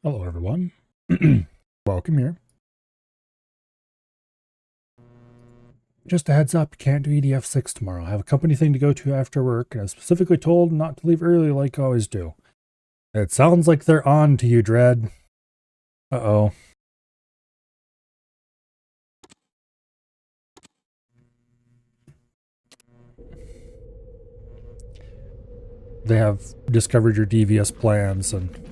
Hello everyone. Welcome here. Just a heads up, you can't do EDF 6 tomorrow. I have a company thing to go to after work, and I was specifically told not to leave early like I always do. It sounds like they're on to you, Dread. Uh-oh. They have discovered your devious plans and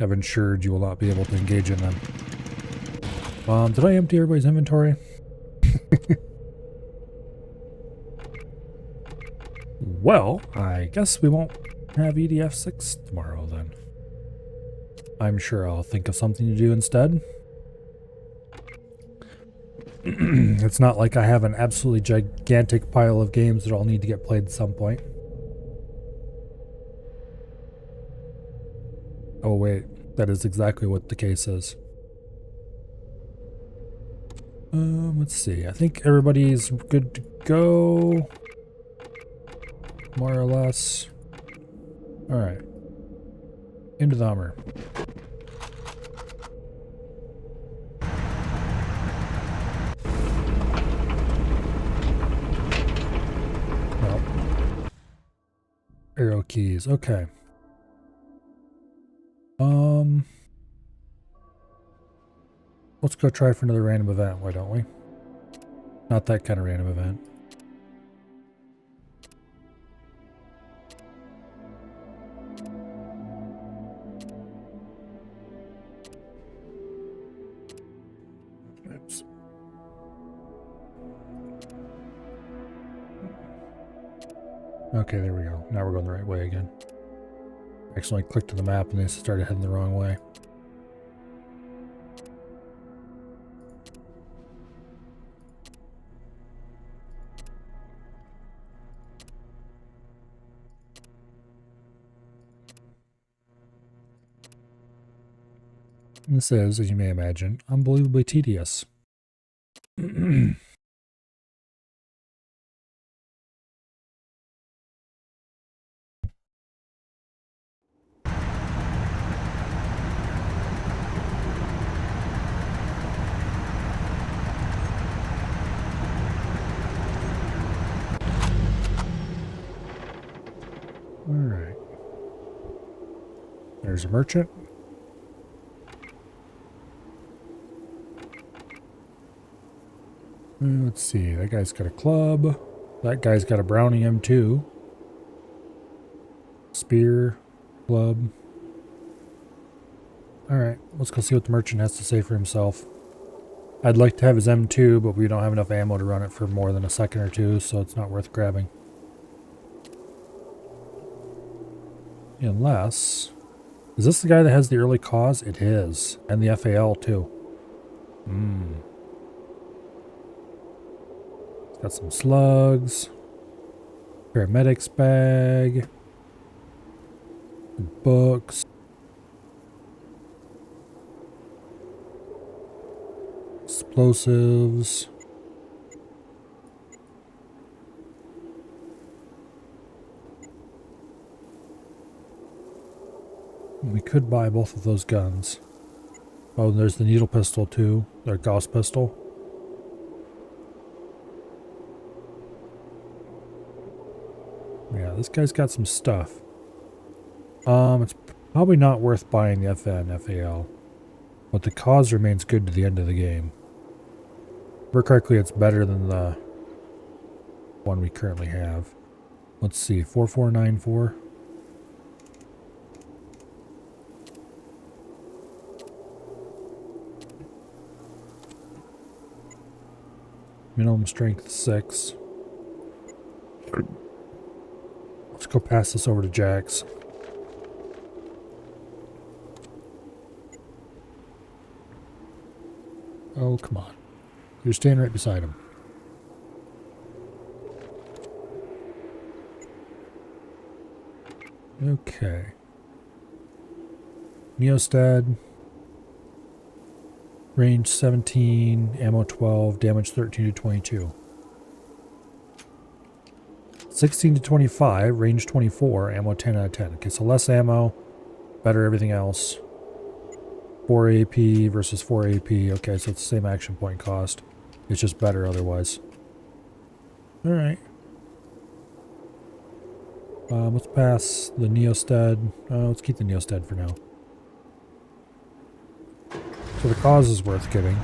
have ensured you will not be able to engage in them. Did I empty everybody's inventory? Well, I guess we won't have EDF 6 tomorrow then. I'm sure I'll think of something to do instead. It's not like I have an absolutely gigantic pile of games that all need to get played at some point. Oh wait, that is exactly what the case is. Let's see. I think everybody's good to go. More or less. Alright. Into the Hummer. Well. Arrow keys. Okay. Let's go try for another random event, why don't we? Not that kind of random event. Oops. Okay, there we go. Now we're going the right way again. I accidentally clicked to the map and they started heading the wrong way. This is, as you may imagine, unbelievably tedious. Alright. There's a merchant. Let's see, that guy's got a club. That guy's got a Brownie M2. Spear, club. Alright, let's go see what the merchant has to say for himself. I'd like to have his M2, but we don't have enough ammo to run it for more than a second or two, so it's not worth grabbing. Unless... Is this the guy that has the early cause? It is. And the FAL too. Got some slugs. Paramedics bag. Books. Explosives. We could buy both of those guns. Oh, there's the needle pistol too. Their Gauss pistol. Yeah, this guy's got some stuff. It's probably not worth buying the FN FAL. But the cause remains good to the end of the game. If I remember correctly, it's better than the one we currently have. Let's see, 4494. Minimum strength 6. Let's go pass this over to Jax. Oh, come on. You're standing right beside him. Okay. Neostad. Range 17, ammo 12, damage 13 to 22. 16 to 25, range 24, ammo 10 out of 10. Okay, so less ammo, better everything else. 4 AP versus 4 AP. Okay, so it's the same action point cost. It's just better otherwise. Alright. Let's pass the Neosted. Let's keep the Neosted for now. So the cause is worth getting.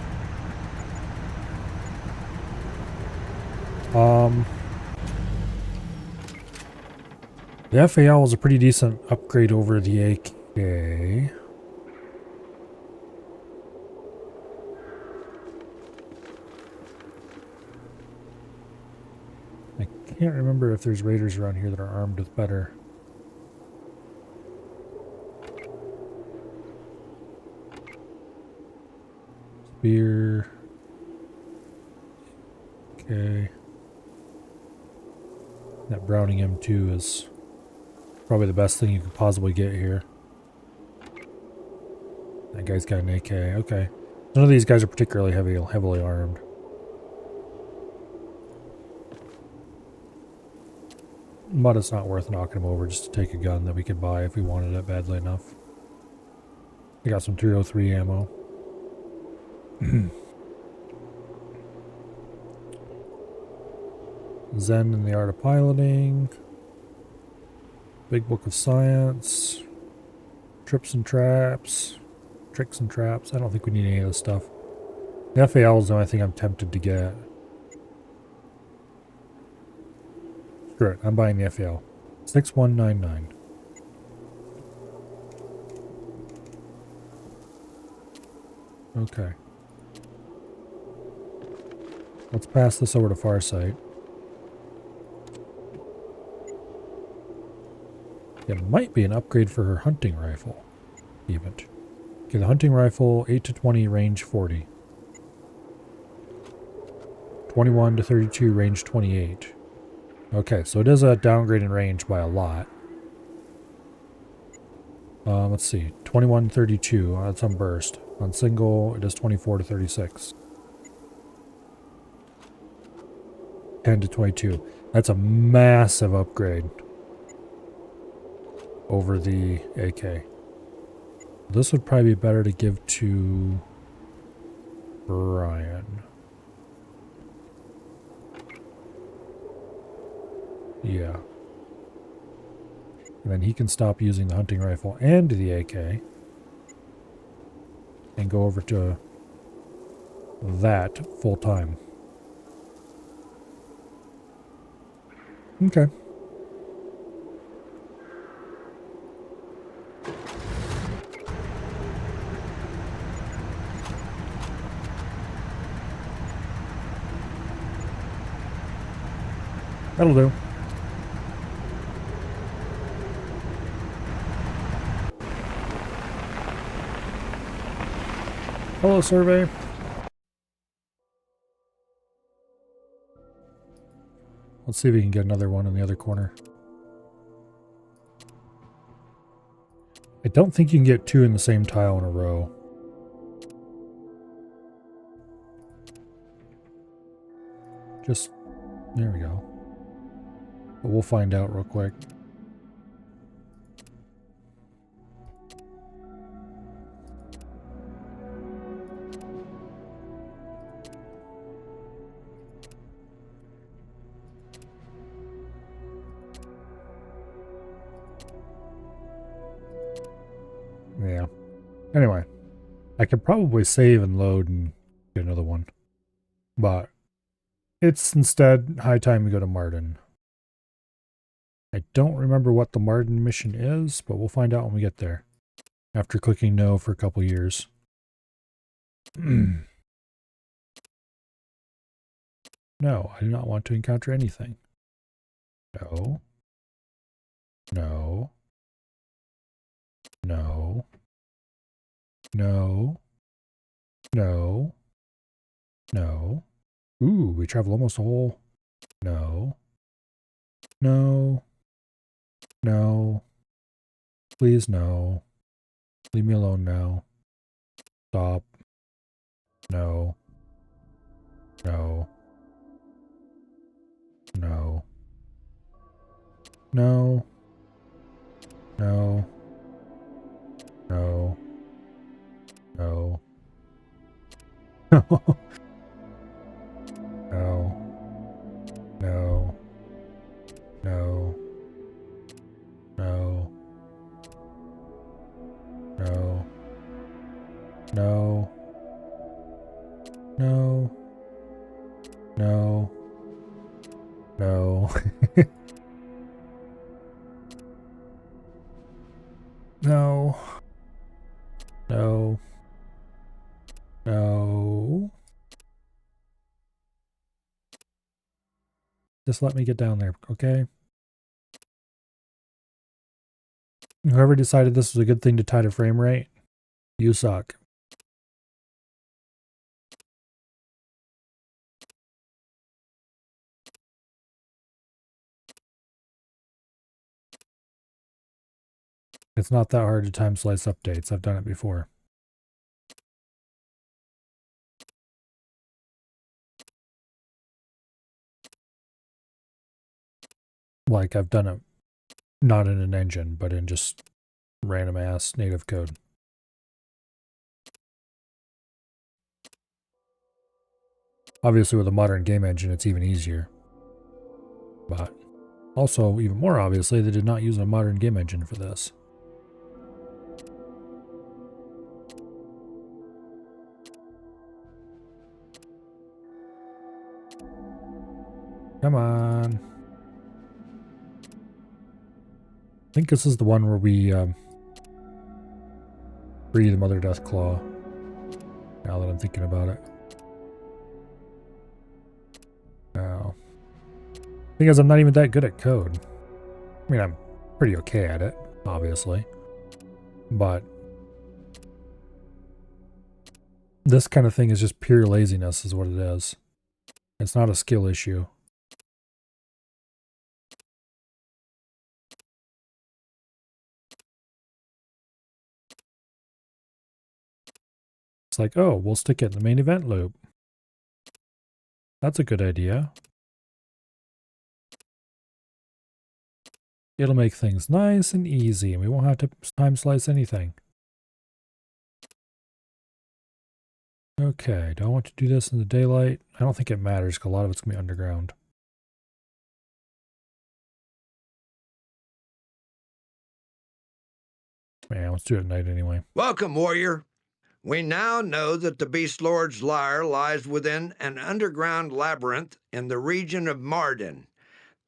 The FAL is a pretty decent upgrade over the AK. I can't remember if there's raiders around here that are armed with better. Spear. Okay. That Browning M2 is probably the best thing you could possibly get here. That guy's got an AK. Okay. None of these guys are particularly heavily armed. But it's not worth knocking him over just to take a gun that we could buy if we wanted it badly enough. We got some 303 ammo. Zen and the Art of Piloting. Big Book of Science. Trips and Traps. Tricks and Traps. I don't think we need any of this stuff. The FAL is the only thing I'm tempted to get. Screw it, I'm buying the FAL. 6199. Okay. Let's pass this over to Farsight. It might be an upgrade for her hunting rifle, even. Okay, the hunting rifle, 8 to 20, range 40. 21 to 32, range 28. Okay, so it is a downgrade in range by a lot. Let's see, 21 to 32, that's on burst. On single, it is 24 to 36. 10 to 22. That's a massive upgrade over the AK. This would probably be better to give to Brian. Yeah. And then he can stop using the hunting rifle and the AK and go over to that full time. Okay. That'll do. Hello, survey. Let's see if we can get another one in the other corner. I don't think you can get two in the same tile in a row. Just, there we go. But we'll find out real quick. Yeah. Anyway, I could probably save and load and get another one. But it's instead high time we go to Martin. I don't remember what the Martin mission is, but we'll find out when we get there. After clicking no for a couple years. No, I do not want to encounter anything. No. No. No. No. No. No. Ooh, we travel almost a whole... No. No. No. Please, no. Leave me alone now. Stop. No. No. No. No. No. No. No. No. No. No. No. No. No. No. No. No. No. No. No. No. Just let me get down there, okay? Whoever decided this was a good thing to tie to frame rate, you suck. It's not that hard to time slice updates. I've done it before. Like, I've done it not in an engine, but in just random ass native code. Obviously, with a modern game engine, it's even easier. But also, even more obviously, they did not use a modern game engine for this. Come on. I think this is the one where we free the Mother Death Claw. Now that I'm thinking about it. No. Thing is, I'm not even that good at code. I mean, I'm pretty okay at it, obviously. But this kind of thing is just pure laziness is what it is. It's not a skill issue. It's like, oh, we'll stick it in the main event loop. That's a good idea. It'll make things nice and easy, and we won't have to time slice anything. Okay, do I want to do this in the daylight? I don't think it matters, because a lot of it's going to be underground. Yeah, let's do it at night anyway. Welcome, warrior. We now know that the Beast Lord's lair lies within an underground labyrinth in the region of Marden.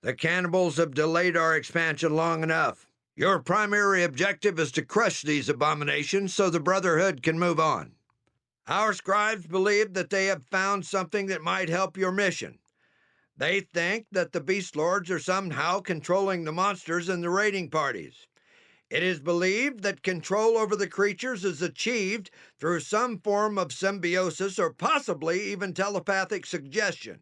The cannibals have delayed our expansion long enough. Your primary objective is to crush these abominations so the Brotherhood can move on. Our scribes believe that they have found something that might help your mission. They think that the Beast Lords are somehow controlling the monsters and the raiding parties. It is believed that control over the creatures is achieved through some form of symbiosis or possibly even telepathic suggestion.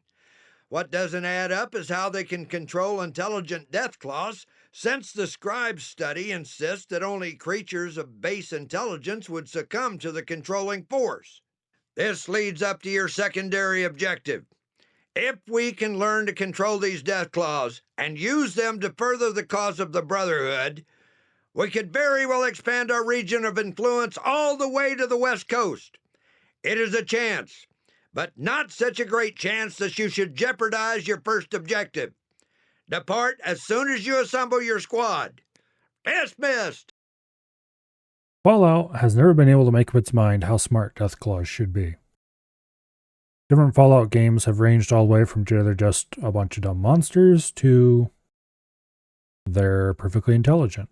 What doesn't add up is how they can control intelligent deathclaws, since the scribe's study insists that only creatures of base intelligence would succumb to the controlling force. This leads up to your secondary objective. If we can learn to control these deathclaws and use them to further the cause of the Brotherhood, we could very well expand our region of influence all the way to the West Coast. It is a chance, but not such a great chance that you should jeopardize your first objective. Depart as soon as you assemble your squad. Dismissed! Fallout has never been able to make up its mind how smart Deathclaws should be. Different Fallout games have ranged all the way from they're just a bunch of dumb monsters to they're perfectly intelligent.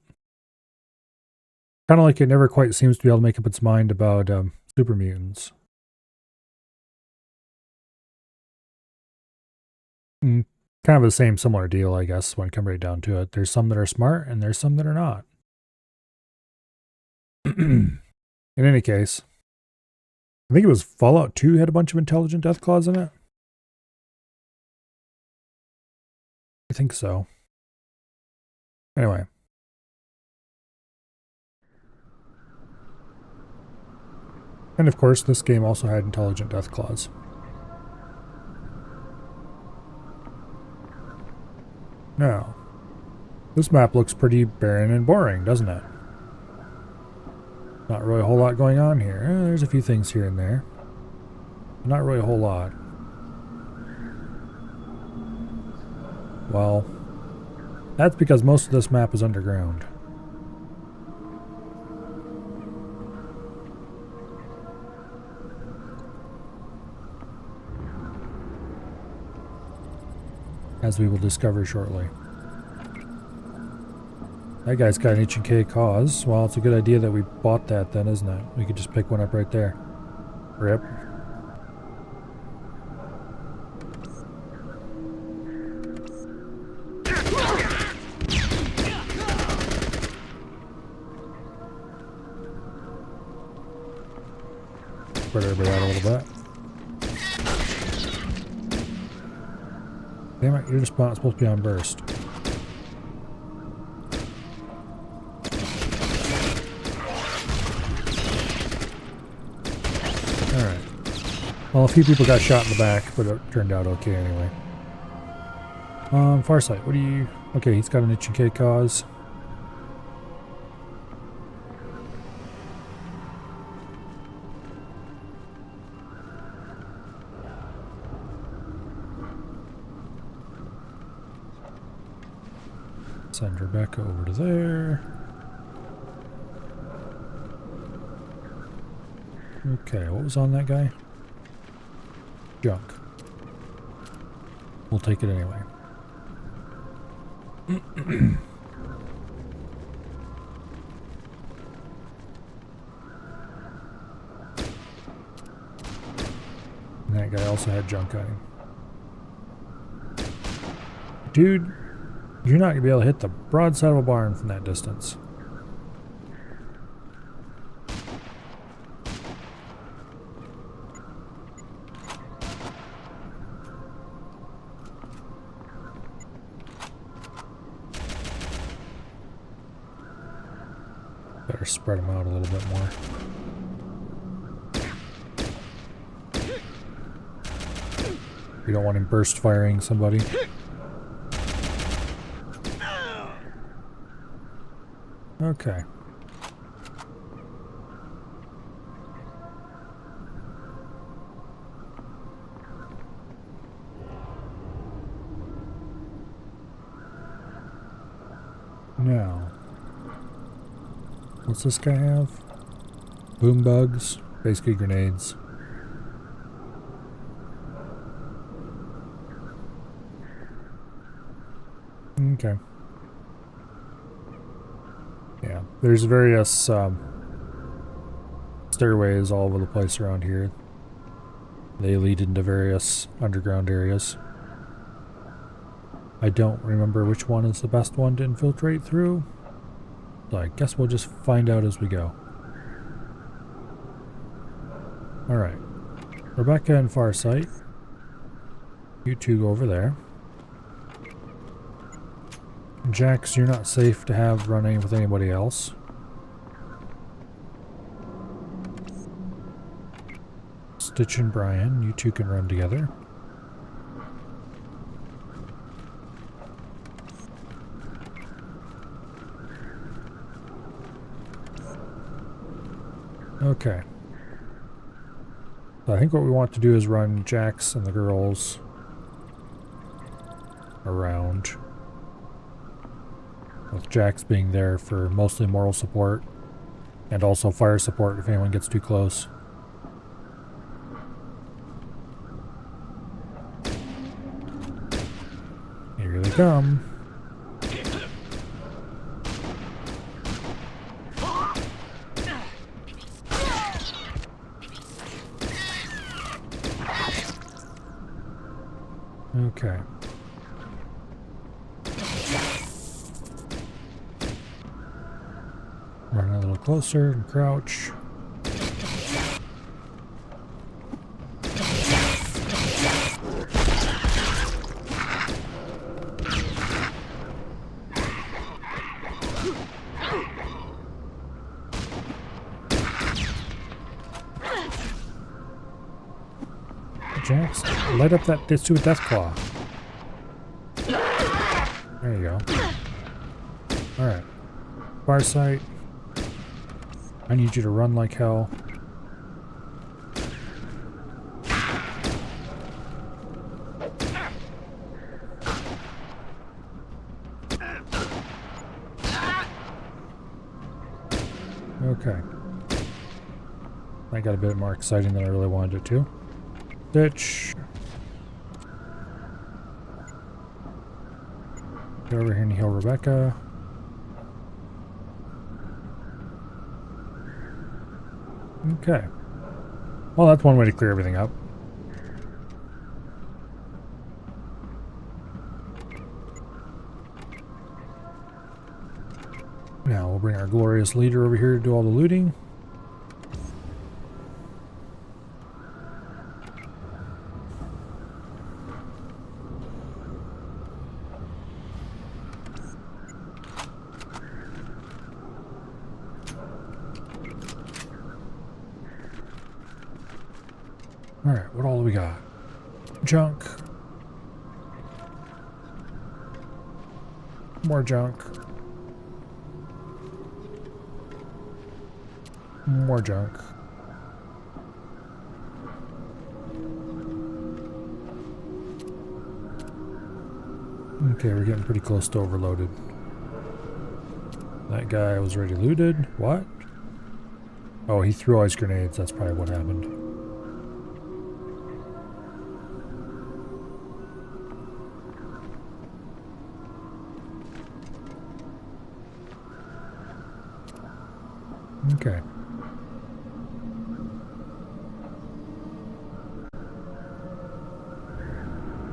Kind of like it never quite seems to be able to make up its mind about super mutants. Kind of the same similar deal, I guess, when it comes right down to it. There's some that are smart and there's some that are not. In any case, I think it was Fallout 2 had a bunch of intelligent Deathclaws in it. I think so. Anyway. And of course, this game also had intelligent Deathclaws. Now, this map looks pretty barren and boring, doesn't it? Not really a whole lot going on here. There's a few things here and there. Not really a whole lot. Well, that's because most of this map is underground. As we will discover shortly. That guy's got an H&K cause. Well, it's a good idea that we bought that then, isn't it? We could just pick one up right there. Rip. Spread everybody out a little bit. Damn it, you're just not supposed to be on burst. Alright. Well, a few people got shot in the back, but it turned out okay anyway. Farsight, what do you... Okay, he's got an H&K cause. Send Rebecca over to there. Okay, what was on that guy? Junk. We'll take it anyway. And that guy also had junk on him. Dude, you're not going to be able to hit the broadside of a barn from that distance. Better spread them out a little bit more. We don't want him burst firing somebody. Okay. Now, what's this guy have? Boom bugs, basically grenades. Okay. Yeah, there's various stairways all over the place around here. They lead into various underground areas. I don't remember which one is the best one to infiltrate through. So I guess we'll just find out as we go. Alright. Rebecca and Farsight. You two go over there. Jax, you're not safe to have running with anybody else. Stitch and Brian, you two can run together. Okay. So I think what we want to do is run Jax and the girls around. With Jax being there for mostly moral support and also fire support if anyone gets too close. Here they come. Okay. Run a little closer and crouch. Jax, light up that stupid death claw. There you go. Alright. Farsight. I need you to run like hell. Okay. That got a bit more exciting than I really wanted it to. Ditch. Get over here and heal Rebecca. Okay. Well, that's one way to clear everything up. Now we'll bring our glorious leader over here to do all the looting. Alright, what all do we got? Junk. More junk. More junk. Okay, we're getting pretty close to overloaded. That guy was already looted. What? Oh, he threw all his grenades. That's probably what happened. Okay.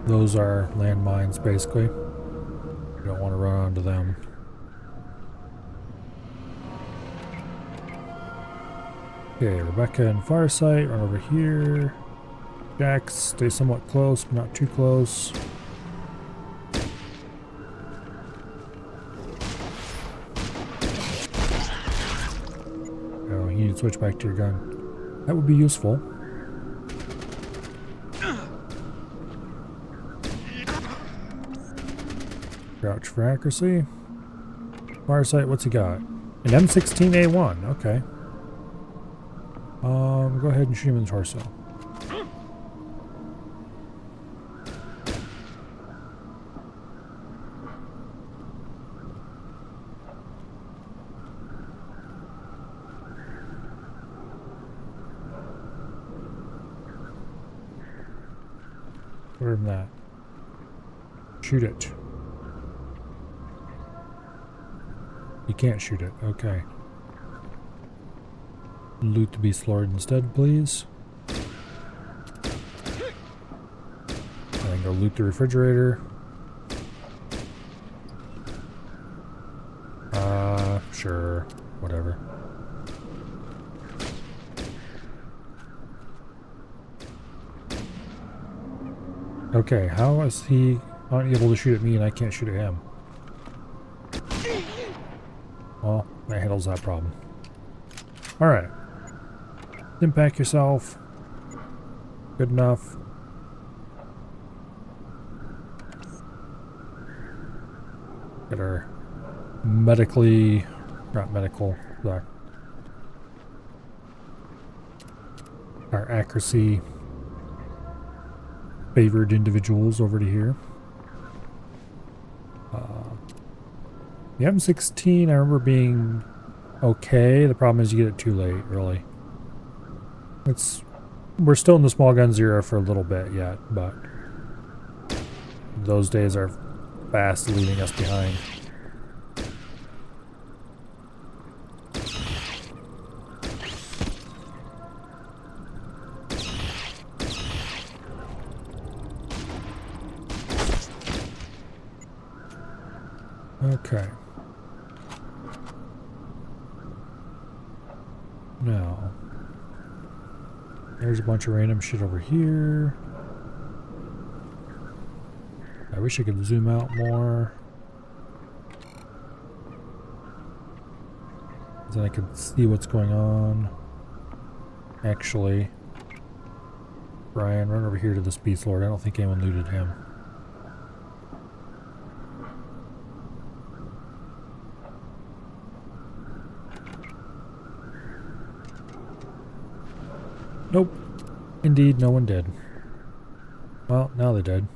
Those are landmines, basically. You don't want to run onto them. Okay, Rebecca and Farsight, run over here. Jax, stay somewhat close, but not too close. Oh, you need to switch back to your gun. That would be useful. Crouch for accuracy. Farsight, what's he got? An M16A1, okay. Go ahead and shoot him in the torso. Where's that? Shoot it. You can't shoot it, okay. Loot the Beast Lord instead, please. And then go loot the refrigerator. Sure. Whatever. Okay, how is he unable to shoot at me and I can't shoot at him? Well, that handles that problem. Alright. Impact yourself. Good enough. Get our medically... not medical, but our accuracy favored individuals over to here. The M16 I remember being okay. The problem is you get it too late, really. We're still in the small guns era for a little bit yet, but those days are fast leaving us behind. Okay. Now, there's a bunch of random shit over here. I wish I could zoom out more. Then I could see what's going on. Actually, Brian, run over here to this Beast Lord. I don't think anyone looted him. Nope. Indeed, no one did. Well, now they did.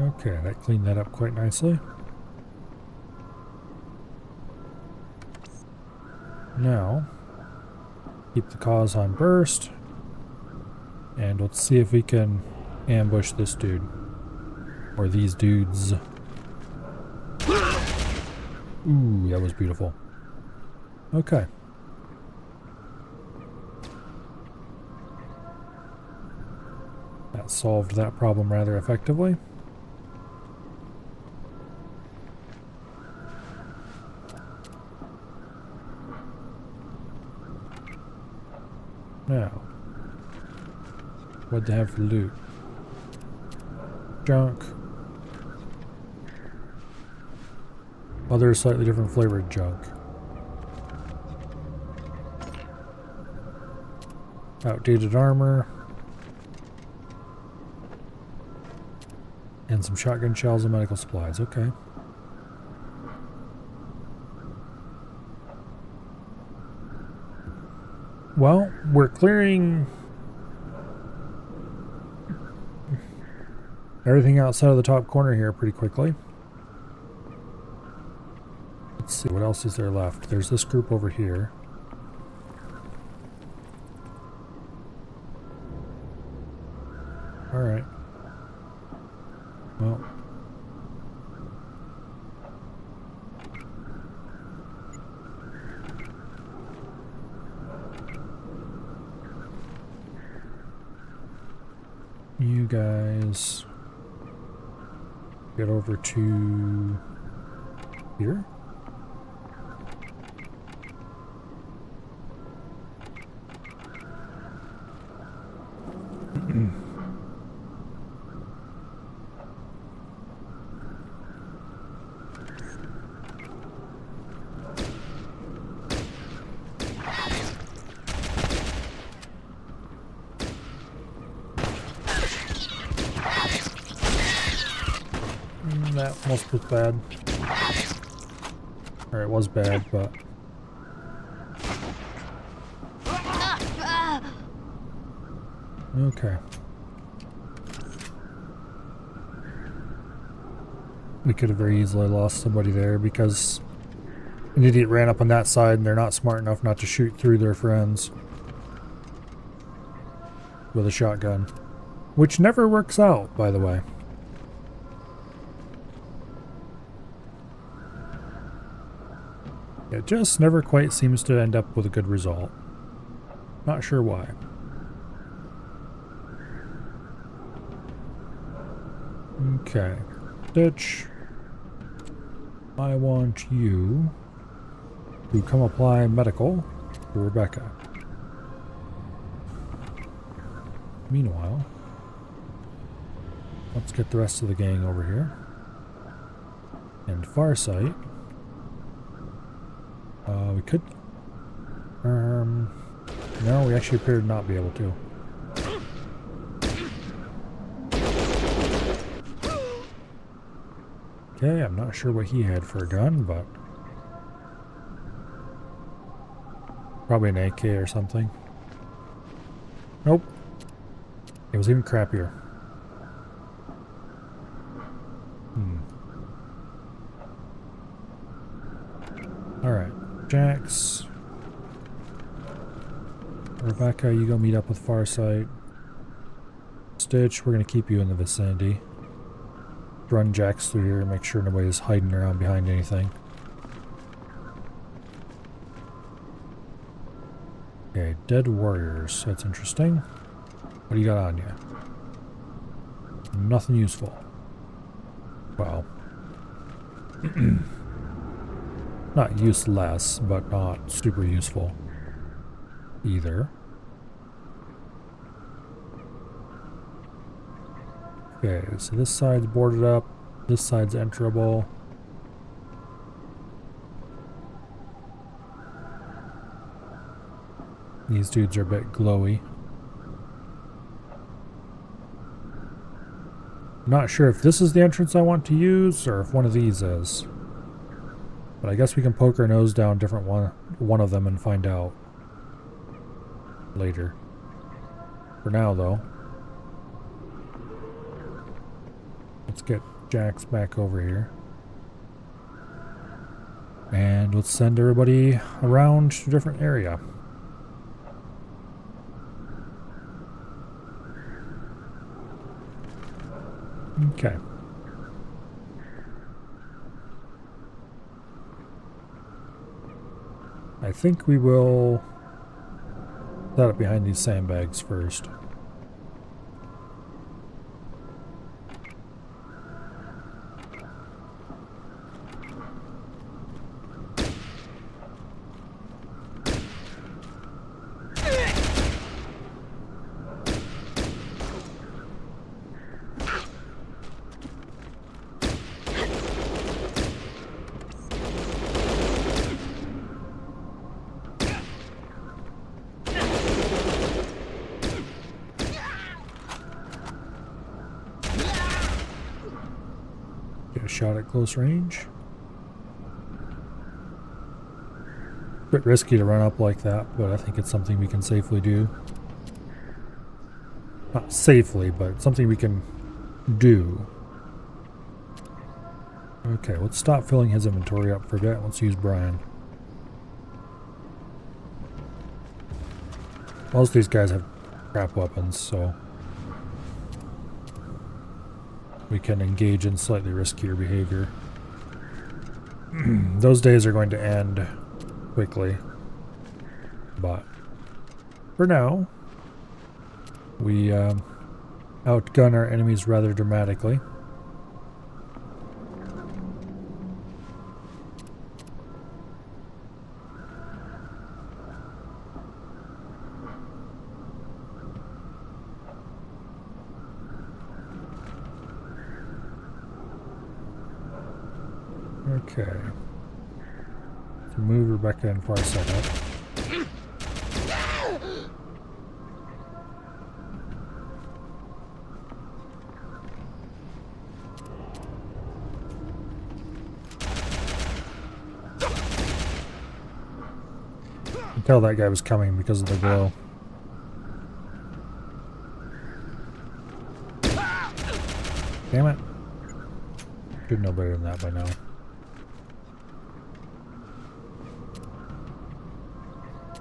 Okay, that cleaned that up quite nicely. Now, keep the cause on burst. And let's see if we can ambush this dude. Or these dudes. Ooh, that was beautiful. Okay. That solved that problem rather effectively. Now, what'd they have for loot? Junk. Other slightly different flavored junk. Outdated armor. And some shotgun shells and medical supplies. Okay. Well, we're clearing everything outside of the top corner here pretty quickly. Let's see, what else is there left? There's this group over here. Alright. Well. You guys get over to here. That almost was bad. Or it was bad, but... Okay. We could have very easily lost somebody there because an idiot ran up on that side and they're not smart enough not to shoot through their friends with a shotgun. Which never works out, by the way. It just never quite seems to end up with a good result. Not sure why. Okay. Stitch. I want you to come apply medical to Rebecca. Meanwhile, let's get the rest of the gang over here. And Farsight. We could... no, we actually appear to not be able to. Okay, I'm not sure what he had for a gun, but... probably an AK or something. Nope. It was even crappier. Alright. Jax. Rebecca, you go meet up with Farsight. Stitch, we're going to keep you in the vicinity. Run Jax through here and make sure nobody's hiding around behind anything. Okay, dead warriors. That's interesting. What do you got on you? Nothing useful. Well. Not useless, but not super useful. either. Okay, so this side's boarded up. This side's enterable. These dudes are a bit glowy. Not sure if this is the entrance I want to use or if one of these is. But I guess we can poke our nose down different one of them and find out later. For now, though, let's get Jax back over here. And let's send everybody around to a different area. Okay. I think we will set up behind these sandbags first. Get a shot at close range. Bit risky to run up like that, but I think it's something we can safely do. Not safely, but something we can do. Okay, let's stop filling his inventory up for a bit. Let's use Brian. Most of these guys have crap weapons, so we can engage in slightly riskier behavior. Those days are going to end quickly, but for now, we outgun our enemies rather dramatically. Okay. To move Rebecca and far side up. I can tell that guy was coming because of the glow. Damn it. Should know better than that by now.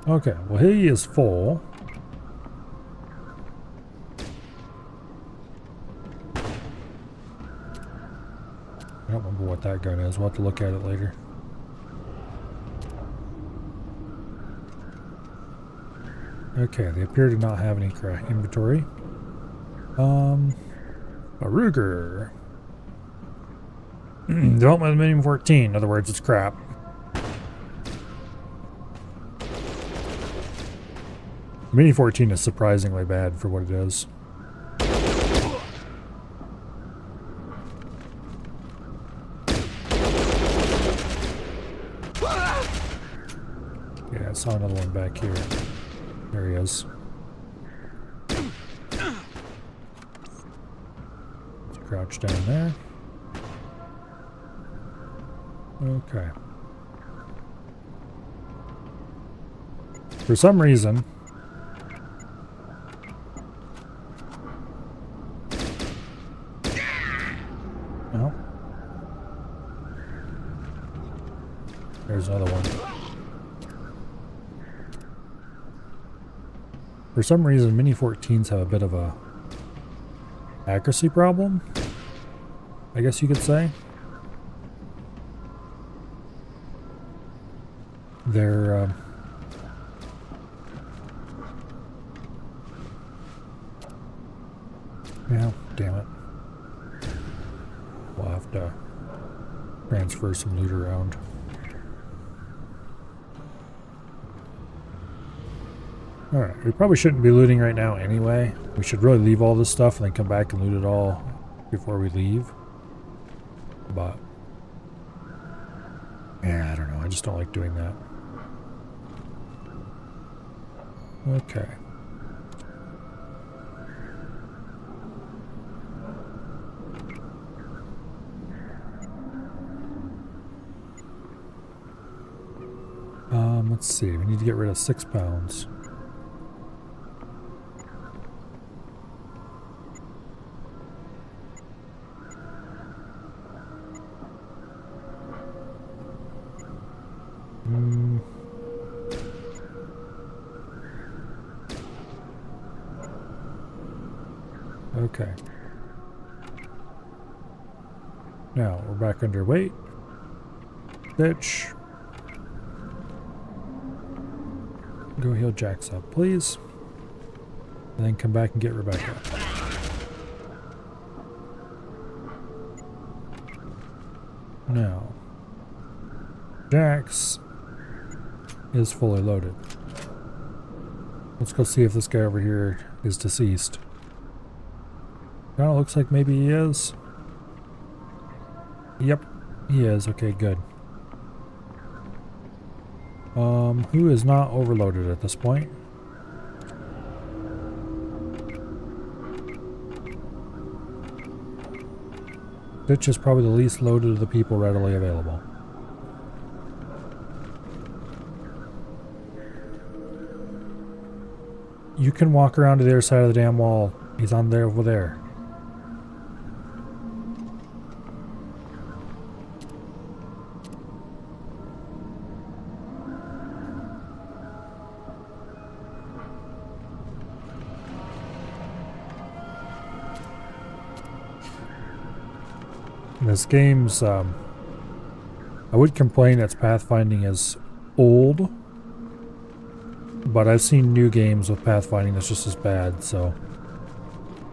Okay, well he is full. I don't remember what that gun is. We'll have to look at it later. Okay, they appear to not have any inventory. A Ruger. Development of Medium 14. In other words, it's crap. Mini 14 is surprisingly bad for what it is. Yeah, I saw another one back here. There he is. Let's crouch down there. Okay. For some reason, no. There's another one. For some reason, Mini 14s have a bit of a accuracy problem, I guess you could say. They're yeah, damn it. We'll have to transfer some loot around. Alright, we probably shouldn't be looting right now anyway. We should really leave all this stuff and then come back and loot it all before we leave. But yeah, I don't know. I just don't like doing that. Okay. Let's see. We need to get rid of 6 pounds. Okay. Now, we're back underweight. Bitch. Go heal Jax up, please. And then come back and get Rebecca. Now, Jax is fully loaded. Let's go see if this guy over here is deceased. Kinda looks like maybe he is. Yep, he is. Okay, good. Who is not overloaded at this point? Ditch is probably the least loaded of the people readily available. You can walk around to the other side of the damn wall. He's on there over there. This game's, I would complain its pathfinding is old, but I've seen new games with pathfinding that's just as bad, so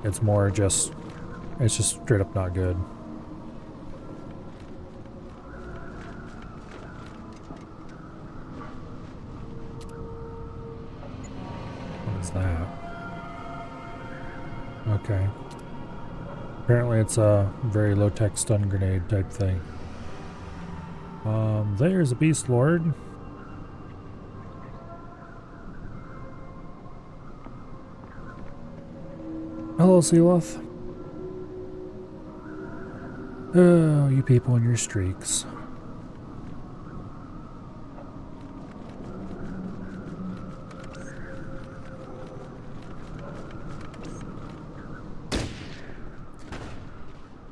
it's more just, it's just straight up not good. What is that? Okay. Apparently it's a very low-tech stun grenade type thing. There's a Beast Lord. Hello, Sealoth. Oh, you people and your streaks.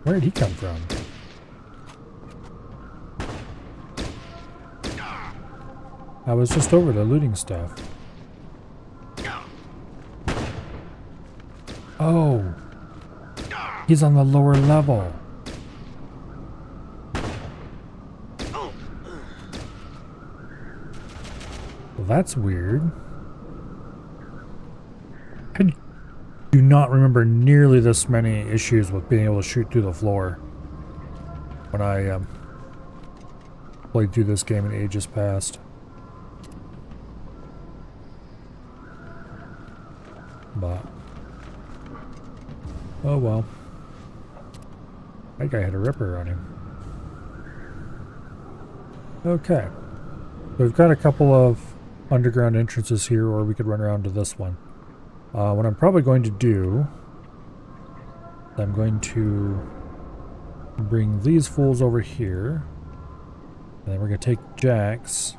Where did he come from? I was just over the looting stuff. Oh! He's on the lower level. Well, that's weird. I do not remember nearly this many issues with being able to shoot through the floor when I played through this game in ages past. But oh well. That guy had a ripper on him. Okay. So we've got a couple of underground entrances here, or we could run around to this one. What I'm probably going to do, I'm going to bring these fools over here. And then we're going to take Jax,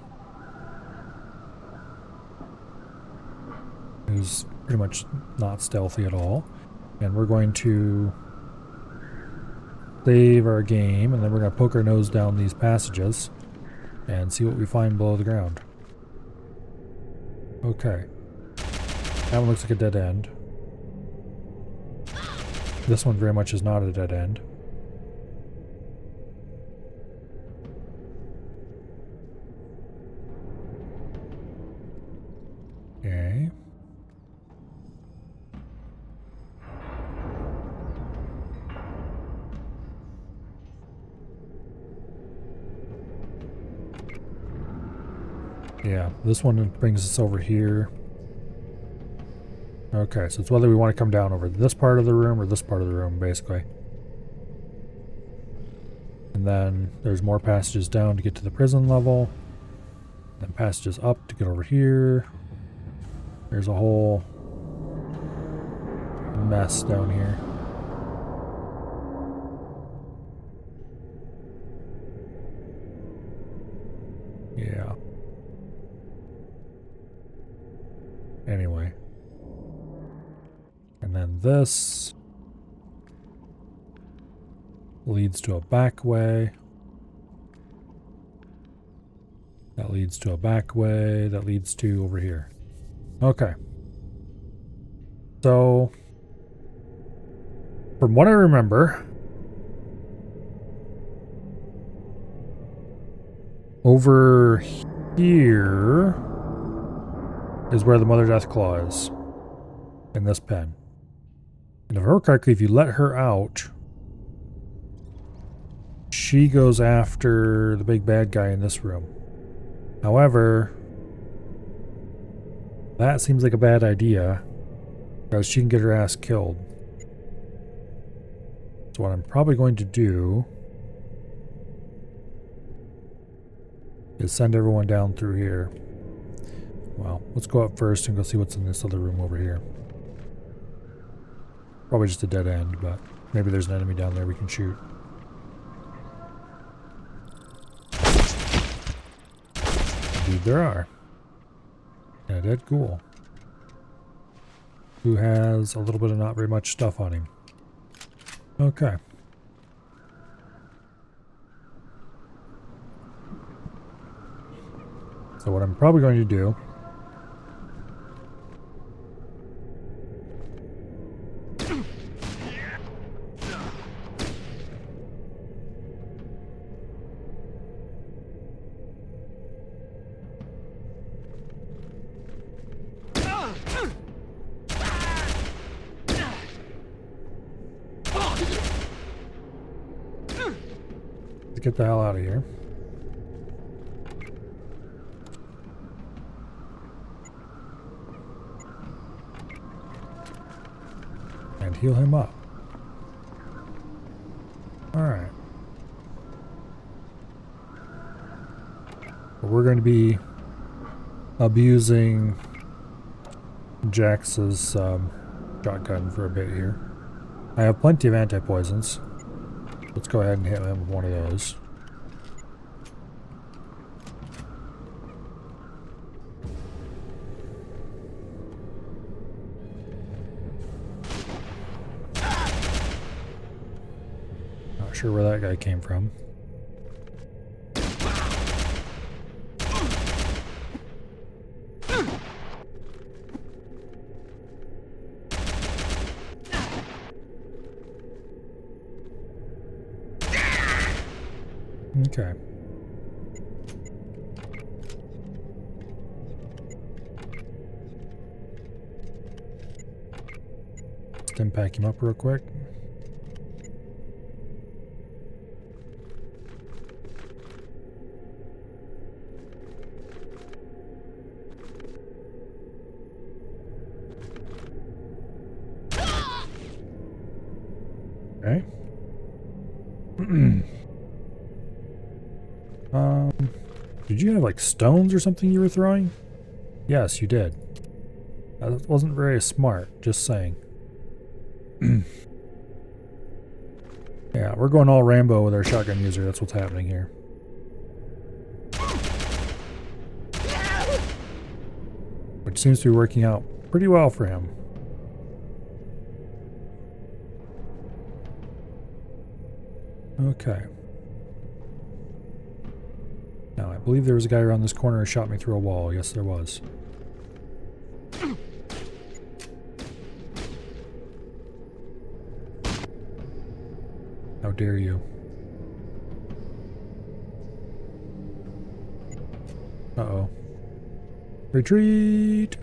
who's pretty much not stealthy at all. And we're going to save our game, and then we're going to poke our nose down these passages and see what we find below the ground. Okay. That one looks like a dead end. This one very much is not a dead end. Okay. Yeah, this one brings us over here. Okay, so it's whether we want to come down over this part of the room or this part of the room, basically. And then there's more passages down to get to the prison level. Then passages up to get over here. There's a whole mess down here. Yeah. Anyway. And then this leads to a back way. That leads to a back way. That leads to over here. Okay. So, from what I remember, over here is where the Mother Death Claw is. In this pen. And if I remember correctly, if you let her out, she goes after the big bad guy in this room. However, that seems like a bad idea because she can get her ass killed. So what I'm probably going to do is send everyone down through here. Well, let's go up first and go see what's in this other room over here. Probably just a dead end, but maybe there's an enemy down there we can shoot. Indeed there are. And a dead ghoul. Who has a little bit of not very much stuff on him. Okay. So what I'm probably going to do is get the hell out of here. And heal him up. Alright. We're going to be abusing Jax's shotgun for a bit here. I have plenty of anti-poisons. Let's go ahead and hit him with one of those. Not sure where that guy came from. Okay. Stim pack him up real quick. Okay. Did you have like stones or something you were throwing? Yes, you did. That wasn't very smart, just saying. Yeah, we're going all Rambo with our shotgun user. That's what's happening here. Which seems to be working out pretty well for him. Okay. Now, I believe there was a guy around this corner who shot me through a wall. Yes, there was. How dare you? Uh-oh. Retreat!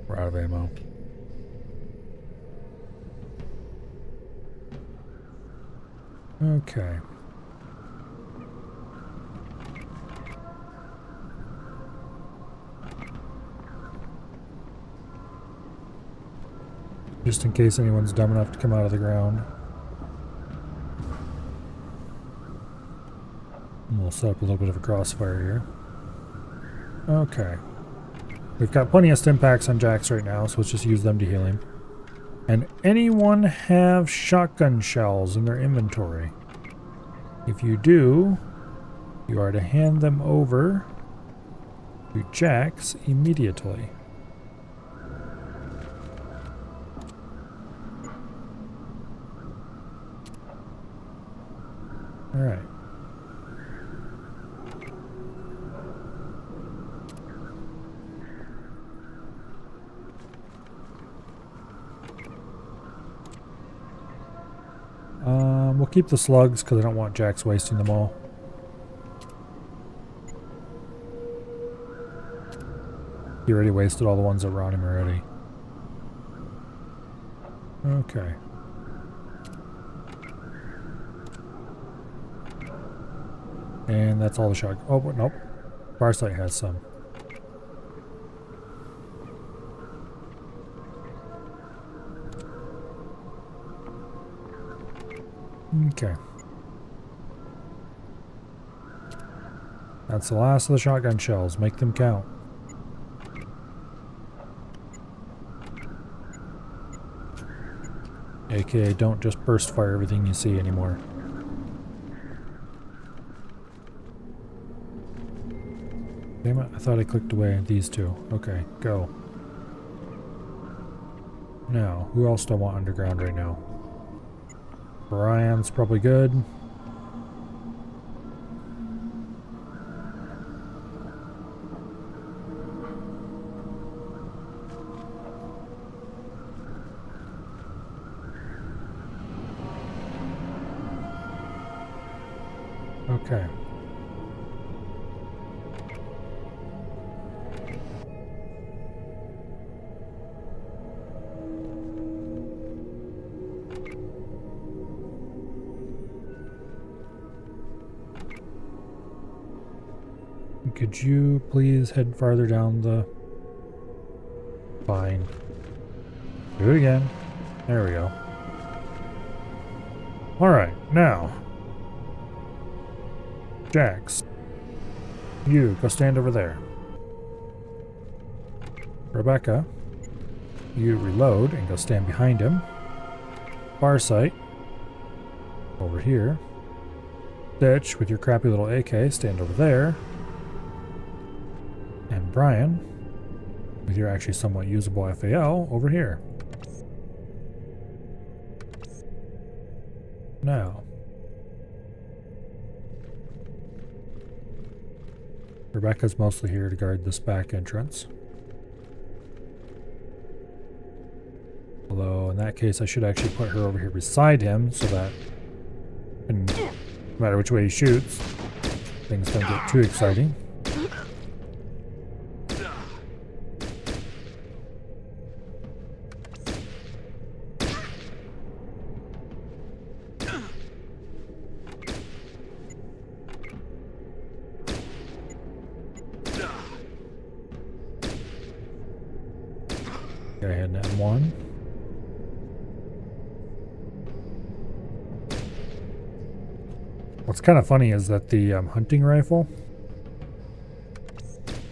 We're out of ammo. Okay. Just in case anyone's dumb enough to come out of the ground. And we'll set up a little bit of a crossfire here. Okay. We've got plenty of stim packs on Jax right now, so let's just use them to heal him. And anyone have shotgun shells in their inventory? If you do, you are to hand them over to Jax immediately. Alright. We'll keep the slugs because I don't want Jax wasting them all. He already wasted all the ones that were on him already. Okay. And that's all the shotgun. Oh, nope. Farsight has some. Okay. That's the last of the shotgun shells. Make them count. AKA don't just burst fire everything you see anymore. Damn it, I thought I clicked away these two. Okay, go. Now, who else do I want underground right now? Brian's probably good. Okay. Could you please head farther down the... Fine. Do it again. There we go. Alright, now. Jax. You, go stand over there. Rebecca. You reload and go stand behind him. Farsight. Over here. Stitch, with your crappy little AK, stand over there. And Brian, with your actually somewhat usable FAL, over here. Now. Rebecca's mostly here to guard this back entrance. Although, in that case, I should actually put her over here beside him so that, no matter which way he shoots, things don't get too exciting. Go ahead and M1. What's kind of funny is that the hunting rifle,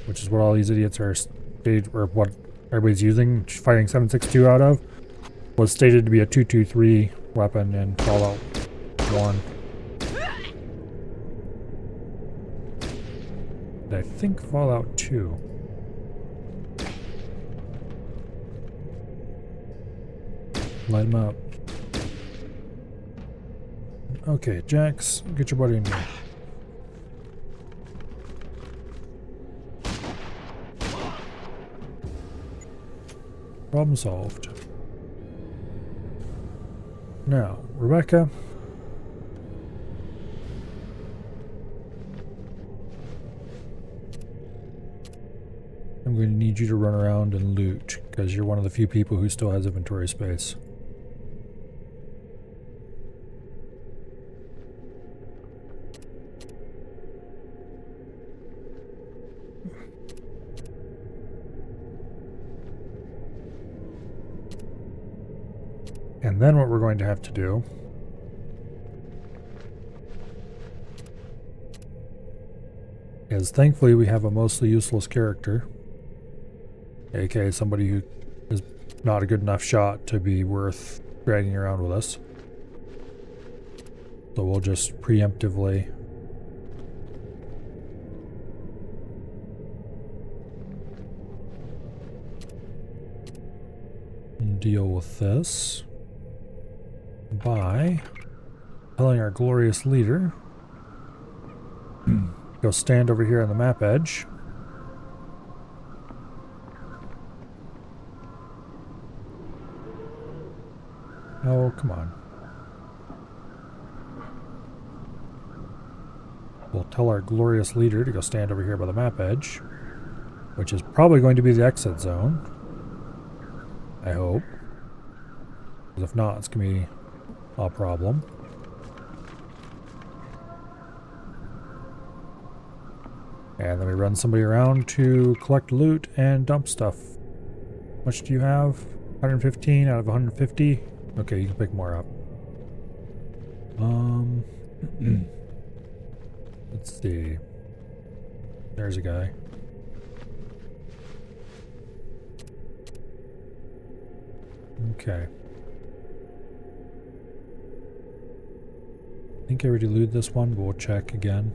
which is what all these idiots are stated, or what everybody's using, fighting 7.62 out of, was stated to be a 223 weapon in Fallout 1. And I think Fallout 2. Light him up. Okay, Jax, get your buddy in here. Problem solved. Now, Rebecca. I'm going to need you to run around and loot, because you're one of the few people who still has inventory space. And then what we're going to have to do is, thankfully, we have a mostly useless character, aka somebody who is not a good enough shot to be worth dragging around with us. So we'll just preemptively deal with this by telling our glorious leader, go stand over here on the map edge. Oh, come on. We'll tell our glorious leader to go stand over here by the map edge, which is probably going to be the exit zone. I hope. Because if not, it's going to be a problem. And then we run somebody around to collect loot and dump stuff. How much do you have? 115 out of 150? Okay, you can pick more up. Let's see. There's a guy. Okay. I think I already looted this one, but we'll check again.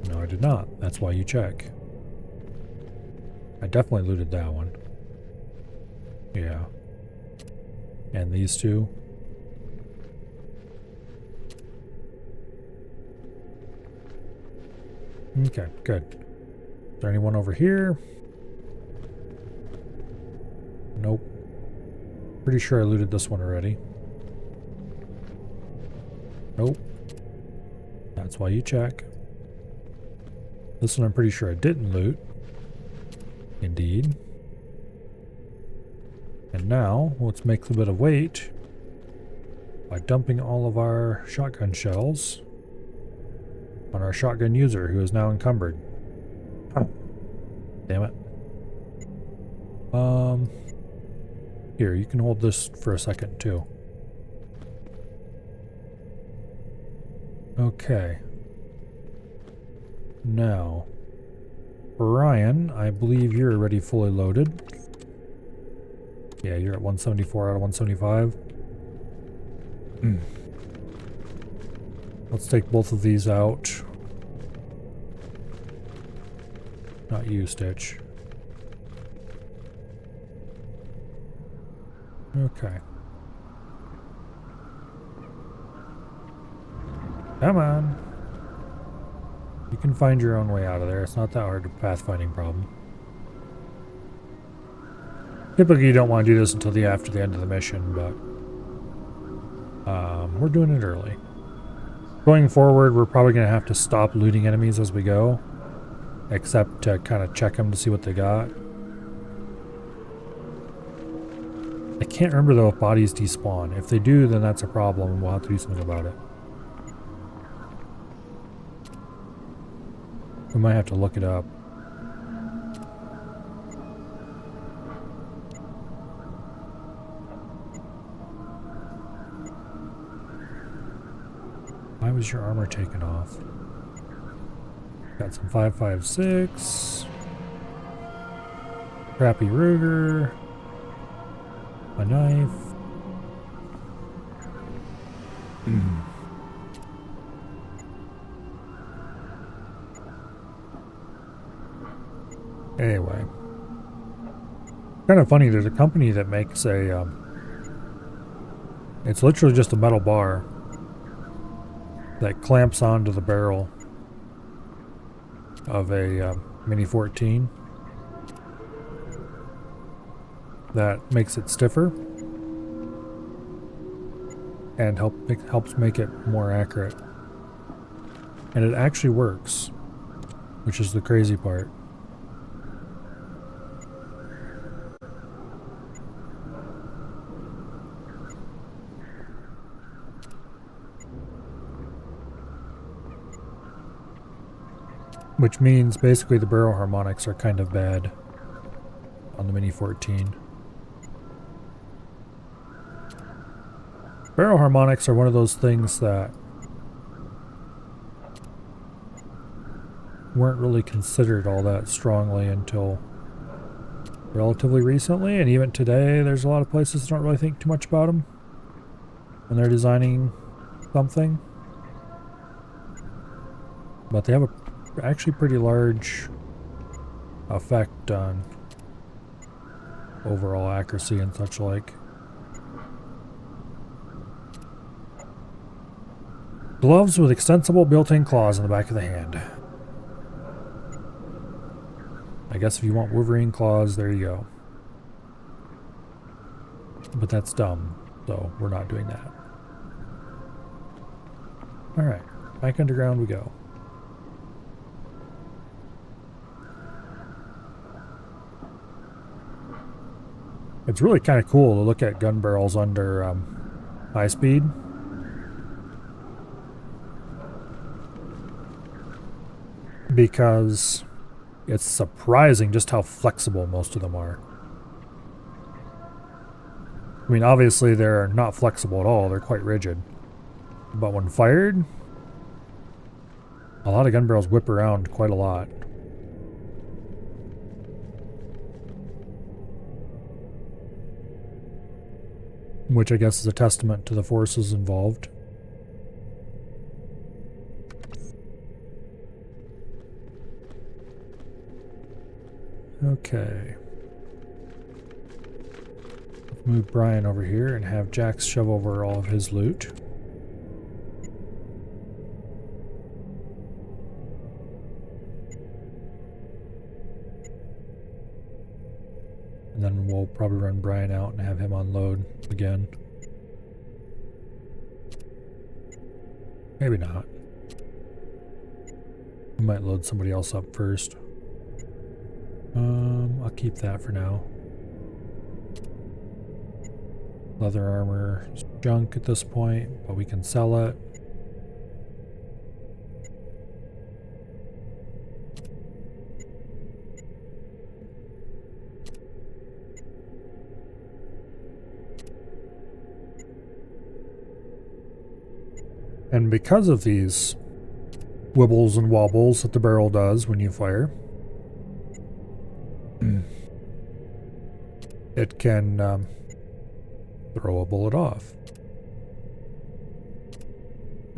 No, I did not. That's why you check. I definitely looted that one. Yeah. And these two. Okay, good. Is there anyone over here? Nope. Pretty sure I looted this one already. Nope. That's why you check. This one I'm pretty sure I didn't loot. Indeed. And now, let's make a bit of weight by dumping all of our shotgun shells on our shotgun user, who is now encumbered. Oh. Damn it. Here, you can hold this for a second too. Okay. Now, Ryan, I believe you're already fully loaded. Yeah, you're at 174 out of 175. Let's take both of these out. Not you, Stitch. Okay. Come on. You can find your own way out of there. It's not that hard a pathfinding problem. Typically you don't want to do this until after the end of the mission, but we're doing it early. Going forward, we're probably going to have to stop looting enemies as we go, except to kind of check them to see what they got. I can't remember though if bodies despawn. If they do, then that's a problem and we'll have to do something about it. We might have to look it up. Why was your armor taken off? Got some 5.56. Crappy Ruger. A knife. Anyway. Kind of funny, there's a company that makes a, it's literally just a metal bar that clamps onto the barrel of a Mini 14 that makes it stiffer and helps make it more accurate. And it actually works, which is the crazy part. Which means basically the barrel harmonics are kind of bad on the Mini 14. Barrel harmonics are one of those things that weren't really considered all that strongly until relatively recently, and even today there's a lot of places that don't really think too much about them when they're designing something. But they have a actually pretty large effect on overall accuracy and such like. Gloves with extensible built-in claws in the back of the hand. I guess if you want Wolverine claws, there you go. But that's dumb, so we're not doing that. Alright, back underground we go. It's really kind of cool to look at gun barrels under high speed. Because it's surprising just how flexible most of them are. I mean, obviously they're not flexible at all, they're quite rigid. But when fired, a lot of gun barrels whip around quite a lot. Which I guess is a testament to the forces involved. Okay. Let's move Brian over here and have Jax shove over all of his loot. And then we'll probably run Brian out and have him unload again. Maybe not. We might load somebody else up first. I'll keep that for now. Leather armor is junk at this point, but we can sell it. And because of these wibbles and wobbles that the barrel does when you fire, it can throw a bullet off.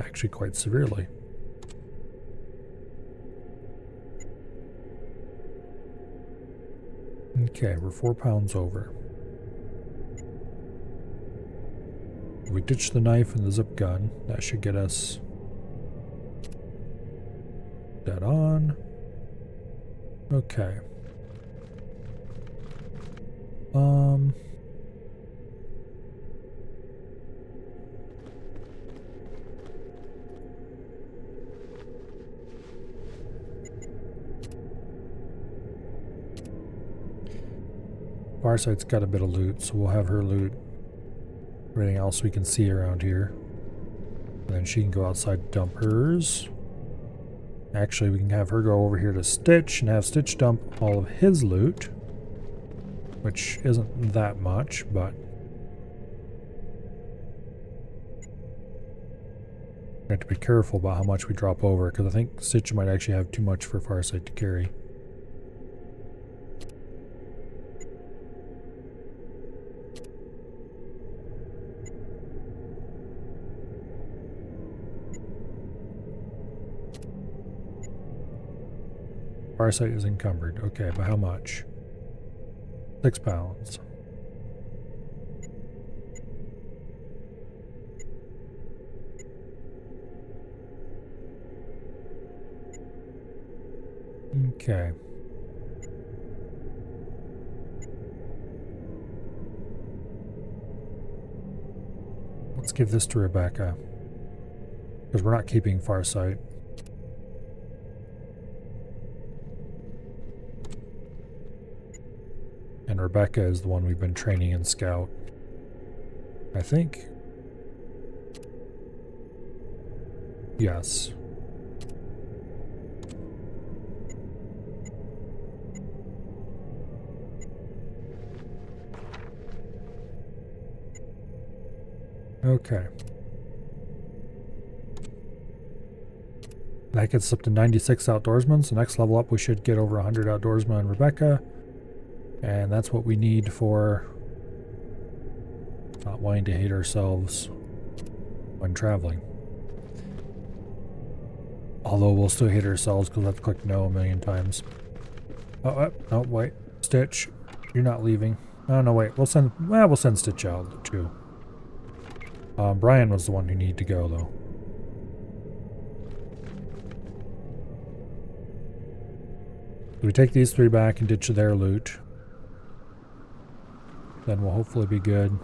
Actually quite severely. Okay, we're 4 pounds over. We ditch the knife and the zip gun. That should get us dead on. Okay. Farsight's got a bit of loot, so we'll have her loot everything else we can see around here. And then she can go outside and dump hers. Actually, we can have her go over here to Stitch and have Stitch dump all of his loot. Which isn't that much, but we have to be careful about how much we drop over, because I think Stitch might actually have too much for Farsight to carry. Farsight is encumbered. Okay, but how much? 6 pounds. Okay. Let's give this to Rebecca, because we're not keeping Farsight. And Rebecca is the one we've been training in Scout. I think. Yes. Okay. That gets us up to 96 outdoorsmen, so next level up we should get over 100 outdoorsmen and Rebecca. And that's what we need for not wanting to hate ourselves when traveling. Although we'll still hate ourselves because we'll have to click no a million times. Oh, wait. Stitch, you're not leaving. Oh, no, wait. We'll send Stitch out, too. Brian was the one who needed to go, though. So we take these 3 back and ditch their loot. Then we'll hopefully be good.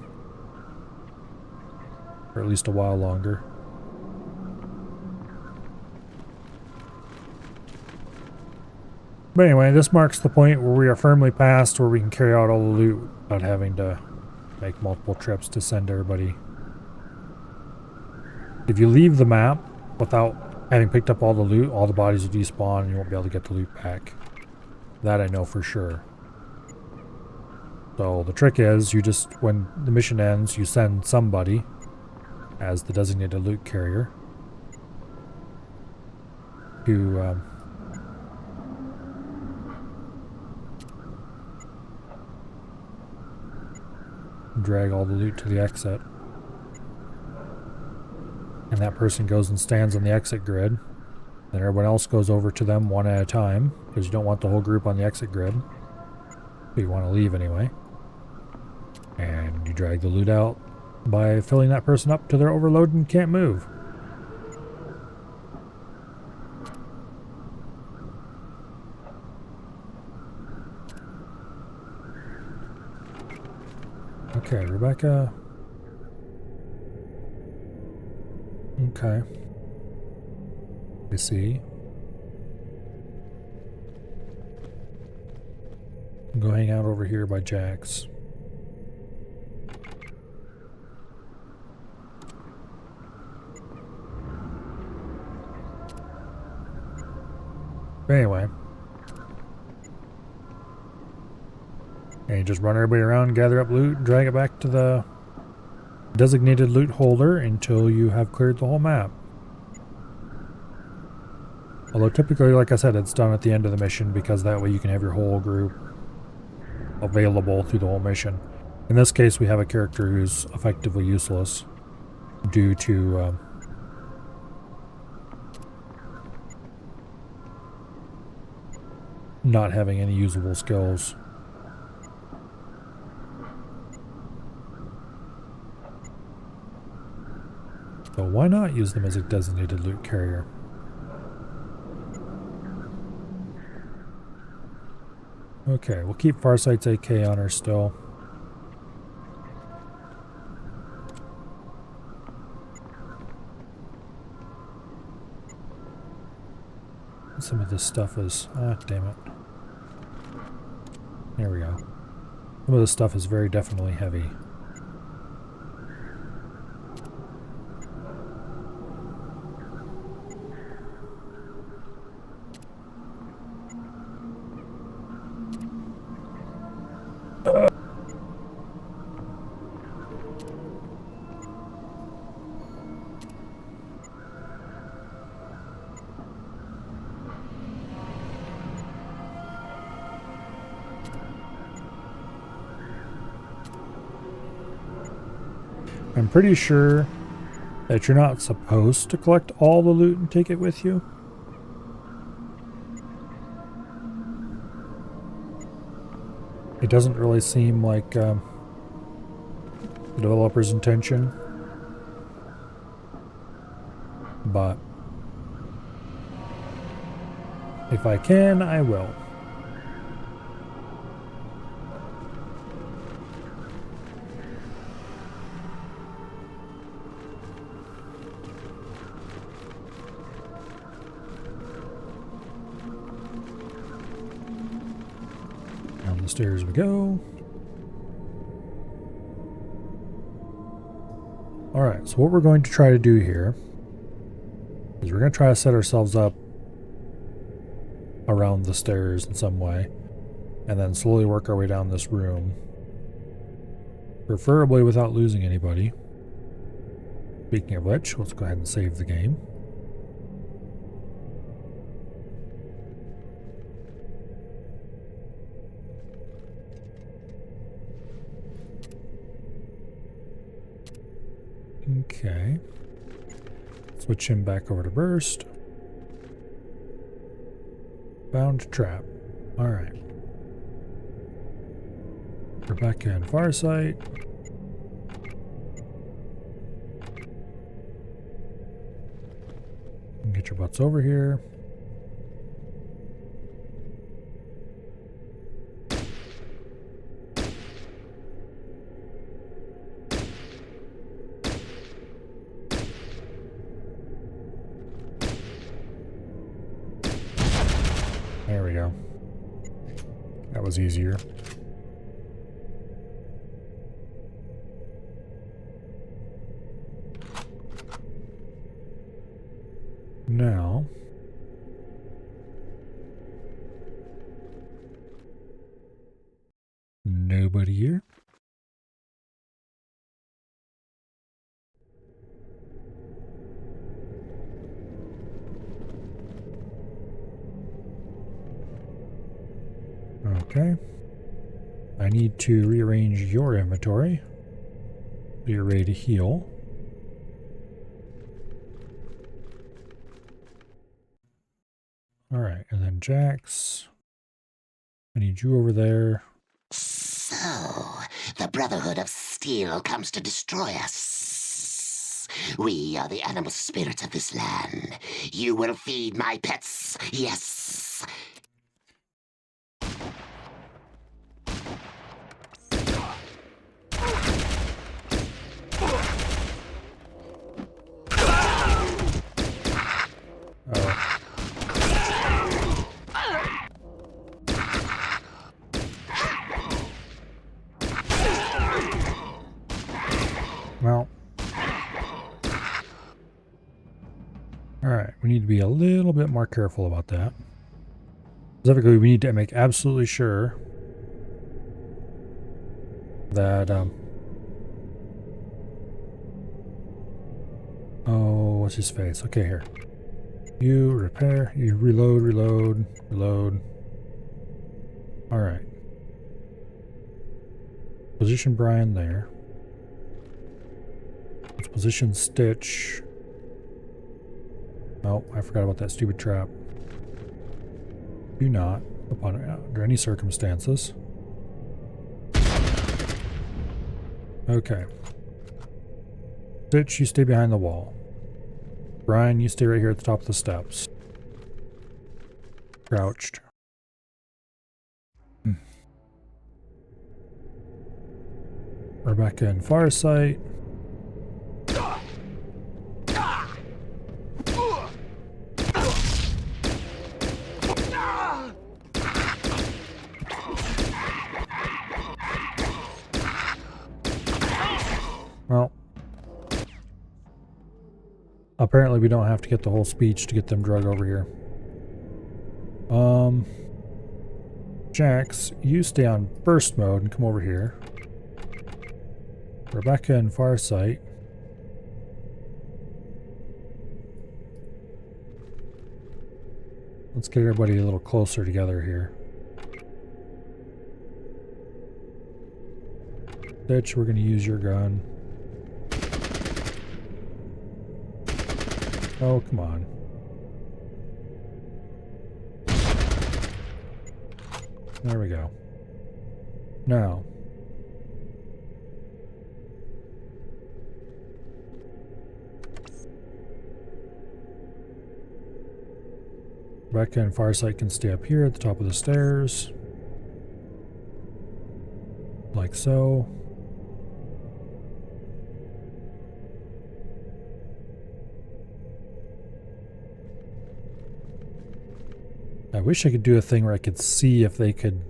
For at least a while longer. But anyway, this marks the point where we are firmly past where we can carry out all the loot without having to make multiple trips to send everybody. If you leave the map without having picked up all the loot, all the bodies will despawn and you won't be able to get the loot back. That I know for sure. So the trick is, you just, when the mission ends, you send somebody as the designated loot carrier to drag all the loot to the exit. And that person goes and stands on the exit grid. Then everyone else goes over to them one at a time, because you don't want the whole group on the exit grid. But you want to leave anyway. And you drag the loot out by filling that person up to their overload and can't move. Okay, Rebecca. Okay. I see. Go hang out over here by Jack's. Anyway. And you just run everybody around, gather up loot, and drag it back to the designated loot holder until you have cleared the whole map. Although typically, like I said, it's done at the end of the mission because that way you can have your whole group available through the whole mission. In this case, we have a character who's effectively useless due to not having any usable skills. So why not use them as a designated loot carrier? Okay, we'll keep Farsight's AK on her still. Some of this stuff is... ah, damn it. There we go. Some of this stuff is very definitely heavy. I'm pretty sure that you're not supposed to collect all the loot and take it with you. It doesn't really seem like the developer's intention, but if I can, I will. Down the stairs we go. Alright, so what we're going to try to do here is we're going to try to set ourselves up around the stairs in some way, and then slowly work our way down this room. Preferably without losing anybody. Speaking of which, let's go ahead and save the game. Okay. Switch him back over to burst. Bound trap. Alright. Rebecca and Farsight. Get your butts over here. There we go. That was easier. Now, nobody here. Okay. I need to rearrange your inventory so you're ready to heal. Alright, and then Jax. I need you over there. So, the Brotherhood of Steel comes to destroy us. We are the animal spirits of this land. You will feed my pets, yes. Well. Alright, we need to be a little bit more careful about that. Specifically, we need to make absolutely sure that, oh, what's his face? Okay, here. You repair, you reload, reload, reload. Alright. Position Brian there. Let's position Stitch. Oh, I forgot about that stupid trap. Do not, under any circumstances. Okay. Stitch, you stay behind the wall. Brian, you stay right here at the top of the steps. Crouched. Rebecca and Farsight. Well, apparently we don't have to get the whole speech to get them drug over here. Jax, you stay on burst mode and come over here. Rebecca and Farsight. Let's get everybody a little closer together here. Stitch, we're going to use your gun. Oh, come on. There we go. Now. Rebecca and Farsight can stay up here at the top of the stairs. Like so. I wish I could do a thing where I could see if they could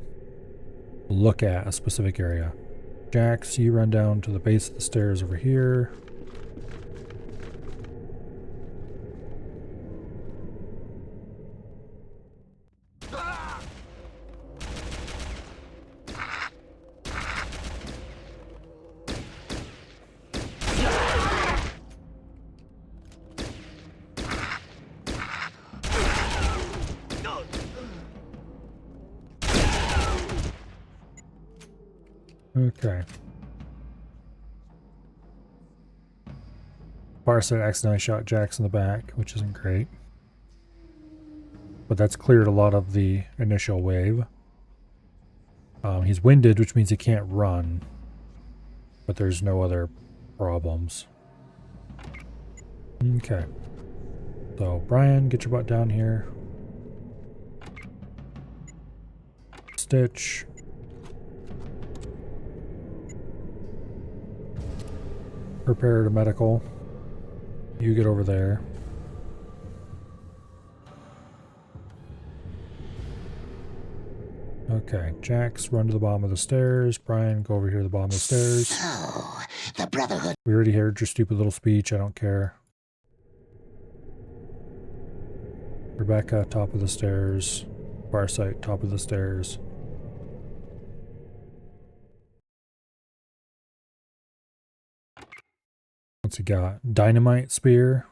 look at a specific area. Jax, you run down to the base of the stairs over here. Okay. Farsight accidentally shot Jax in the back, which isn't great. But that's cleared a lot of the initial wave. He's winded, which means he can't run. But there's no other problems. Okay. So, Brian, get your butt down here. Stitch. Prepare to medical. You get over there. Okay, Jax, run to the bottom of the stairs. Brian, go over here to the bottom of the stairs. So, the Brotherhood. We already heard your stupid little speech. I don't care. Rebecca, top of the stairs. Farsight, top of the stairs. What's he got? Dynamite spear.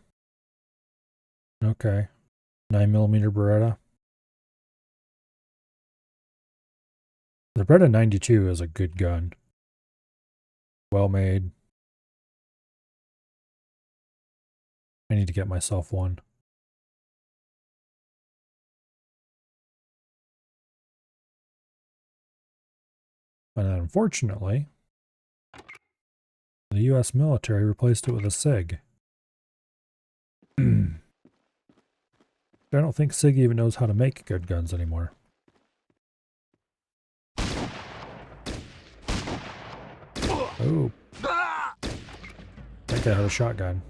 Okay. 9mm Beretta. The Beretta 92 is a good gun. Well made. I need to get myself one. And unfortunately, the US military replaced it with a SIG. I don't think SIG even knows how to make good guns anymore. Oh. That guy had a shotgun.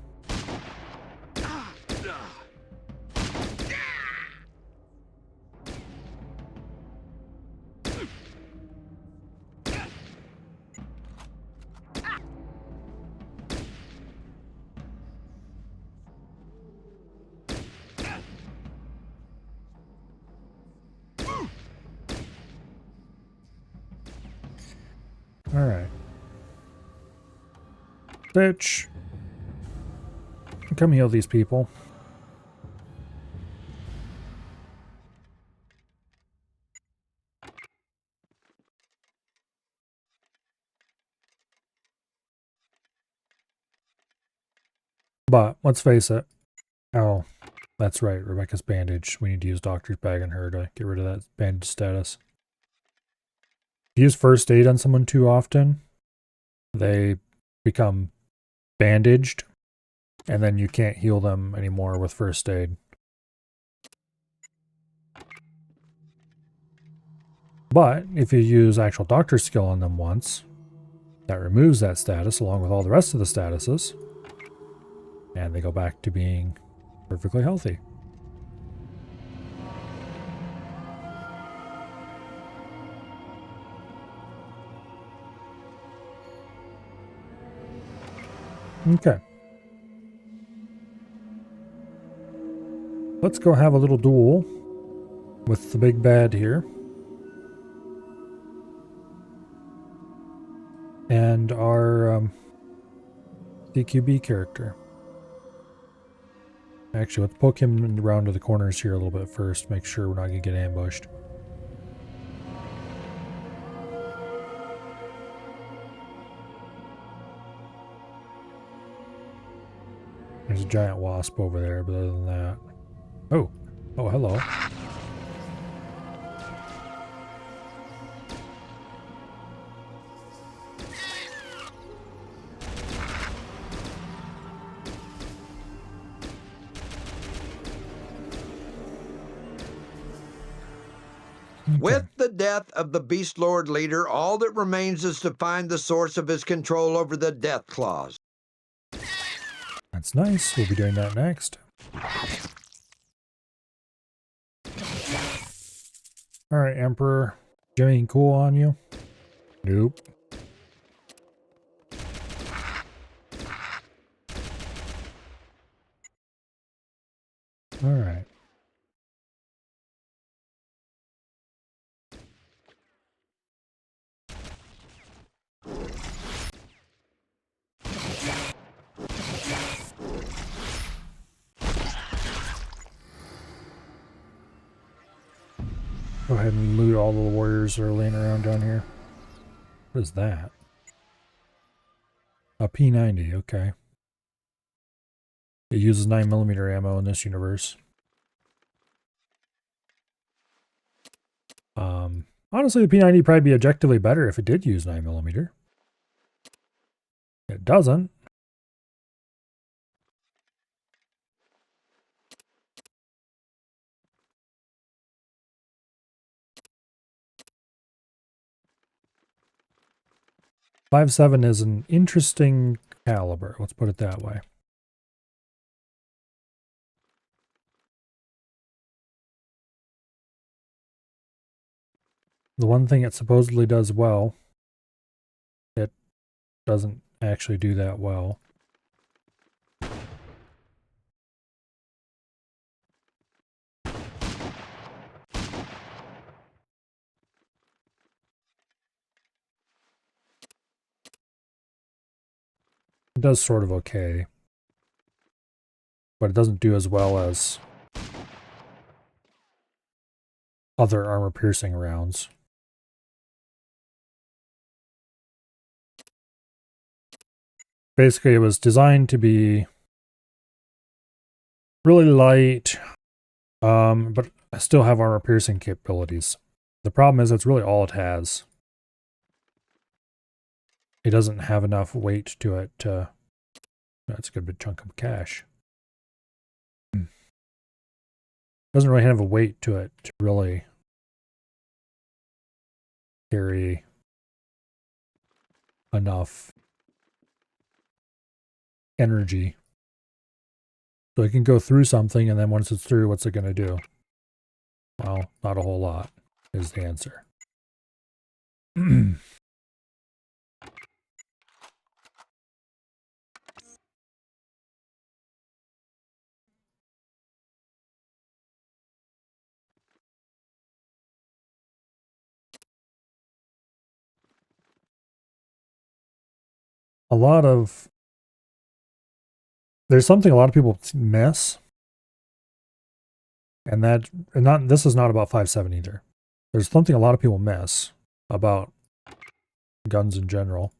Alright. Bitch. Come heal these people. But, let's face it. Oh, that's right. Rebecca's bandage. We need to use doctor's bag on her to get rid of that bandage status. If you use first aid on someone too often, they become bandaged, and then you can't heal them anymore with first aid. But if you use actual doctor skill on them once, that removes that status along with all the rest of the statuses, and they go back to being perfectly healthy. Okay. Let's go have a little duel with the big bad here. And our CQB character. Actually, let's poke him around to the corners here a little bit first. Make sure we're not going to get ambushed. There's a giant wasp over there, but other than that... Oh! Oh, hello. Okay. With the death of the Beast Lord leader, all that remains is to find the source of his control over the Death Claws. That's nice. We'll be doing that next. Alright, Emperor. Do you have anything cool on you? Nope. Alright. Go ahead and loot all the warriors that are laying around down here. What is that? A P90, okay. It uses 9mm ammo in this universe. Honestly, the P90 would probably be objectively better if it did use 9mm. It doesn't. .57 is an interesting caliber. Let's put it that way. The one thing it supposedly does well, it doesn't actually do that well. It does sort of okay, but it doesn't do as well as other armor-piercing rounds. Basically, it was designed to be really light, but still have armor-piercing capabilities. The problem is that's really all it has. It doesn't have enough weight to it to... That's a good big chunk of cash. Doesn't really have a weight to it to really carry enough energy. So it can go through something, and then once it's through, what's it going to do? Well, not a whole lot is the answer. There's something a lot of people miss, and this is not about 5.7 either. There's something a lot of people miss about guns in general.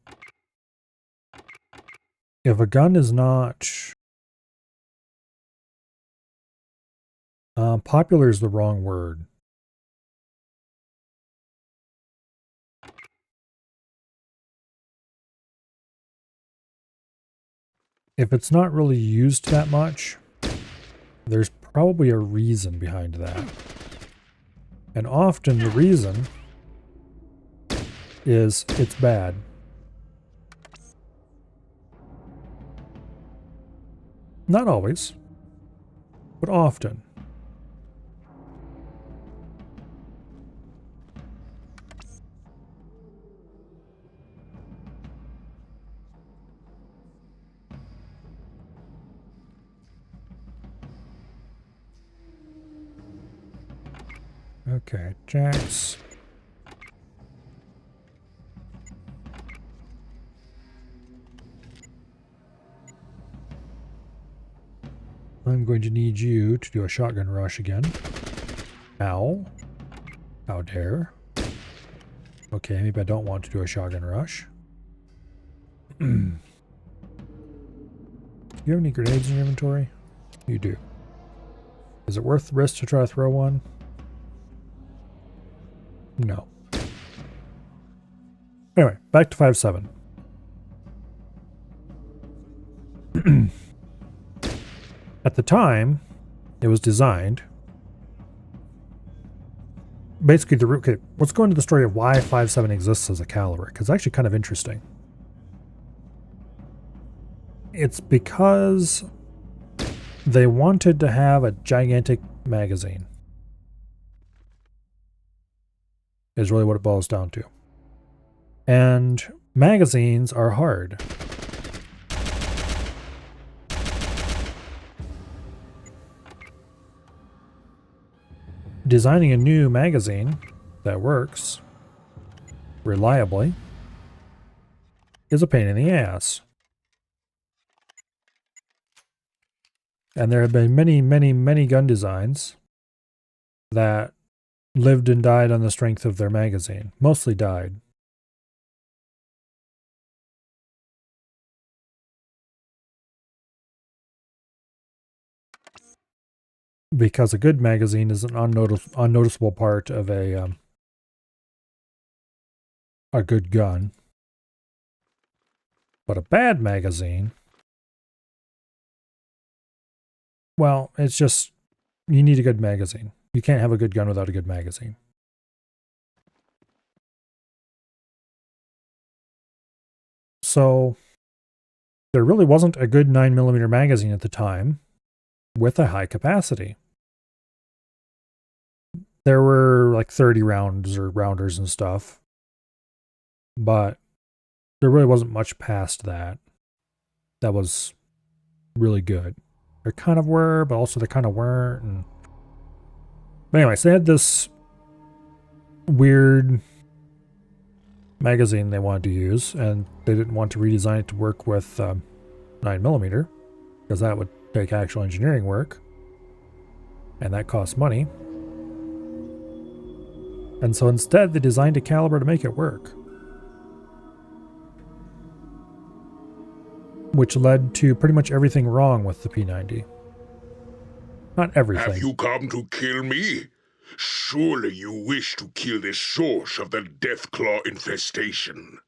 If a gun is not popular is the wrong word. If it's not really used that much, there's probably a reason behind that. And often the reason is it's bad. Not always, but often. Okay, jacks. I'm going to need you to do a shotgun rush again. Ow. How dare. Okay, maybe I don't want to do a shotgun rush. Do you have any grenades in your inventory? You do. Is it worth the risk to try to throw one? No. Anyway, back to 5.7. At the time it was designed, basically okay, let's go into the story of why 5.7 exists as a caliber, because it's actually kind of interesting. It's because they wanted to have a gigantic magazine. Is really what it boils down to. And magazines are hard. Designing a new magazine that works reliably is a pain in the ass. And there have been many, many, many gun designs that lived and died on the strength of their magazine. Mostly died. Because a good magazine is an unnoticeable part of a good gun. But a bad magazine, well, it's just, you need a good magazine. You can't have a good gun without a good magazine. So, there really wasn't a good 9mm magazine at the time with a high capacity. There were like 30 rounds or rounders and stuff, but there really wasn't much past that was really good. There kind of were, but also there kind of weren't. And... But anyways, they had this weird magazine they wanted to use, and they didn't want to redesign it to work with 9mm, because that would take actual engineering work, and that costs money. And so instead, they designed a caliber to make it work, which led to pretty much everything wrong with the P90. Not everything. Have you come to kill me? Surely you wish to kill the source of the Deathclaw infestation.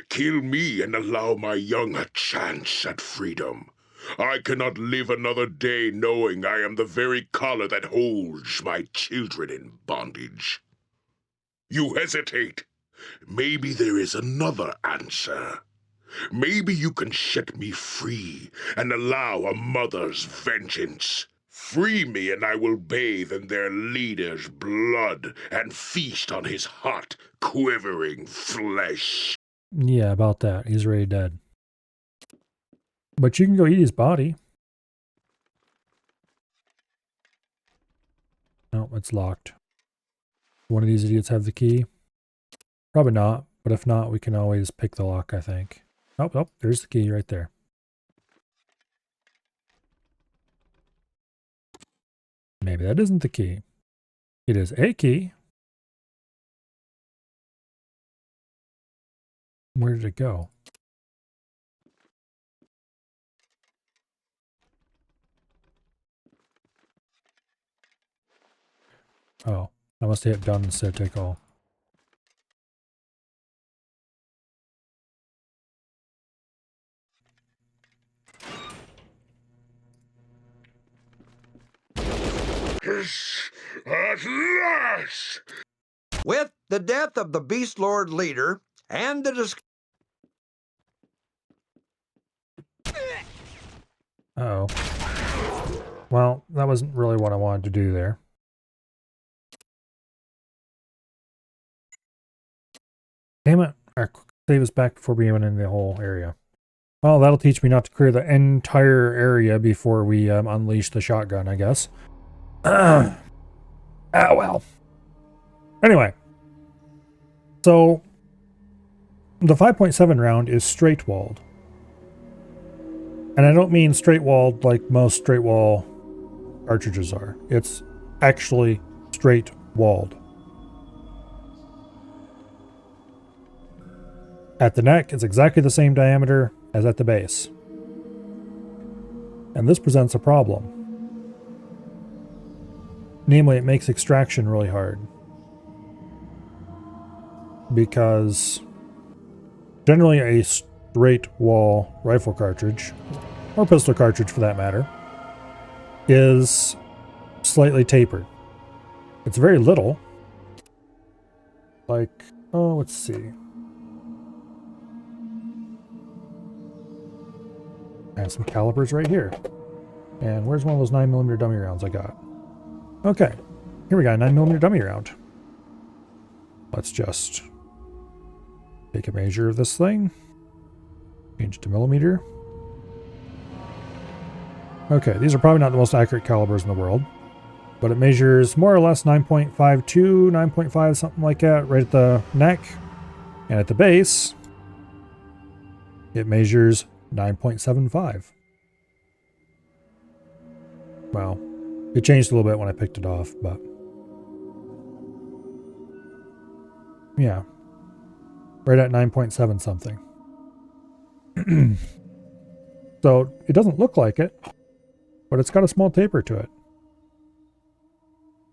Kill me and allow my young a chance at freedom. I cannot live another day knowing I am the very collar that holds my children in bondage. You hesitate. Maybe there is another answer. Maybe you can set me free and allow a mother's vengeance. Free me and I will bathe in their leader's blood and feast on his hot, quivering flesh. Yeah, about that. He's already dead. But you can go eat his body. No, it's locked. One of these idiots have the key? Probably not, but if not, we can always pick the lock, I think. Oh, there's the key right there. Maybe that isn't the key. It is a key. Where did it go? Oh, I must have hit done instead of take all. At last! With the death of the Beast Lord leader and the Uh-oh. Well, that wasn't really what I wanted to do there. Damn it. Our save us back before we went in the whole area. Well, that'll teach me not to clear the entire area before we unleash the shotgun, I guess. Well. Anyway. So, the 5.7 round is straight-walled. And I don't mean straight-walled like most straight-wall cartridges are. It's actually straight-walled. At the neck, it's exactly the same diameter as at the base. And this presents a problem. Namely, it makes extraction really hard. Because generally a straight wall rifle cartridge, or pistol cartridge for that matter, is slightly tapered. It's very little. Like, oh, let's see. I have some calibers right here. And where's one of those 9mm dummy rounds I got? Okay, here we got a 9mm dummy round. Let's just take a measure of this thing. Change to millimeter. Okay, these are probably not the most accurate calibers in the world, but it measures more or less 9.52, 9.5, something like that, right at the neck. And at the base, it measures 9.75. Well, it changed a little bit when I picked it off, but yeah, right at 9.7 something. So it doesn't look like it, but it's got a small taper to it.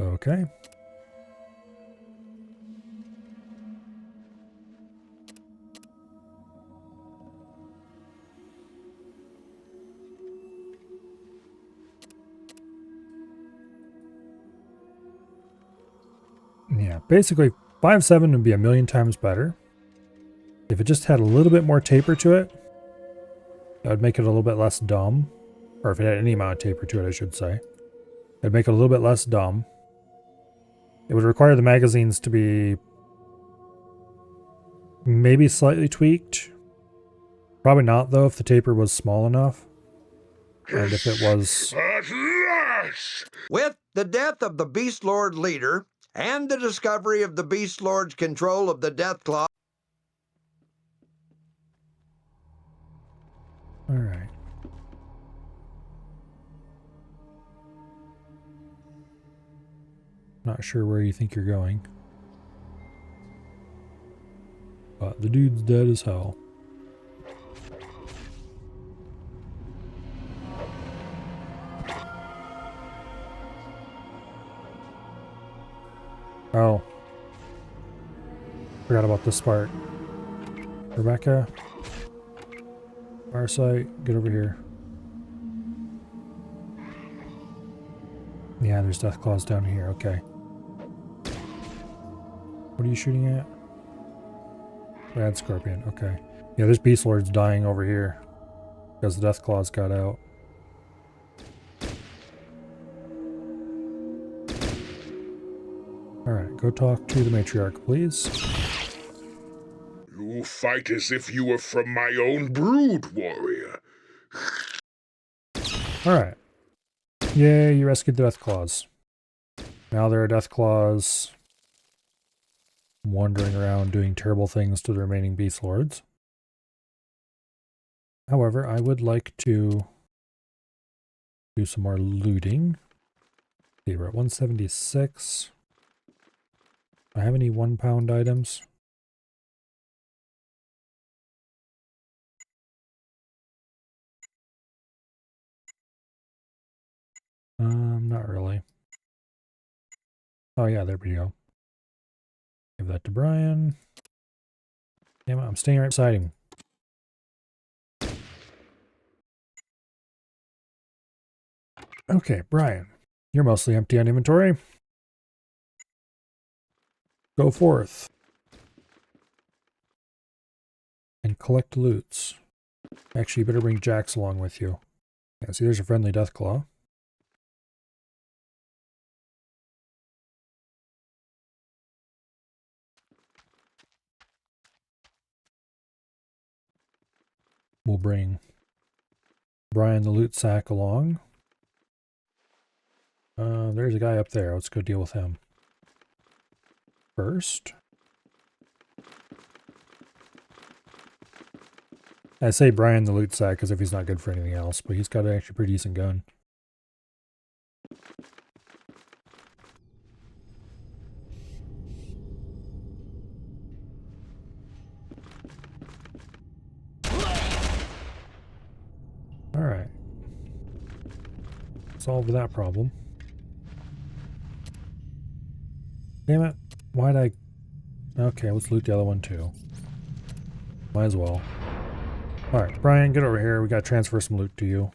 Okay. Yeah, basically 5.7 would be a million times better. If it just had a little bit more taper to it, that would make it a little bit less dumb. Or if it had any amount of taper to it, I should say. It'd make it a little bit less dumb. It would require the magazines to be maybe slightly tweaked. Probably not, though, if the taper was small enough. And if it was... At last! With the death of the Beast Lord leader and the discovery of the Beast Lord's control of the Deathclaw. Alright. Not sure where you think you're going. But the dude's dead as hell. Oh. Forgot about this part. Rebecca. Farsight, get over here. Yeah, there's Deathclaws down here, okay. What are you shooting at? Bad Scorpion, okay. Yeah, there's Beast Lords dying over here. Because the Deathclaws got out. Alright, go talk to the matriarch, please. You fight as if you were from my own brood, warrior. Alright. Yay, you rescued the Deathclaws. Now there are Deathclaws wandering around doing terrible things to the remaining Beast Lords. However, I would like to do some more looting. Okay, we're at 176. Do I have any 1 pound items? Not really. Oh yeah, there we go. Give that to Brian. Damn it, I'm staying right beside him. Okay, Brian. You're mostly empty on inventory. Go forth. And collect loots. Actually, you better bring Jax along with you. Yeah, see, there's a friendly Deathclaw. We'll bring Brian the loot sack along. There's a guy up there. Let's go deal with him first. I say Brian the loot sack as if he's not good for anything else, but he's got an actually pretty decent gun. Alright. Solved that problem. Damn it. Why'd I... Okay, let's loot the other one too. Might as well. Alright, Brian, get over here. We gotta transfer some loot to you.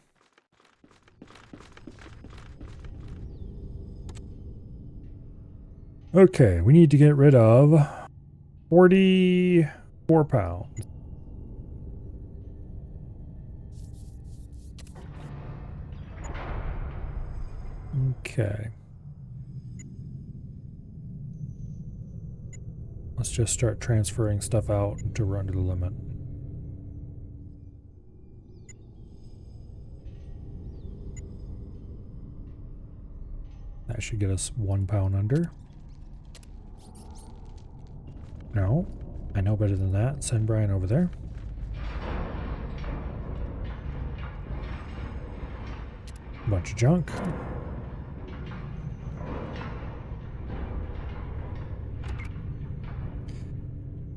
Okay, we need to get rid of 44 pounds. Okay. Let's just start transferring stuff out until we're under the limit. That should get us 1 pound under. No, I know better than that. Send Brian over there. Bunch of junk.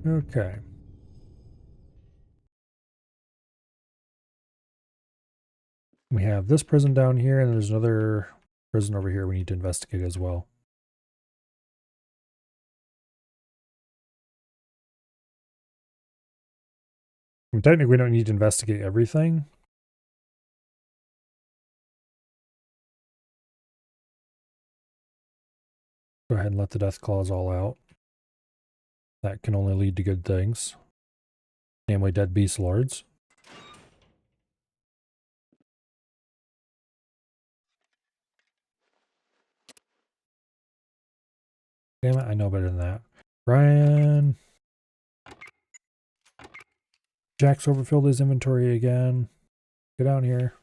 Okay. We have this prison down here, and there's another prison over here we need to investigate as well. I mean, technically, we don't need to investigate everything. Go ahead and let the death claws all out. That can only lead to good things. Namely, dead beast lords. Damn it, I know better than that. Brian. Jack's overfilled his inventory again. Get down here.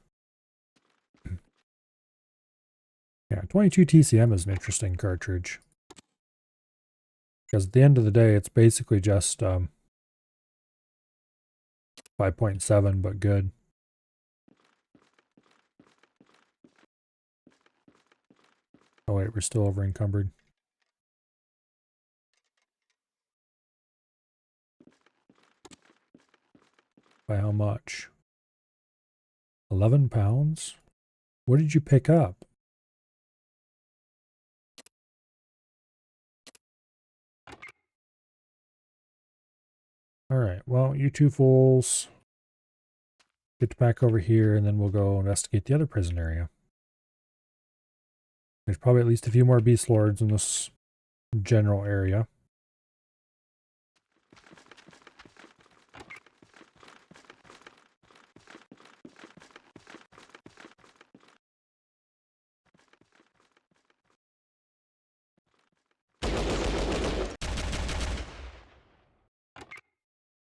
Yeah, 22 TCM is an interesting cartridge. Because at the end of the day, it's basically just 5.7, but good. Oh wait, we're still over encumbered. By how much? 11 pounds? What did you pick up? Alright, well, you two fools. Get back over here, and then we'll go investigate the other prison area. There's probably at least a few more beast lords in this general area.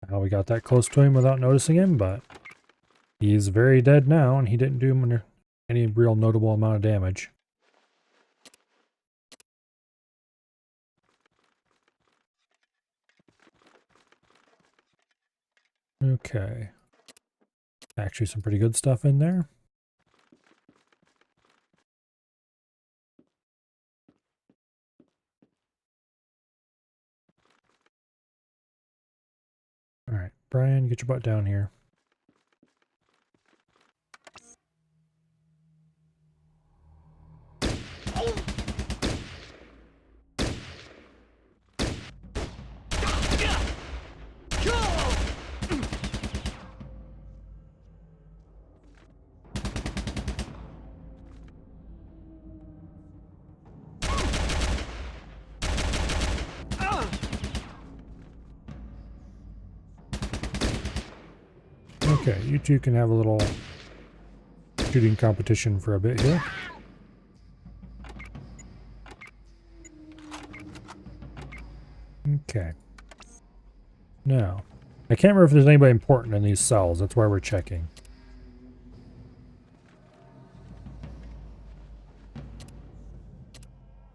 How we got that close to him without noticing him, but he's very dead now, and he didn't do him any real notable amount of damage. Okay. Actually, some pretty good stuff in there. Alright, Brian, get your butt down here. Okay, you two can have a little shooting competition for a bit here. Okay. Now, I can't remember if there's anybody important in these cells. That's why we're checking.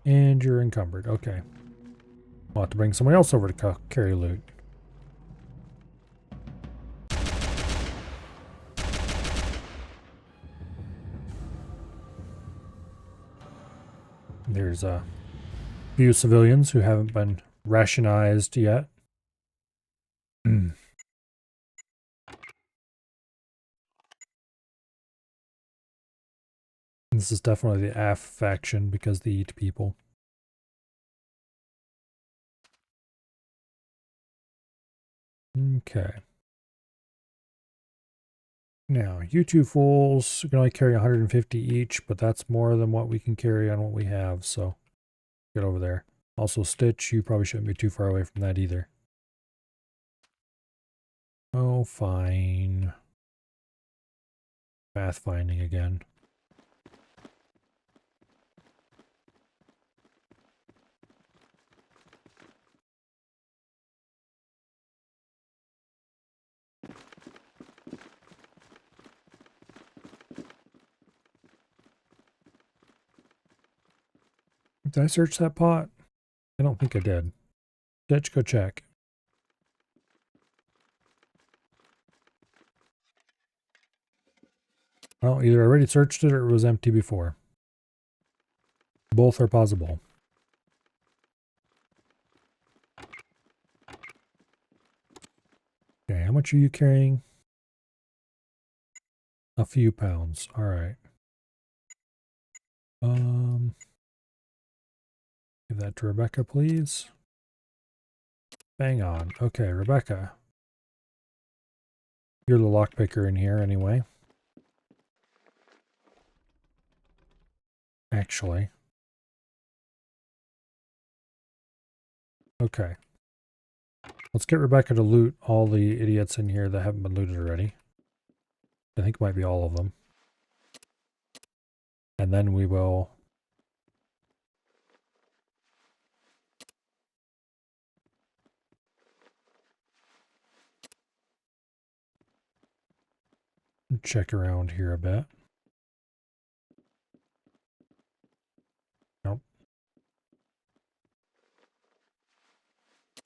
And you're encumbered. Okay. I'll have to bring someone else over to carry loot. There's a few civilians who haven't been rationized yet. This is definitely the AF faction because they eat people. Okay. Now, you two fools can only carry 150 each, but that's more than what we can carry on what we have, so get over there. Also, Stitch, you probably shouldn't be too far away from that either. Oh, fine. Pathfinding again. Did I search that pot? I don't think I did. Stitch, go check. Well, either I already searched it or it was empty before. Both are possible. Okay, how much are you carrying? A few pounds. All right. Give that to Rebecca, please. Bang on. Okay, Rebecca. You're the lockpicker in here anyway. Actually. Okay. Let's get Rebecca to loot all the idiots in here that haven't been looted already. I think it might be all of them. And then we will... check around here a bit. Nope. I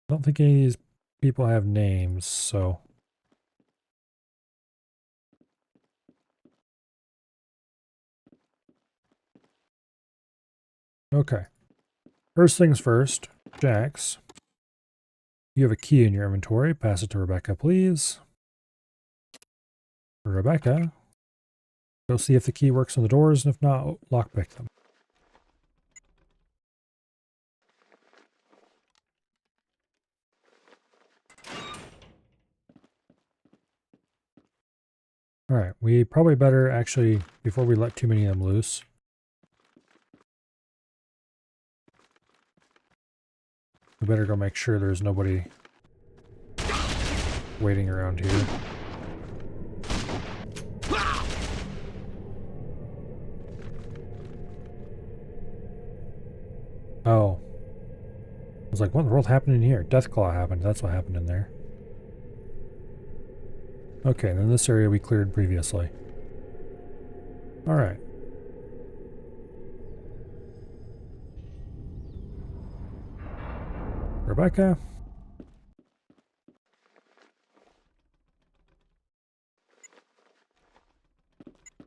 don't think any of these people have names, so... Okay. First things first, Jax. You have a key in your inventory. Pass it to Rebecca, please. Rebecca, go see if the key works on the doors, and if not, lockpick them. Alright, we probably better actually, before we let too many of them loose, we better go make sure there's nobody waiting around here. Oh. I was like, what in the world happened in here? Deathclaw happened. That's what happened in there. Okay, then this area we cleared previously. Alright. Rebecca?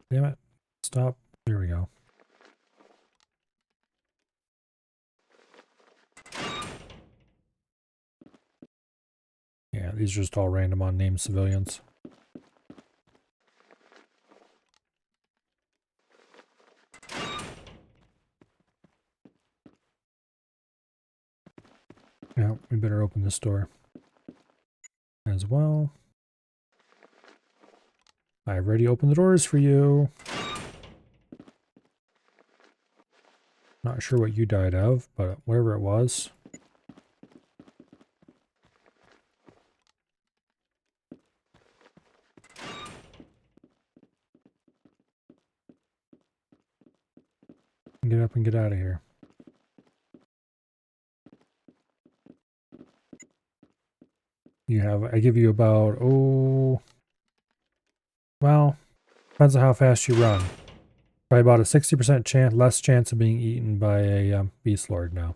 Damn it. Stop. There we go. Yeah, these are just all random unnamed civilians. Yeah, we better open this door as well. I've already opened the doors for you. Not sure what you died of, but whatever it was. Get up and get out of here. You have, I give you about, oh, well, depends on how fast you run. Probably about a 60% chance, less chance of being eaten by a beast lord now.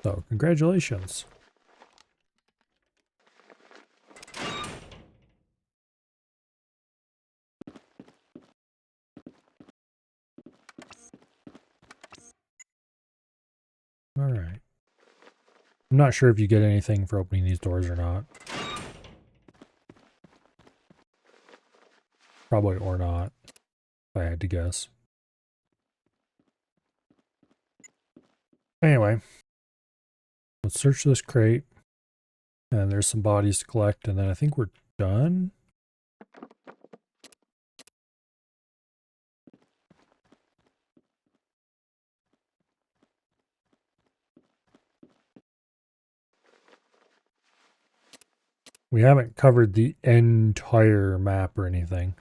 So, congratulations. Alright. I'm not sure if you get anything for opening these doors or not. Probably or not, if I had to guess. Anyway. Let's search this crate. And there's some bodies to collect, and then I think we're done. We haven't covered the entire map or anything.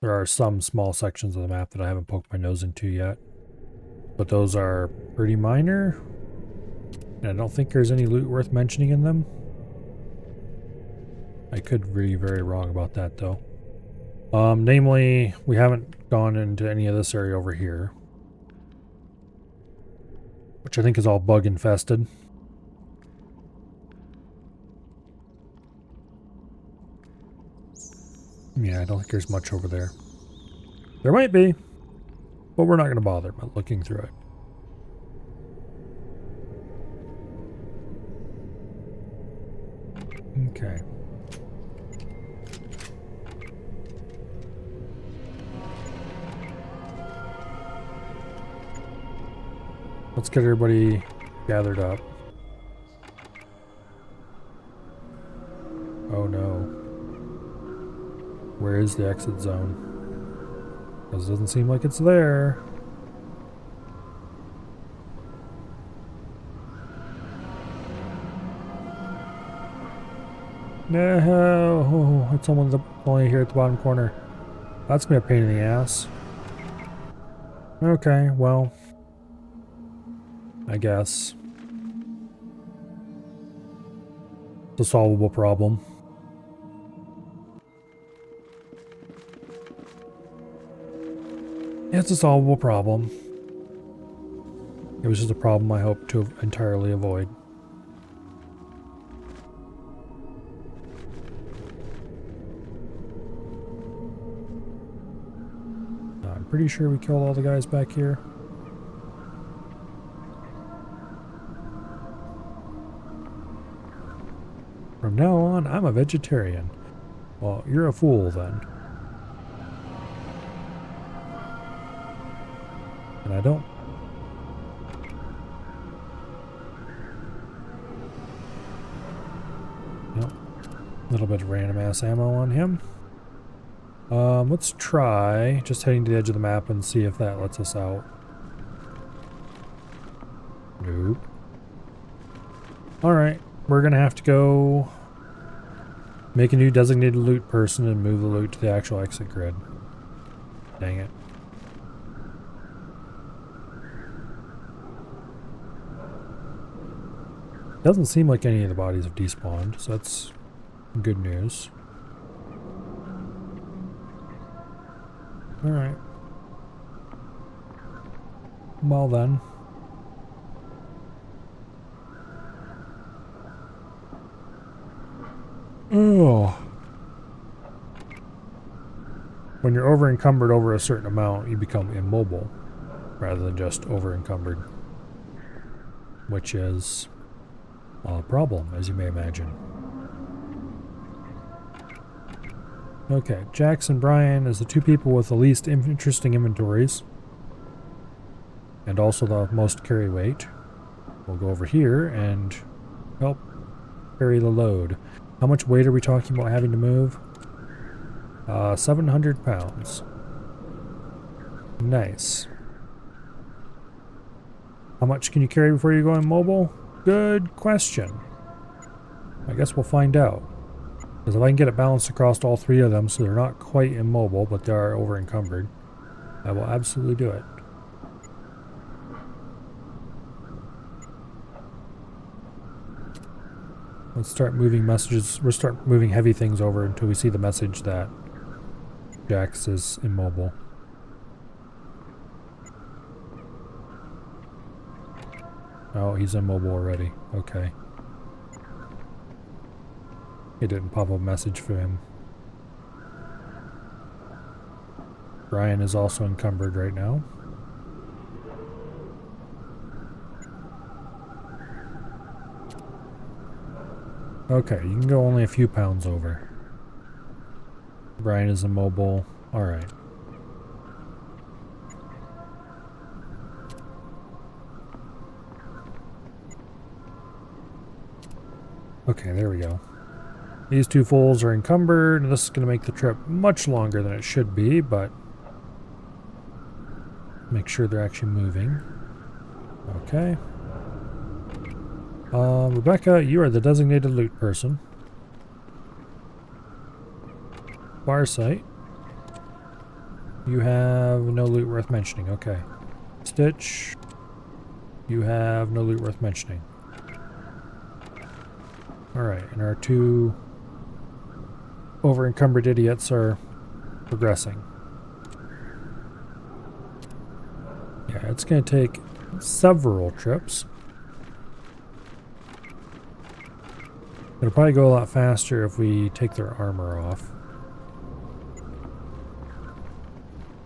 There are some small sections of the map that I haven't poked my nose into yet. But those are pretty minor. And I don't think there's any loot worth mentioning in them. I could be very wrong about that though. Namely, we haven't gone into any of this area over here. Which I think is all bug infested. Yeah, I don't think there's much over there. There might be, but we're not going to bother about looking through it. Okay. Let's get everybody gathered up. Oh no. Where is the exit zone? Because it doesn't seem like it's there. No, it's only here at the bottom corner. That's gonna be a pain in the ass. Okay, well, I guess it's a solvable problem. It's a solvable problem. It was just a problem I hope to entirely avoid. I'm pretty sure we killed all the guys back here. From now on, I'm a vegetarian. Well, you're a fool then. And I don't... Nope. A little bit of random ass ammo on him. Let's try just heading to the edge of the map and see if that lets us out. Nope. Alright, we're gonna have to go make a new designated loot person and move the loot to the actual exit grid. Dang it. Doesn't seem like any of the bodies have despawned, so that's good news. Alright. Well then. Oh. When you're over encumbered over a certain amount, you become immobile rather than just over encumbered, which is a problem, as you may imagine. Okay, Jax and Brian as the two people with the least interesting inventories. And also the most carry weight. We'll go over here and help carry the load. How much weight are we talking about having to move? 700 pounds. Nice. How much can you carry before you go immobile? Good question. I guess we'll find out. Because if I can get it balanced across all three of them so they're not quite immobile, but they are over encumbered, I will absolutely do it. Let's start moving messages. We'll start moving heavy things over until we see the message that Jax is immobile. Oh, he's immobile already. Okay. It didn't pop up a message for him. Brian is also encumbered right now. Okay, you can go only a few pounds over. Brian is immobile. Alright. Okay, there we go. These two fools are encumbered. This is going to make the trip much longer than it should be, but make sure they're actually moving. Okay. Rebecca, you are the designated loot person. Bar site. You have no loot worth mentioning. Okay. Stitch. You have no loot worth mentioning. Alright, and our two over encumbered idiots are progressing. Yeah, it's going to take several trips. It'll probably go a lot faster if we take their armor off.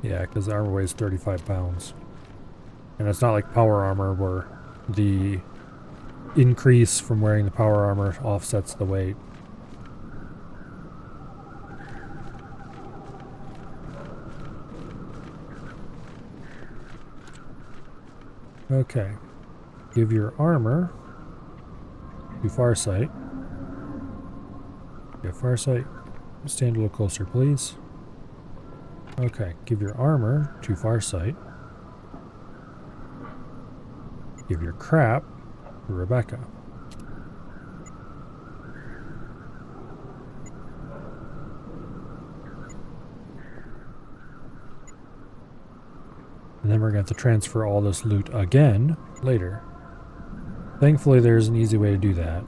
Yeah, because the armor weighs 35 pounds. And it's not like power armor where the increase from wearing the power armor offsets the weight. Okay. Give your armor to Farsight. Yeah, Farsight, stand a little closer, please. Okay, give your armor to Farsight. Give your crap to Rebecca. And then we're going to have to transfer all this loot again later. Thankfully, there's an easy way to do that.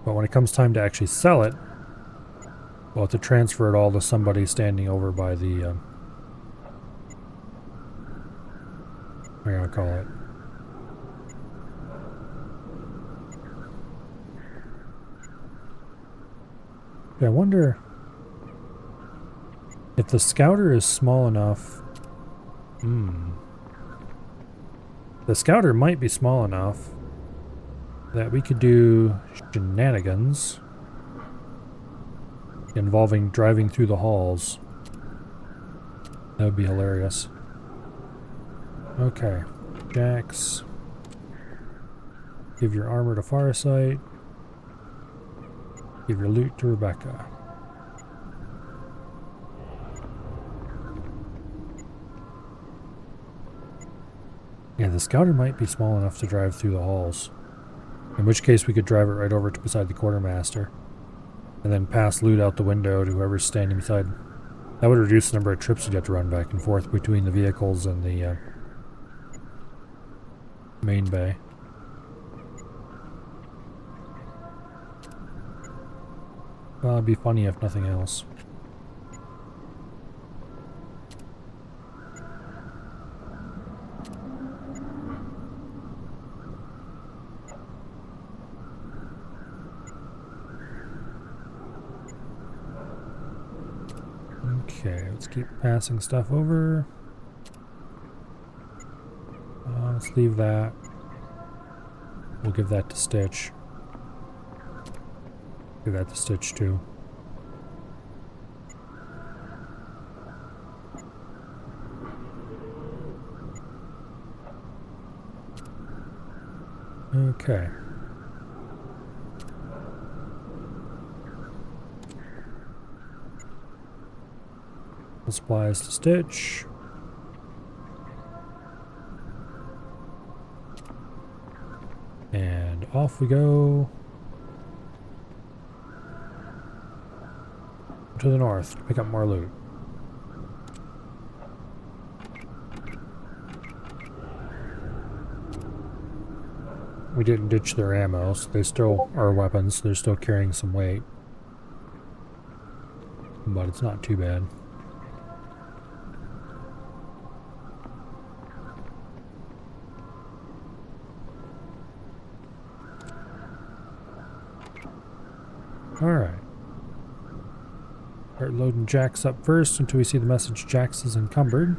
But when it comes time to actually sell it, we'll have to transfer it all to somebody standing over by the... what do I call it? Yeah, I wonder if the scouter is small enough. The scouter might be small enough that we could do shenanigans involving driving through the halls. That would be hilarious. Okay, Jax. Give your armor to Farsight. Give your loot to Rebecca. Yeah, the scouter might be small enough to drive through the halls. In which case we could drive it right over to beside the quartermaster. And then pass loot out the window to whoever's standing beside. That would reduce the number of trips you'd have to run back and forth between the vehicles and the main bay. Well, it'd be funny if nothing else. Okay, let's keep passing stuff over. Let's leave that. We'll give that to Stitch. Give that to Stitch too. Okay. Supplies to Stitch. And off we go to the north to pick up more loot. We didn't ditch their ammo, so they still are weapons. They're still carrying some weight. But it's not too bad. Alright. Start loading Jax up first until we see the message Jax is encumbered.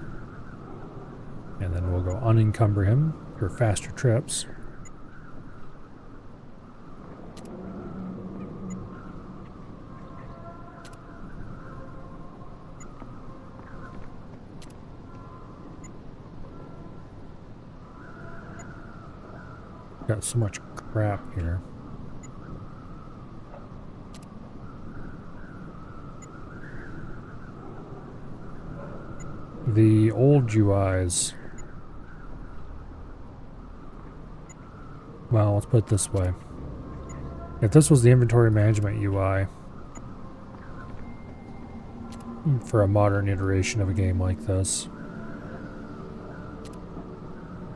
And then we'll go unencumber him for faster trips. Got so much crap here. The old UIs. Well, let's put it this way. If this was the inventory management UI for a modern iteration of a game like this,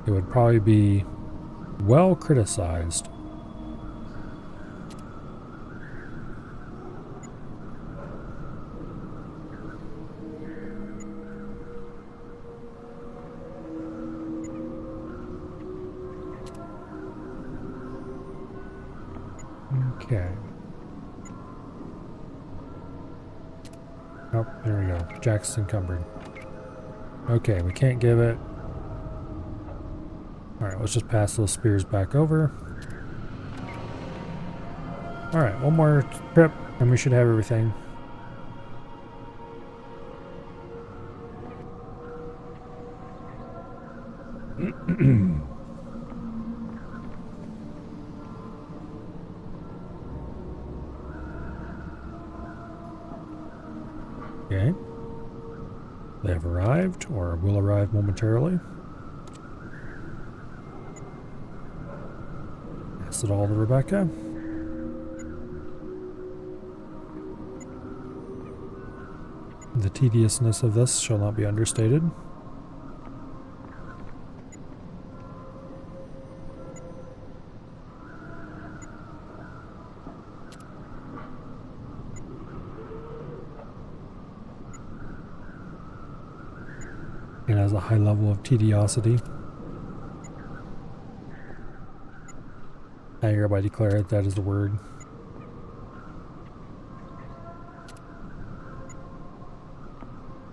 it would probably be well criticized. Okay. Oh, there we go. Jack's encumbered. Okay, we can't give it. Alright, let's just pass those spears back over. Alright, one more trip and we should have everything. Okay. They have arrived, or will arrive momentarily. Pass it all to Rebecca. The tediousness of this shall not be understated. It has a high level of tediosity. I hereby declare that is the word.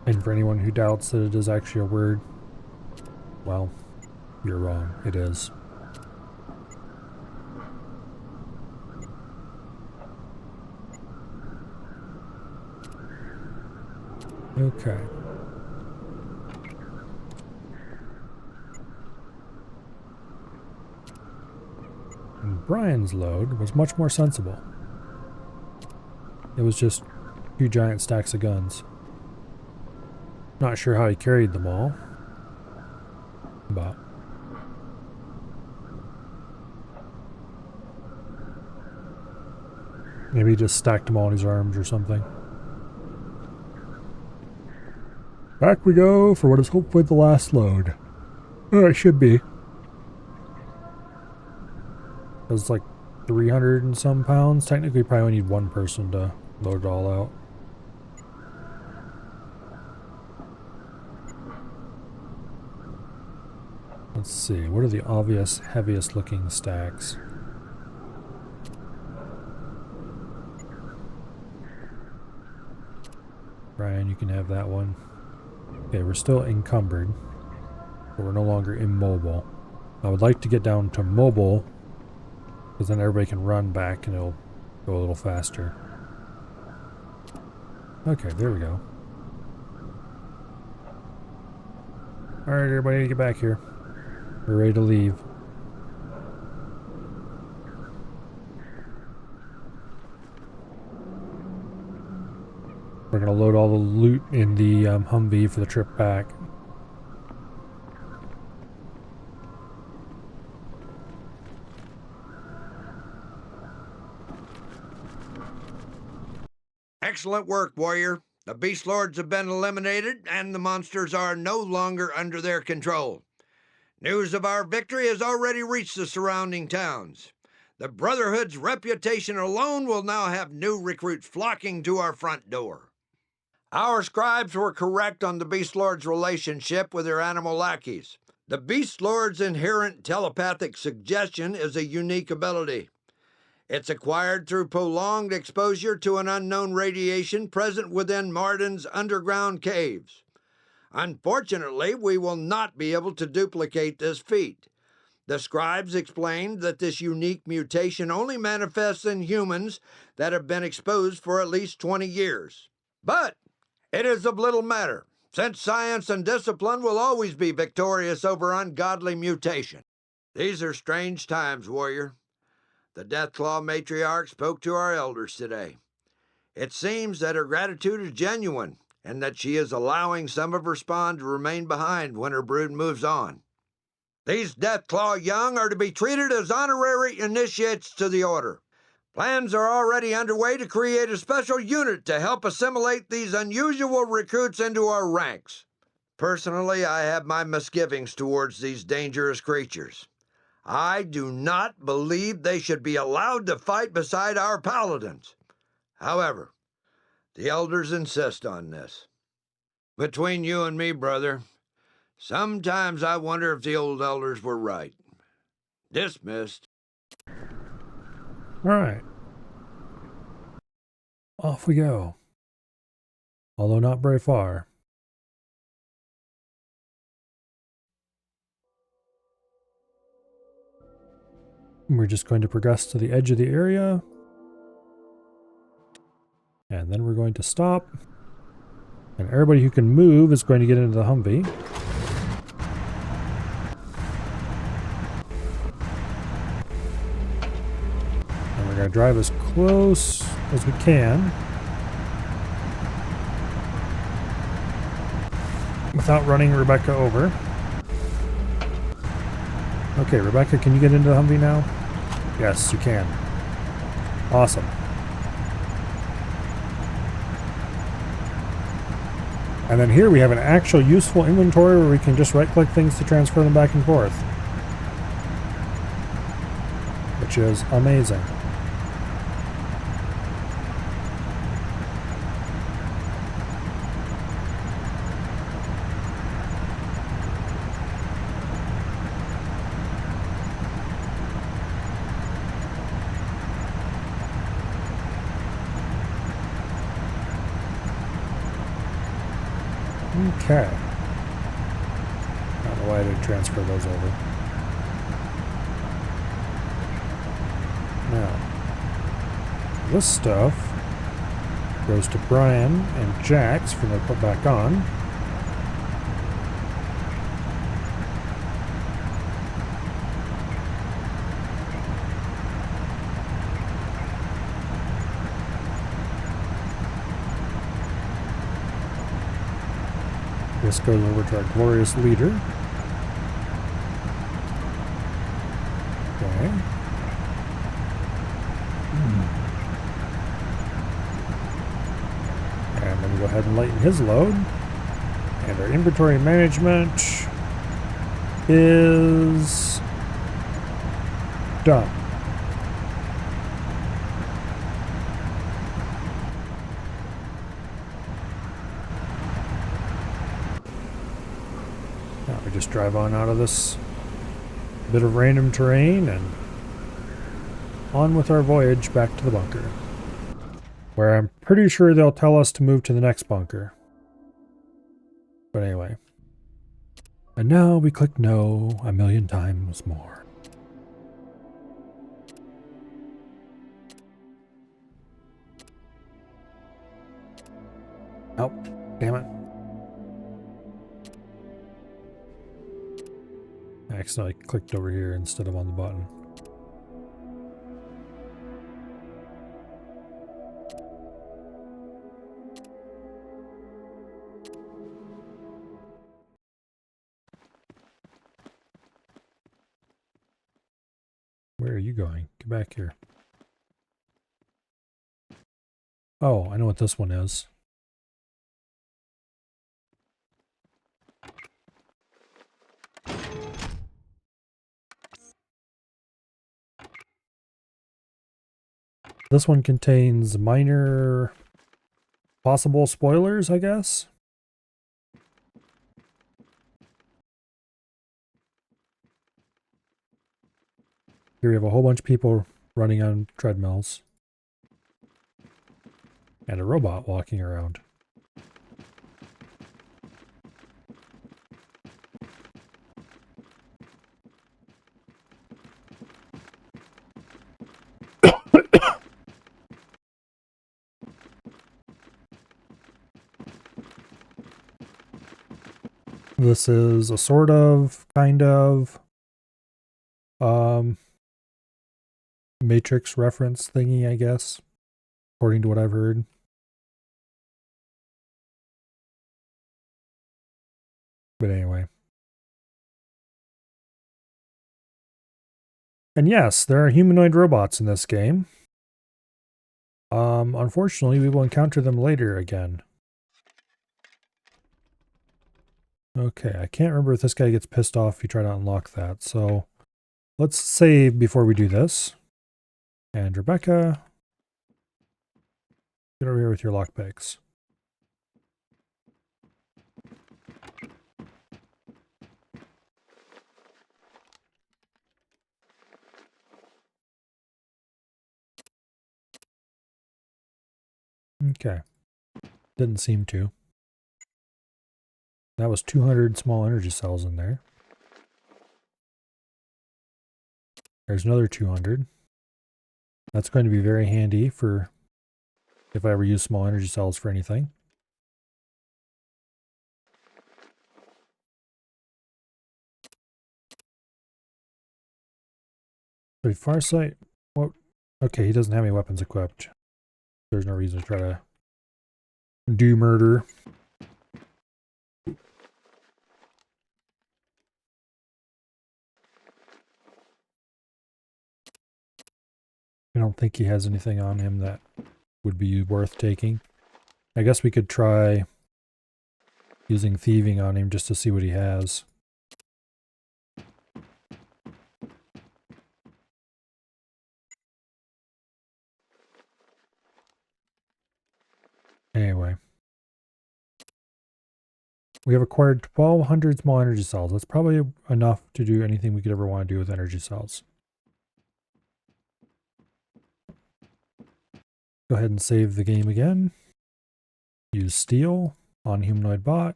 And for anyone who doubts that it is actually a word, well, you're wrong. It is. Okay. And Brian's load was much more sensible. It was just 2 giant stacks of guns. Not sure how he carried them all, but maybe he just stacked them all in his arms or something. Back we go for what is hopefully the last load. Oh, it should be. It was like 300 and some pounds. Technically, probably need one person to load it all out. Let's see, what are the obvious heaviest looking stacks? Brian, you can have that one. Okay, we're still encumbered, but we're no longer immobile. I would like to get down to mobile, because then everybody can run back and it'll go a little faster. Okay, there we go. Alright, everybody, get back here. We're ready to leave. We're going to load all the loot in the Humvee for the trip back. Excellent work, warrior. The beast lords have been eliminated, and the monsters are no longer under their control. News of our victory has already reached the surrounding towns. The Brotherhood's reputation alone will now have new recruits flocking to our front door. Our scribes were correct on the Beast Lord's relationship with their animal lackeys. The Beast Lord's inherent telepathic suggestion is a unique ability. It's acquired through prolonged exposure to an unknown radiation present within Marden's underground caves. Unfortunately, we will not be able to duplicate this feat. The scribes explained that this unique mutation only manifests in humans that have been exposed for at least 20 years. But it is of little matter, since science and discipline will always be victorious over ungodly mutation. These are strange times, warrior. The Deathclaw matriarch spoke to our elders today. It seems that her gratitude is genuine, and that she is allowing some of her spawn to remain behind when her brood moves on. These Deathclaw young are to be treated as honorary initiates to the Order. Plans are already underway to create a special unit to help assimilate these unusual recruits into our ranks. Personally, I have my misgivings towards these dangerous creatures. I do not believe they should be allowed to fight beside our paladins. However, the elders insist on this. Between you and me, brother, sometimes I wonder if the old elders were right. Dismissed. Alright. Off we go. Although not very far. We're just going to progress to the edge of the area. And then we're going to stop. And everybody who can move is going to get into the Humvee. going to drive as close as we can without running Rebecca over. Okay, Rebecca, can you get into the Humvee now? Yes, you can. Awesome. And then here we have an actual useful inventory where we can just right-click things to transfer them back and forth. Which is amazing. Okay. I don't know why I didn't transfer those over. Now, this stuff goes to Brian and Jax for them to put back on. This goes over to our glorious leader. Okay. And then we go ahead and lighten his load. And our inventory management is done. Now we just drive on out of this bit of random terrain and on with our voyage back to the bunker, where I'm pretty sure they'll tell us to move to the next bunker. But anyway. And now we click no a million times more. Oh, damn it. I accidentally clicked over here instead of on the button. Where are you going? Get back here. Oh, I know what this one is. This one contains minor possible spoilers, I guess. Here we have a whole bunch of people running on treadmills. And a robot walking around. This is a sort of, kind of, Matrix reference thingy, I guess, according to what I've heard. But anyway. And yes, there are humanoid robots in this game. Unfortunately, we will encounter them later again. Okay, I can't remember if this guy gets pissed off if you try to unlock that, so let's save before we do this. And Rebecca, get over here with your lockpicks. Okay. Didn't seem to. That was 200 small energy cells in there. There's another 200. That's going to be very handy for if I ever use small energy cells for anything. Wait, Farsight? What Okay, he doesn't have any weapons equipped. There's no reason to try to do murder. I don't think he has anything on him that would be worth taking. I guess we could try using thieving on him just to see what he has. Anyway. We have acquired 1,200 small energy cells. That's probably enough to do anything we could ever want to do with energy cells. Go ahead and save the game again. Use steel on humanoid bot.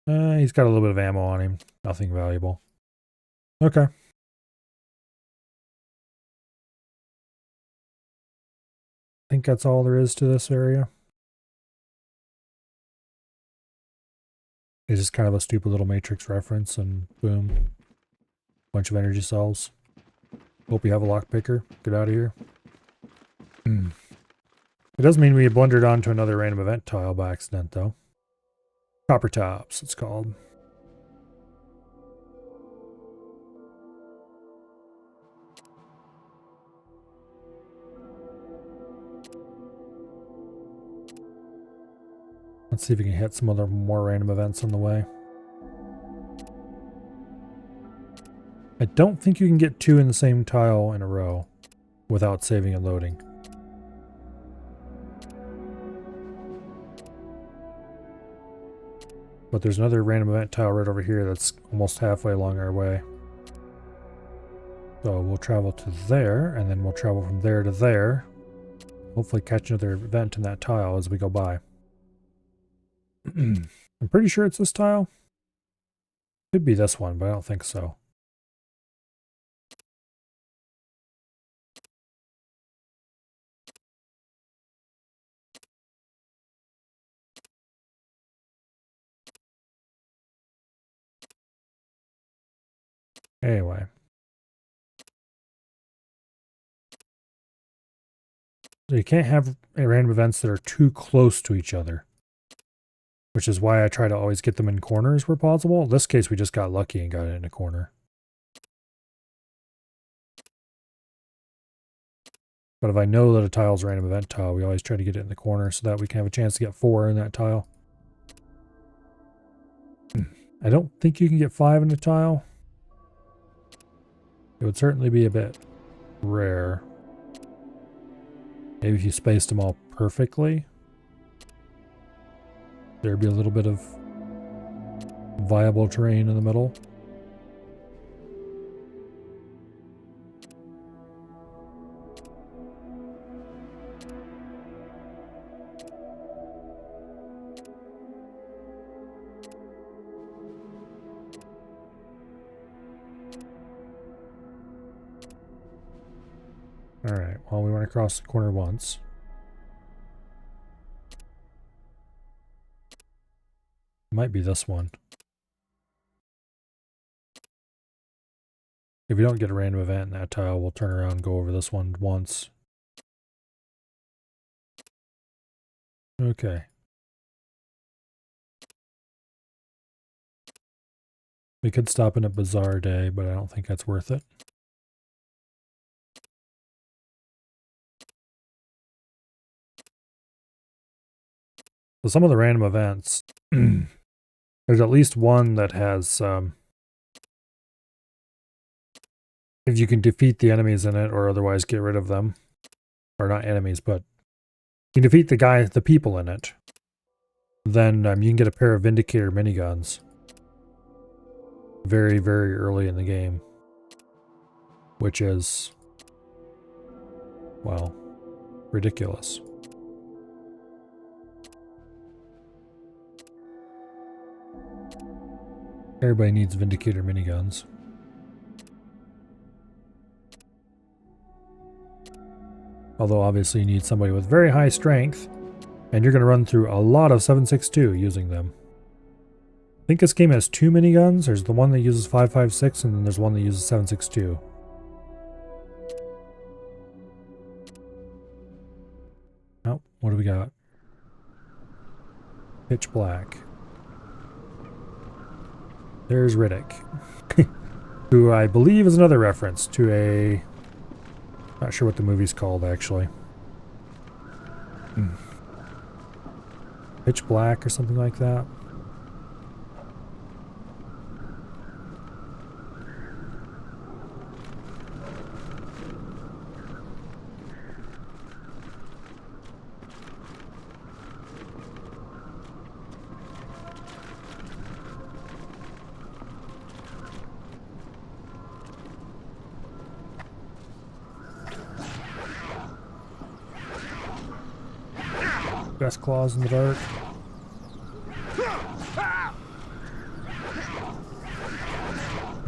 He's got a little bit of ammo on him. Nothing valuable. Okay. I think that's all there is to this area. It's just kind of a stupid little Matrix reference, and boom. Bunch of energy cells. Hope you have a lockpicker. Get out of here. It does mean we blundered onto another random event tile by accident, though. Copper tops, it's called. Let's see if we can hit some other more random events on the way. I don't think you can get two in the same tile in a row without saving and loading. But there's another random event tile right over here that's almost halfway along our way. So we'll travel to there, and then we'll travel from there to there. Hopefully catch another event in that tile as we go by. I'm pretty sure it's this tile. Could be this one, but I don't think so. Anyway. So you can't have random events that are too close to each other. Which is why I try to always get them in corners where possible. In this case, we just got lucky and got it in a corner. But if I know that a tile's a random event tile, we always try to get it in the corner so that we can have a chance to get 4 in that tile. I don't think you can get 5 in a tile. It would certainly be a bit rare. Maybe if you spaced them all perfectly, there'd be a little bit of viable terrain in the middle. Alright, well, we went across the corner once. Might be this one. If you don't get a random event in that tile, we'll turn around and go over this one once. Okay. We could stop in a Bazaar Day, but I don't think that's worth it. So some of the random events, there's at least one that has, if you can defeat the enemies in it or otherwise get rid of them, or not enemies, but you defeat the people in it, then you can get a pair of Vindicator miniguns very, very early in the game, which is, well, ridiculous. Everybody needs Vindicator miniguns. Although obviously you need somebody with very high strength, and you're going to run through a lot of 7.62 using them. I think this game has 2 miniguns. There's the one that uses 5.56, and then there's one that uses 7.62. What do we got? Pitch black. There's Riddick. Who I believe is another reference to a... Not sure what the movie's called, actually. Pitch Black or something like that. Best claws in the dark.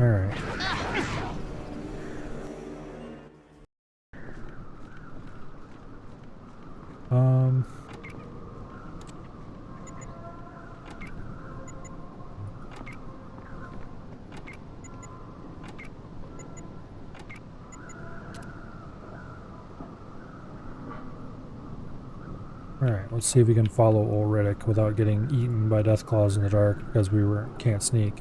Alright. Alright, let's see if we can follow old Riddick without getting eaten by Deathclaws in the dark because we can't sneak.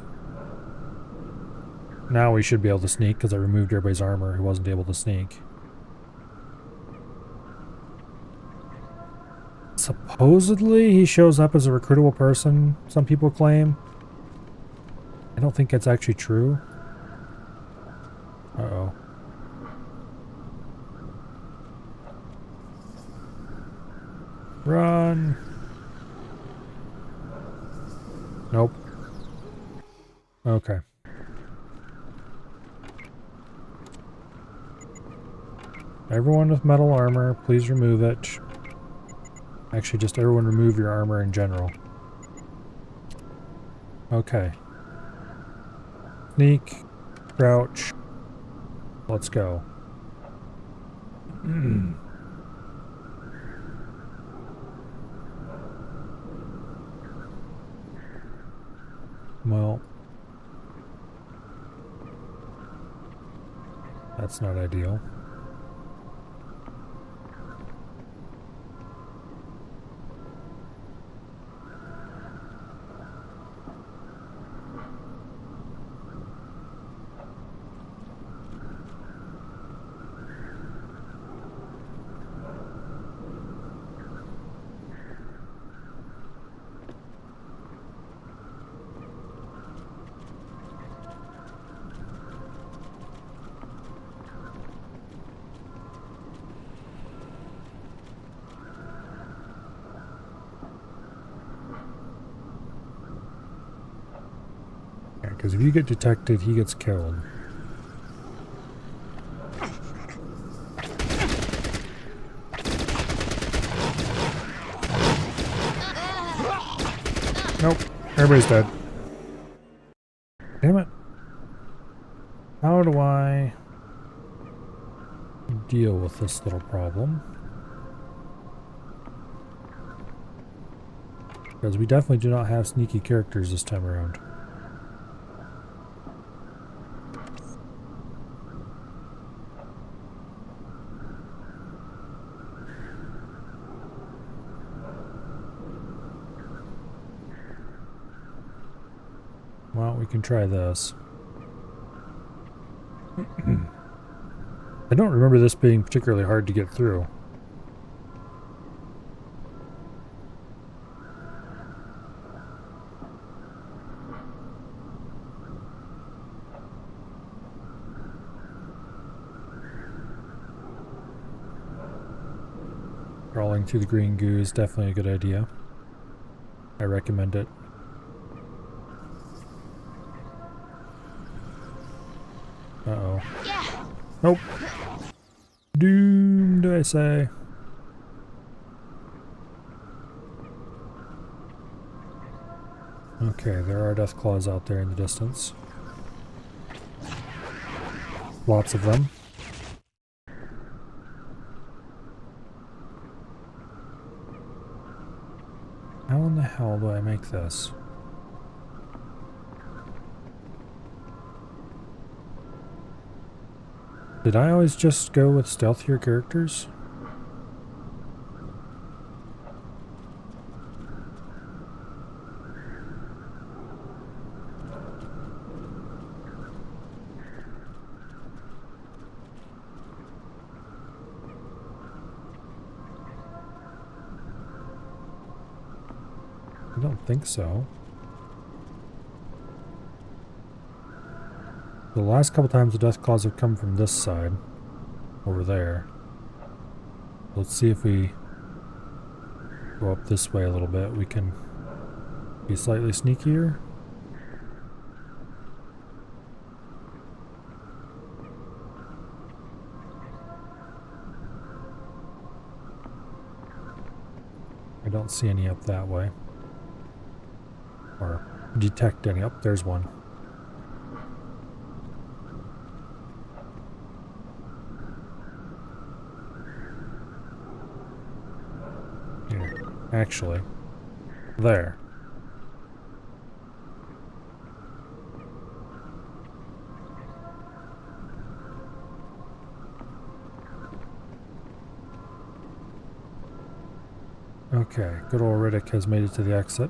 Now we should be able to sneak because I removed everybody's armor who wasn't able to sneak. Supposedly he shows up as a recruitable person, some people claim. I don't think that's actually true. Uh-oh. Run! Nope. Okay. Everyone with metal armor, please remove it. Actually, just everyone remove your armor in general. Okay. Sneak. Crouch. Let's go. Well, that's not ideal. Because if you get detected, he gets killed. Nope. Everybody's dead. Damn it. How do I deal with this little problem? Because we definitely do not have sneaky characters this time around. Well, we can try this. I don't remember this being particularly hard to get through. Crawling through the green goo is definitely a good idea. I recommend it. Uh-oh. Yeah. Nope. Doomed, I say. Okay, there are Deathclaws out there in the distance. Lots of them. How in the hell do I make this? Did I always just go with stealthier characters? don't think so. The last couple times the death claws have come from this side. Over there. Let's see if we go up this way a little bit. We can be slightly sneakier. I don't see any up that way. Or detect any. Up there's one. Here. Actually. There. Okay, good old Riddick has made it to the exit.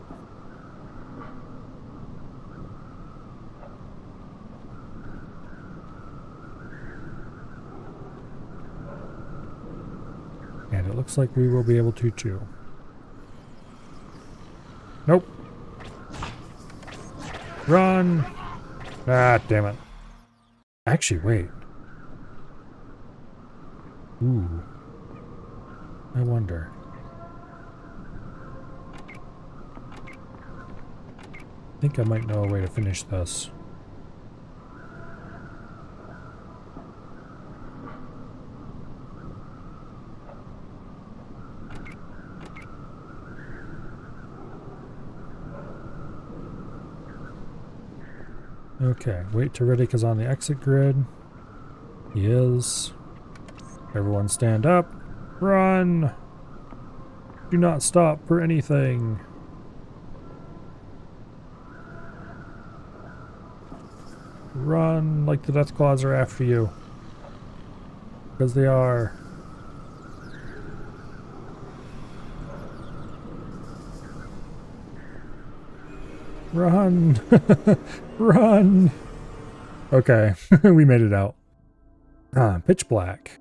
And it looks like we will be able to too. Nope. Run! Ah, damn it. Actually, wait. Ooh. I wonder. I think I might know a way to finish this. Okay, wait till Riddick is on the exit grid. He is. Everyone stand up. Run! Do not stop for anything. Run like the death claws are after you. Because they are. Run! Run! Okay, we made it out. Ah, pitch black.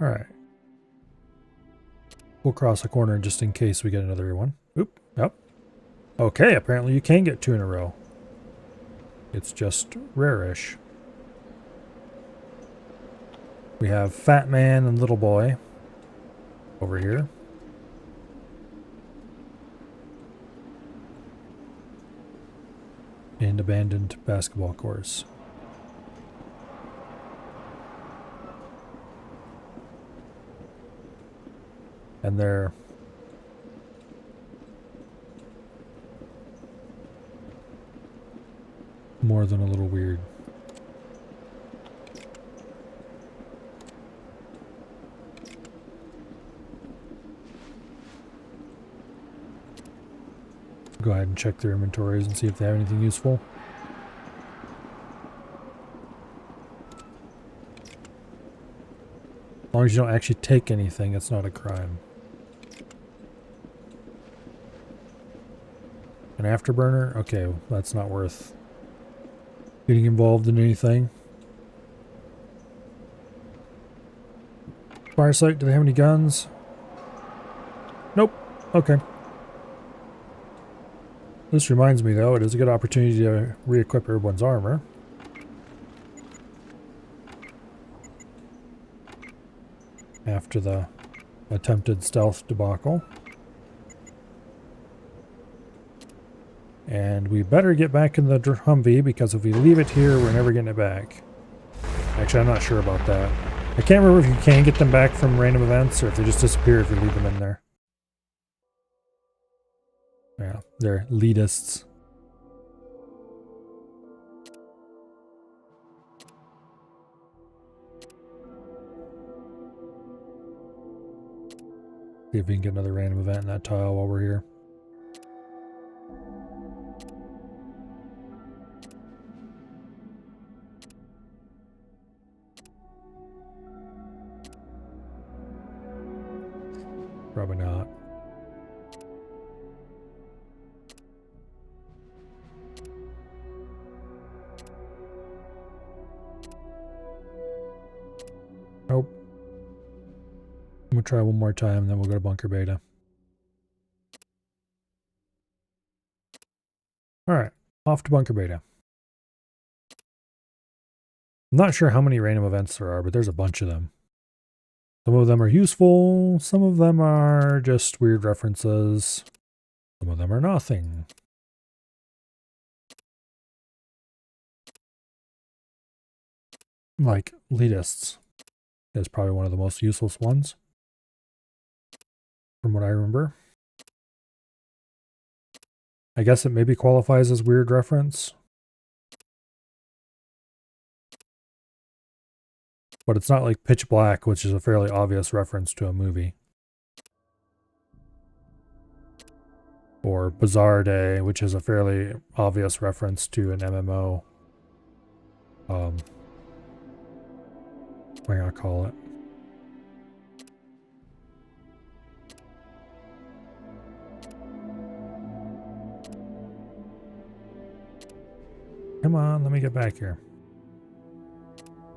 Alright. We'll cross a corner just in case we get another one. Oop, yep. Okay, apparently you can get 2 in a row. It's just rare-ish. We have Fat Man and Little Boy over here. And abandoned basketball course. And they're more than a little weird. Go ahead and check their inventories and see if they have anything useful. As long as you don't actually take anything, it's not a crime. An afterburner? Okay, well, that's not worth getting involved in anything. Fire site, do they have any guns? Nope. Okay. This reminds me, though, it is a good opportunity to re-equip everyone's armor. After the attempted stealth debacle. And we better get back in the Humvee, because if we leave it here, we're never getting it back. Actually, I'm not sure about that. I can't remember if you can get them back from random events, or if they just disappear if you leave them in there. Yeah, they're leadists. See if we can get another random event in that tile while we're here. Probably not. try one more time, then we'll go to bunker beta. Alright, off to bunker beta. I'm not sure how many random events there are, but there's a bunch of them. Some of them are useful, some of them are just weird references, some of them are nothing. Like elitists. That's probably one of the most useless ones, from what I remember. I guess it maybe qualifies as weird reference. But it's not like Pitch Black, which is a fairly obvious reference to a movie. Or Bizarre Day, which is a fairly obvious reference to an MMO. What am I gonna call it? Come on, let me get back here.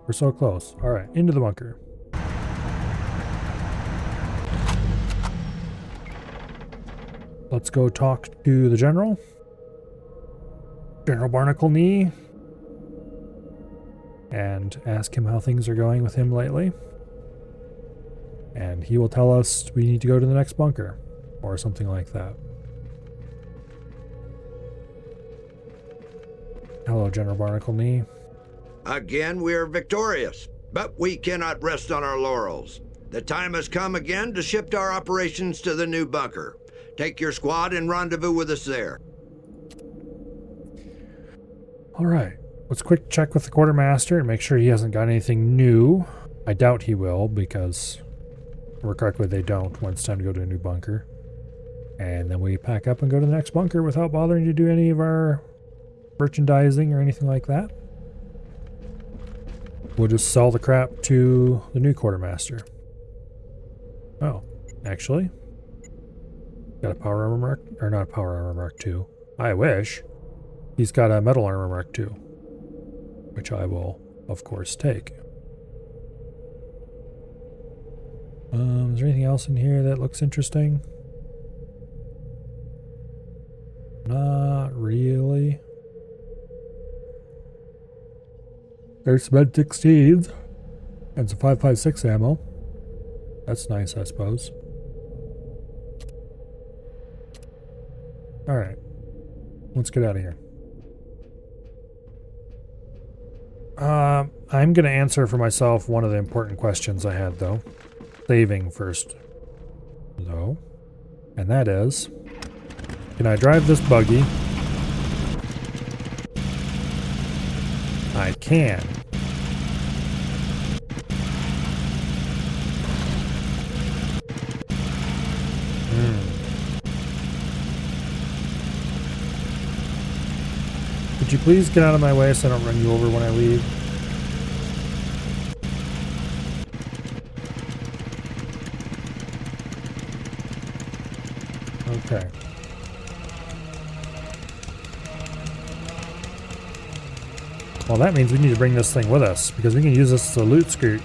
We're so close. Alright, into the bunker. Let's go talk to the General. General Barnacle Knee. And ask him how things are going with him lately. And he will tell us we need to go to the next bunker. Or something like that. Hello, General Barnacle Knee. Again, we are victorious, but we cannot rest on our laurels. The time has come again to shift our operations to the new bunker. Take your squad and rendezvous with us there. All right. Let's quick check with the quartermaster and make sure he hasn't got anything new. I doubt he will, because, if I remember correctly, they don't when it's time to go to a new bunker. And then we pack up and go to the next bunker without bothering to do any of our merchandising or anything like that. We'll just sell the crap to the new quartermaster. Oh, actually, got a power armor mark, or not a power armor mark 2. I wish. He's got a metal armor mark 2, which I will, of course, take. Is there anything else in here that looks interesting? Not really. There's some M16s and some 5.56 ammo. That's nice, I suppose. Alright. Let's get out of here. I'm going to answer for myself one of the important questions I had, though. Saving first, though. And that is, can I drive this buggy? I can. Could you please get out of my way so I don't run you over when I leave? Okay. Well, that means we need to bring this thing with us, because we can use this as a loot scoot.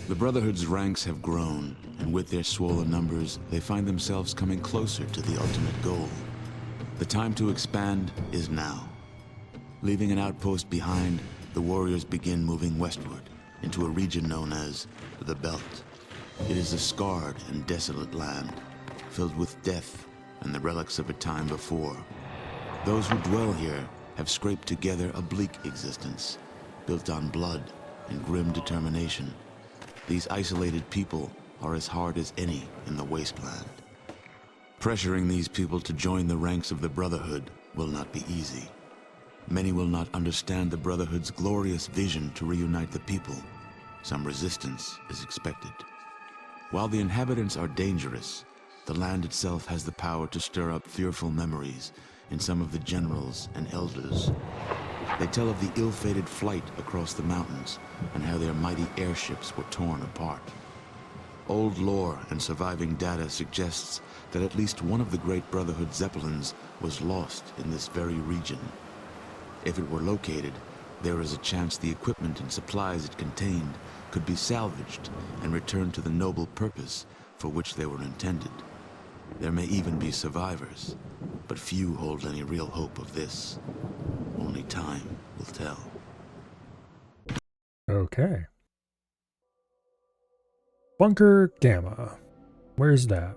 The Brotherhood's ranks have grown, and with their swollen numbers, they find themselves coming closer to the ultimate goal. The time to expand is now. Leaving an outpost behind, the warriors begin moving westward into a region known as the Belt. It is a scarred and desolate land, filled with death and the relics of a time before. Those who dwell here have scraped together a bleak existence, built on blood and grim determination. These isolated people are as hard as any in the wasteland. Pressuring these people to join the ranks of the Brotherhood will not be easy. Many will not understand the Brotherhood's glorious vision to reunite the people. Some resistance is expected. While the inhabitants are dangerous, the land itself has the power to stir up fearful memories in some of the generals and elders. They tell of the ill-fated flight across the mountains and how their mighty airships were torn apart. Old lore and surviving data suggests that at least one of the great Brotherhood Zeppelins was lost in this very region. If it were located, there is a chance the equipment and supplies it contained could be salvaged and returned to the noble purpose for which they were intended. There may even be survivors, but few hold any real hope of this. Only time will tell. Okay. Bunker Gamma. Where's that?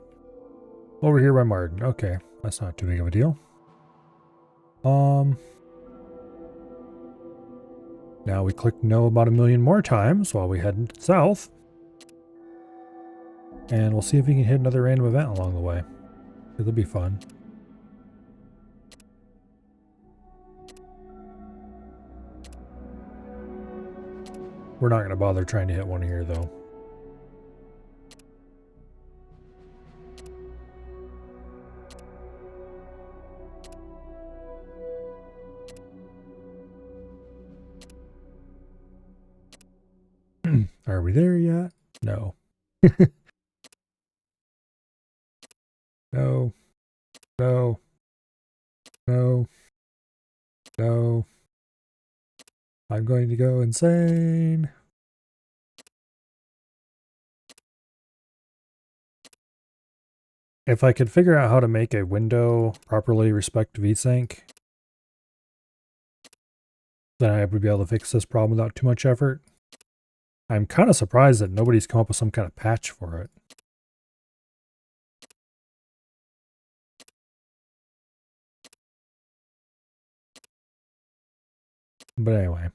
Over here by Martin. Okay, that's not too big of a deal. Now we click no about 1,000,000 more times while we head south. And we'll see if we can hit another random event along the way. It'll be fun. We're not going to bother trying to hit one here, though. Are we there yet? No. No. No. No. No. I'm going to go insane. If I could figure out how to make a window properly respect VSync, then I would be able to fix this problem without too much effort. I'm kind of surprised that nobody's come up with some kind of patch for it. But anyway.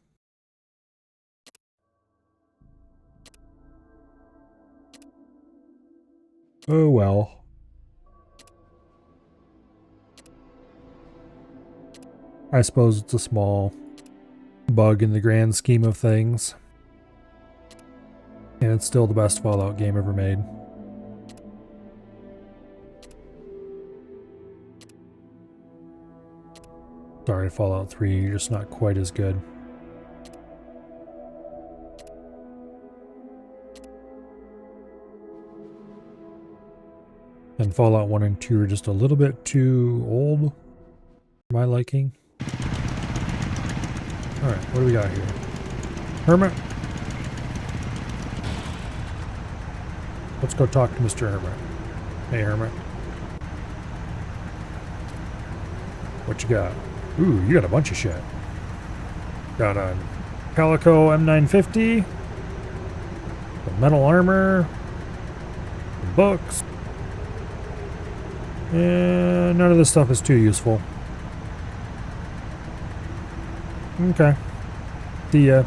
Oh well. I suppose it's a small bug in the grand scheme of things. And it's still the best Fallout game ever made. Sorry, Fallout 3, you're just not quite as good. And Fallout 1 and 2 are just a little bit too old for my liking. Alright, what do we got here? Hermit? Let's go talk to Mr. Hermit. Hey, Hermit. What you got? Ooh, you got a bunch of shit. Got a Calico M950, some metal armor, some books, and none of this stuff is too useful. Okay. See ya.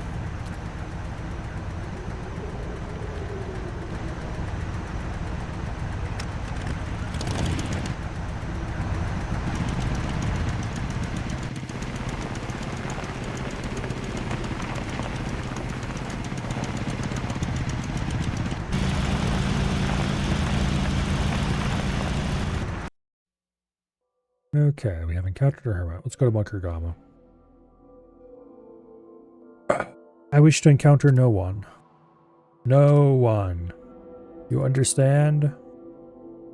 Okay, we have encountered a hermit. Let's go to Bunker Gamma. I wish to encounter no one. No one. You understand?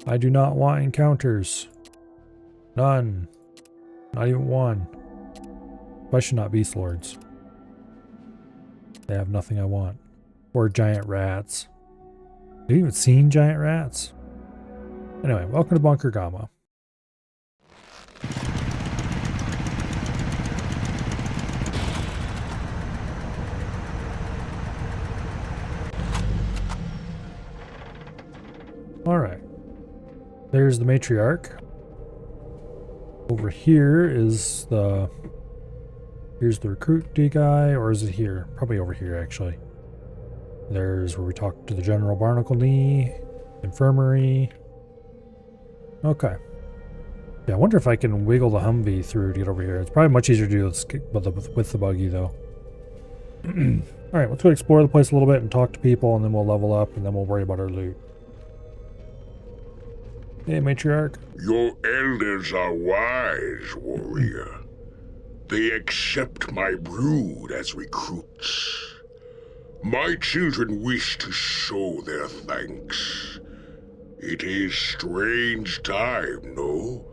I do not want encounters. None. Not even one. Especially not beast lords. They have nothing I want. Or giant rats. Have you even seen giant rats? Anyway, welcome to Bunker Gamma. Alright. There's the matriarch. Over here is the... Here's the recruit guy, or is it here? Probably over here, actually. There's where we talk to the General Barnacle Knee, infirmary. Okay. Yeah, I wonder if I can wiggle the Humvee through to get over here. It's probably much easier to do with the buggy, though. Alright, let's go explore the place a little bit and talk to people, and then we'll level up, and then we'll worry about our loot. Hey, matriarch. Your elders are wise, warrior. They accept my brood as recruits. My children wish to show their thanks. It is strange time, no?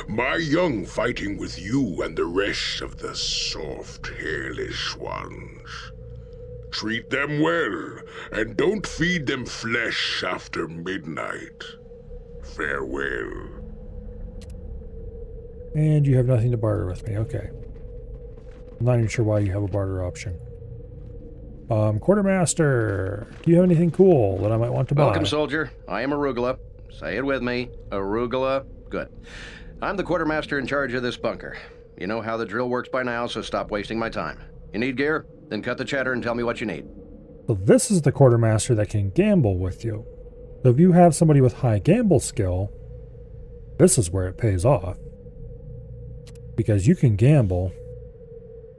My young fighting with you and the rest of the soft, hairless ones. Treat them well, and don't feed them flesh after midnight. Farewell. And you have nothing to barter with me. Okay. I'm not even sure why you have a barter option. Quartermaster, do you have anything cool that I might want to buy? Welcome, soldier. I am Arugula. Say it with me. Arugula. Good. I'm the quartermaster in charge of this bunker. You know how the drill works by now, so stop wasting my time. You need gear? Then cut the chatter and tell me what you need. So this is the quartermaster that can gamble with you. So if you have somebody with high gamble skill, this is where it pays off. Because you can gamble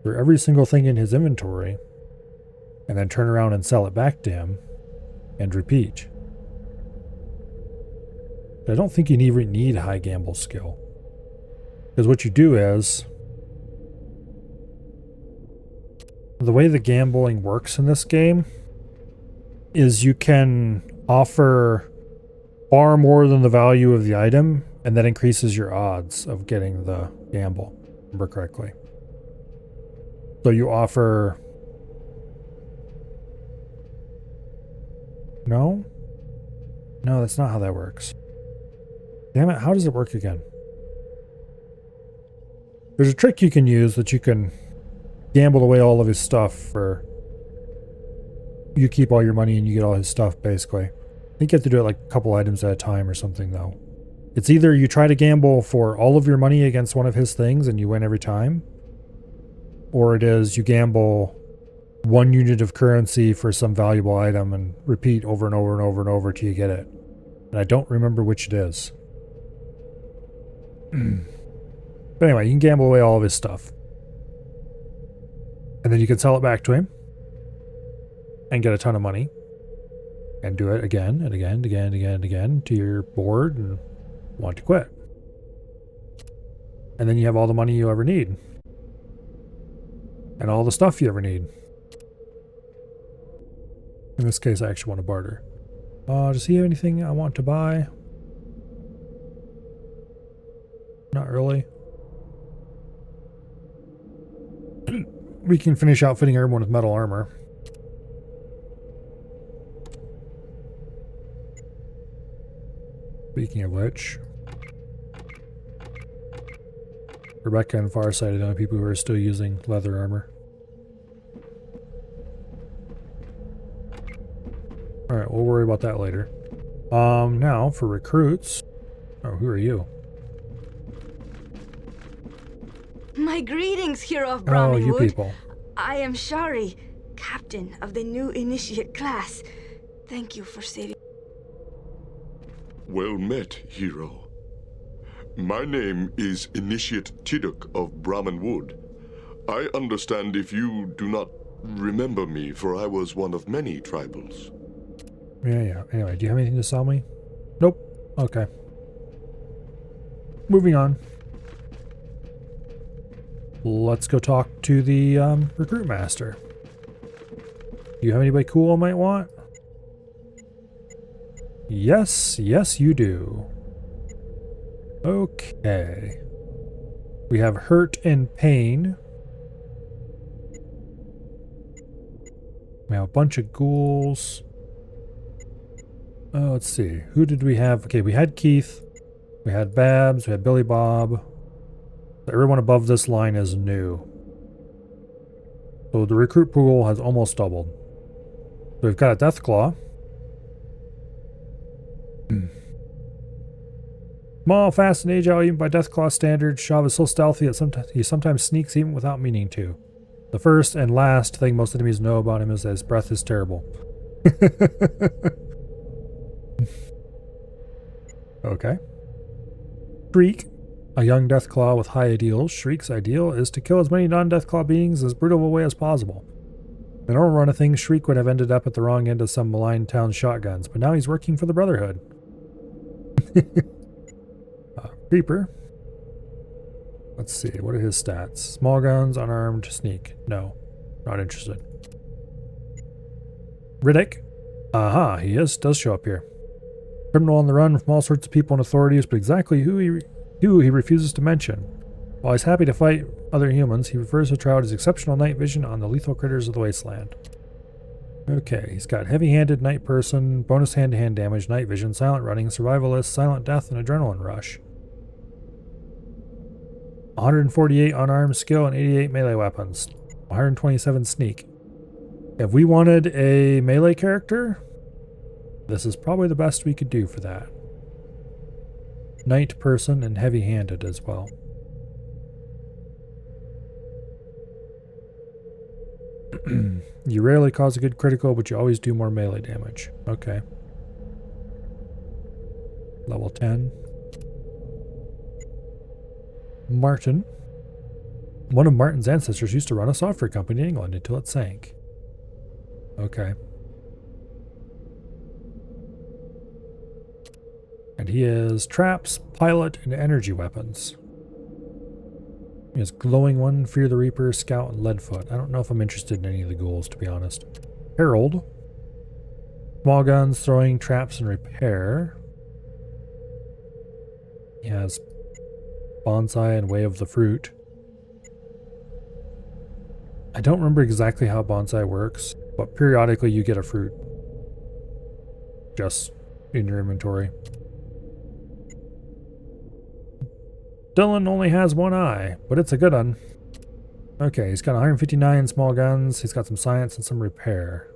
for every single thing in his inventory and then turn around and sell it back to him and repeat. I don't think you even need high gamble skill. Because what you do is, the way the gambling works in this game is you can offer far more than the value of the item, and that increases your odds of getting the gamble, if I remember correctly. So you offer... No? No, that's not how that works. Damn it, how does it work again? There's a trick you can use that you can gamble away all of his stuff for... You keep all your money and you get all his stuff, basically. I think you have to do it like a couple items at a time or something, though. It's either you try to gamble for all of your money against one of his things and you win every time, or it is you gamble 1 unit of currency for some valuable item and repeat over and over and over and over till you get it. And I don't remember which it is. But anyway, you can gamble away all of his stuff. And then you can sell it back to him and get a ton of money. And do it again and again and again and again and again till you're bored and want to quit. And then you have all the money you ever need. And all the stuff you ever need. In this case, I actually want to barter. Does he have anything I want to buy? Not really. We can finish outfitting everyone with metal armor. Speaking of which, Rebecca and Farsight are the only people who are still using leather armor. Alright, we'll worry about that later. Now for recruits. Oh, who are you? My greetings, hero of Oh, Brotherhood. you people. I am Shari, captain of the new initiate class. Thank you for saving. Well met, hero. My name is Initiate Tiduk of Brahman Wood. I understand if you do not remember me, for I was one of many tribals. Yeah. Anyway, do you have anything to sell me? Nope. Okay. Moving on. Let's go talk to the recruit master. Do you have anybody cool I might want? Yes, you do. Okay. We have hurt and pain. We have a bunch of ghouls. Let's see. Who did we have? Okay, we had Keith. We had Babs. We had Billy Bob. Everyone above this line is new. So the recruit pool has almost doubled. So we've got a Deathclaw. Small, fast, and agile even by Deathclaw standards, Shav is so stealthy that he sometimes sneaks even without meaning to. The first and last thing most enemies know about him is that his breath is terrible. Okay. Shriek, a young Deathclaw with high ideals. Shriek's ideal is to kill as many non-Deathclaw beings as brutal a way as possible. In the normal run of things, Shriek would have ended up at the wrong end of some malign town's shotguns, but now he's working for the Brotherhood. Creeper. Let's see, what are his stats? Small guns, unarmed, sneak. No, not interested. Riddick? Aha, he does show up here. Criminal on the run from all sorts of people and authorities, but exactly who he refuses to mention. While he's happy to fight other humans, he prefers to try out his exceptional night vision on the lethal critters of the wasteland. Okay, he's got heavy-handed, night person, bonus hand-to-hand damage, night vision, silent running, survivalist, silent death, and adrenaline rush. 148 unarmed skill and 88 melee weapons. 127 sneak. If we wanted a melee character, this is probably the best we could do for that. Night person and heavy-handed as well. You rarely cause a good critical, but you always do more melee damage. Okay. Level 10. Martin. One of Martin's ancestors used to run a software company in England until it sank. Okay. And he is traps, pilot, and energy weapons. He has glowing one, Fear the Reaper, Scout, and Leadfoot. I don't know if I'm interested in any of the ghouls, to be honest. Herald. Small guns, throwing, traps, and repair. He has Bonsai and Way of the Fruit. I don't remember exactly how Bonsai works, but periodically you get a fruit just in your inventory. Dylan only has one eye, but it's a good one. Okay, he's got 159 small guns, he's got some science and some repair.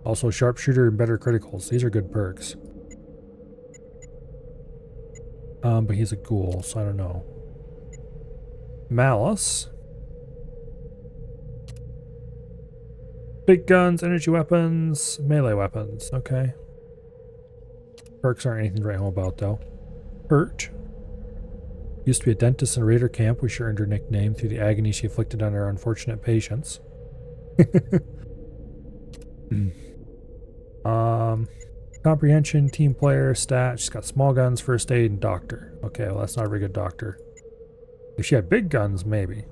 Also sharpshooter and better criticals. These are good perks. But he's a ghoul, so I don't know. Malice. Big guns, energy weapons, melee weapons. Okay. Perks aren't anything to write home about, though. Hurt. Used to be a dentist in a raider camp. We sure earned her nickname through the agony she inflicted on our unfortunate patients. Comprehension, team player, stat. She's got small guns, first aid, and doctor. Okay, well that's not a very good doctor. If she had big guns, maybe.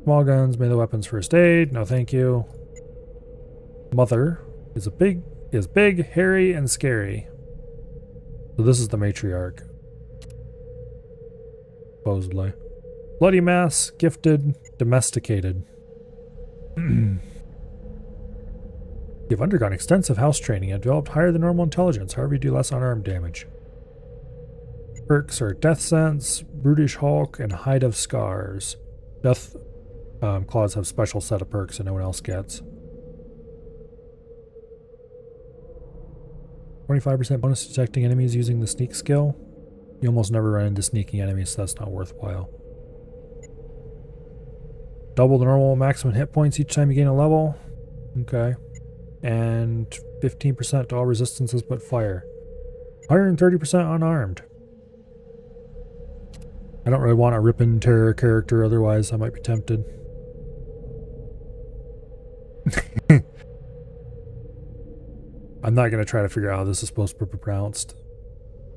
Small guns, melee weapons, first aid. No, thank you. Mother is big, hairy, and scary. So this is the matriarch. Supposedly. Bloody mess, gifted, domesticated. You've undergone extensive house training and developed higher than normal intelligence, however you do less unarmed damage. Perks are Death Sense, Brutish Hulk, and Hide of Scars. Death Claws have special set of perks that no one else gets. 25% bonus detecting enemies using the sneak skill. You almost never run into sneaking enemies, so that's not worthwhile. Double the normal maximum hit points each time you gain a level. Okay. And 15% to all resistances but fire. 130% unarmed. I don't really want a Rip'n Terror character, otherwise I might be tempted. I'm not going to try to figure out how this is supposed to be pronounced.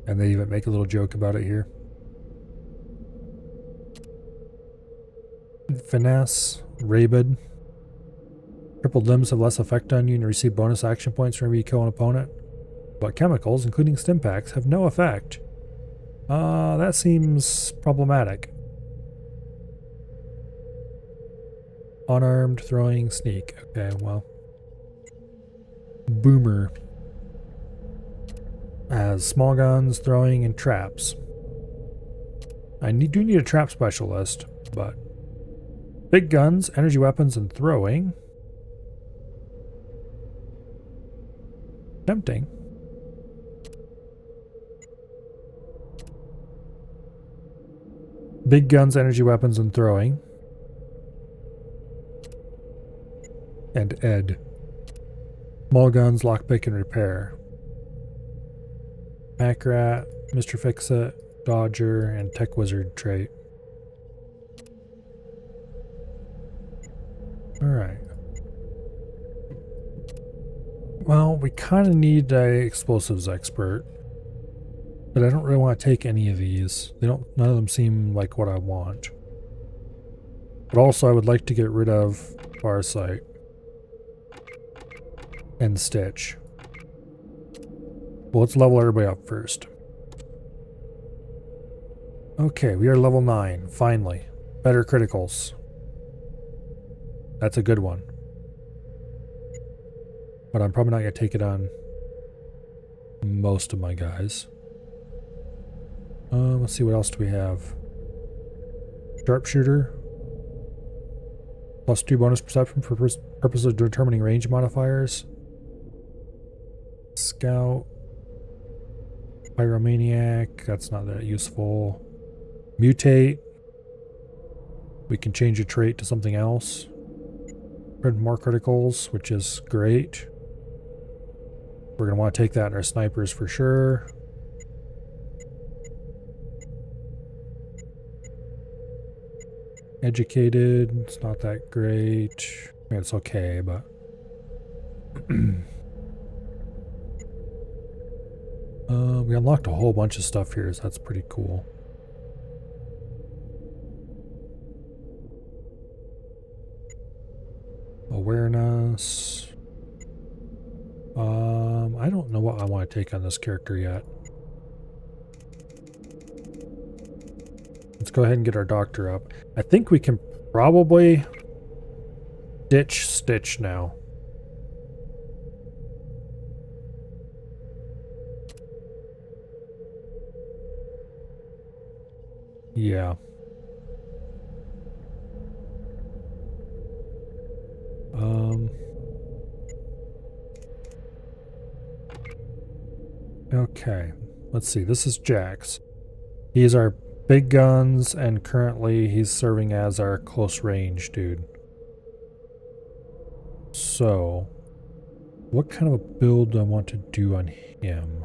And they even make a little joke about it here. Finesse, Rabid. Crippled limbs have less effect on you and you receive bonus action points whenever you kill an opponent. But chemicals, including stim packs, have no effect. That seems problematic. Unarmed, throwing, sneak. Okay, well. Boomer has small guns, throwing, and traps. I do need a trap specialist, but big guns, energy weapons, and throwing. Tempting. Big guns, energy weapons, and throwing. And Ed. Small guns, lockpick, and repair. Pack Rat, Mr. Fix-It, Dodger, and Tech Wizard trait. Alright. Well, we kind of need an explosives expert. But I don't really want to take any of these. None of them seem like what I want. But also I would like to get rid of Farsight and Stitch. Well, let's level everybody up first. Okay, we are level 9, finally. Better criticals. That's a good one. But I'm probably not going to take it on most of my guys. Let's see, what else do we have? Sharpshooter. +2 bonus perception for purpose of determining range modifiers. Scout. Pyromaniac. That's not that useful. Mutate. We can change a trait to something else. Print more criticals, which is great. We're going to want to take that in our snipers for sure. Educated. It's not that great. I mean, it's okay, but... we unlocked a whole bunch of stuff here, so that's pretty cool. Awareness. I don't know what I want to take on this character yet. Let's go ahead and get our doctor up. I think we can probably ditch Stitch now. Yeah. Okay. Let's see. This is Jax. He's our big guns, and currently he's serving as our close range dude. So, what kind of a build do I want to do on him?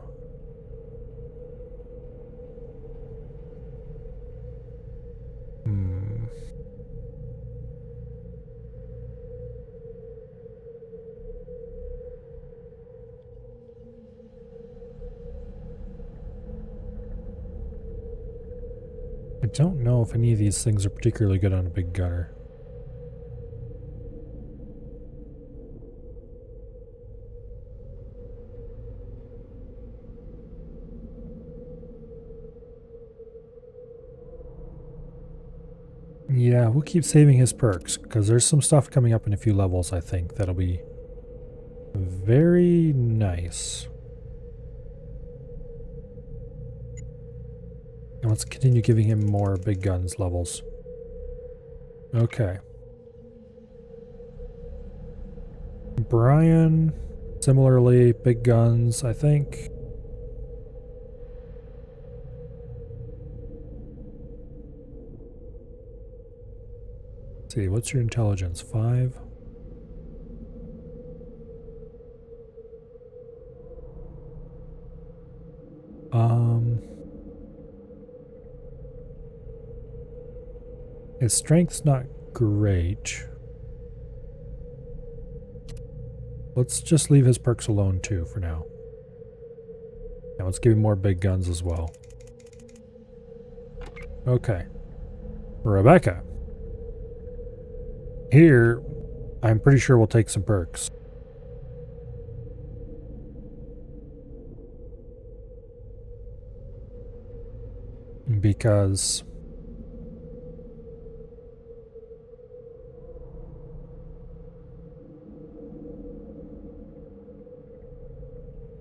I don't know if any of these things are particularly good on a big gunner. Yeah, we'll keep saving his perks, because there's some stuff coming up in a few levels, I think, that'll be very nice. And let's continue giving him more big guns levels. Okay. Brian, similarly, big guns, I think. Let's see, what's your intelligence? 5? His strength's not great. Let's just leave his perks alone too for now. And let's give him more big guns as well. Okay. Rebecca. Here, I'm pretty sure we'll take some perks. Because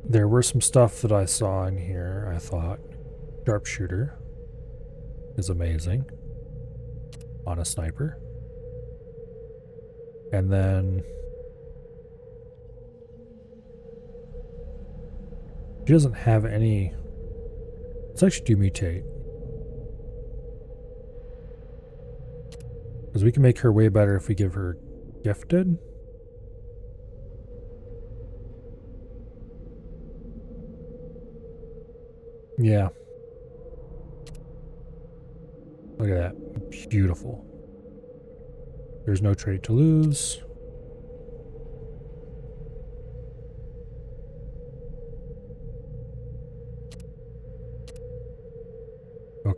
there were some stuff that I saw in here, I thought. Sharpshooter is amazing on a sniper. And then she doesn't have any. Let's actually do mutate. Because we can make her way better if we give her gifted. Yeah. Look at that. Beautiful. There's no trait to lose.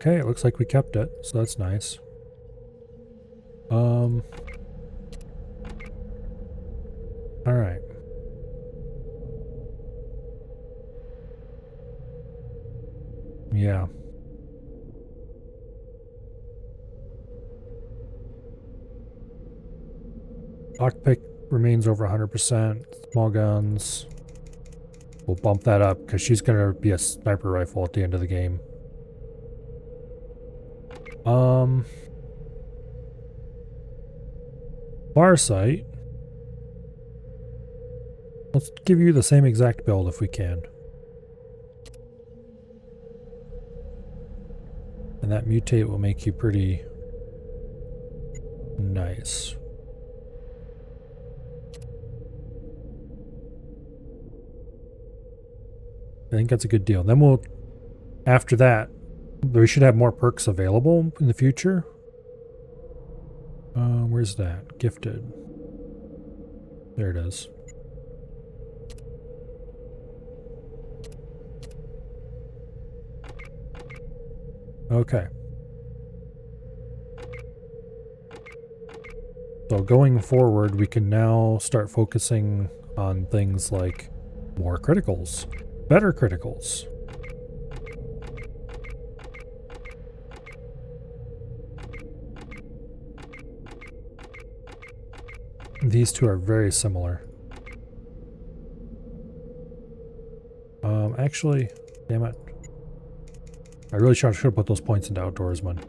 Okay, it looks like we kept it, so that's nice. All right. Yeah. Lockpick remains over 100%. Small guns. We'll bump that up because she's going to be a sniper rifle at the end of the game. Farsight. Let's give you the same exact build if we can. And that mutate will make you pretty nice. I think that's a good deal. Then we'll, after that, we should have more perks available in the future. Where's that? Gifted. There it is. Okay. So going forward, we can now start focusing on things like more criticals, better criticals. These two are very similar. Actually, damn it. I really should have put those points into Outdoorsman.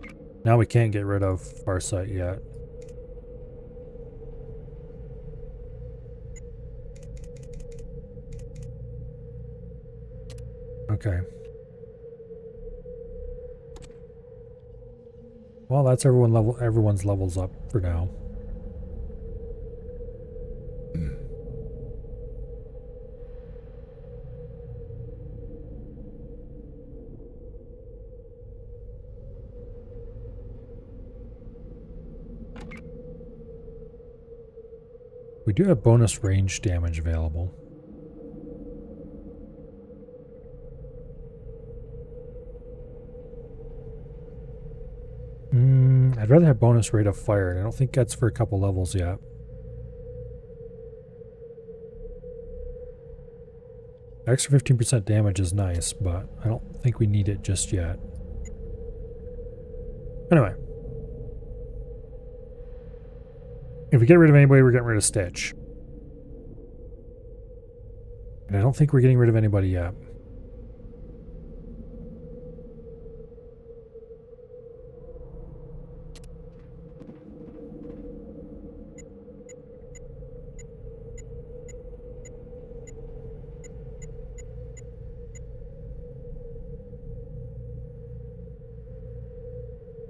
Now we can't get rid of Farsight yet. Okay. Well, that's everyone's levels up for now. We do have bonus range damage available. I'd rather have bonus rate of fire, and I don't think that's for a couple levels yet. Extra 15% damage is nice, but I don't think we need it just yet. Anyway. If we get rid of anybody, we're getting rid of Stitch. And I don't think we're getting rid of anybody yet.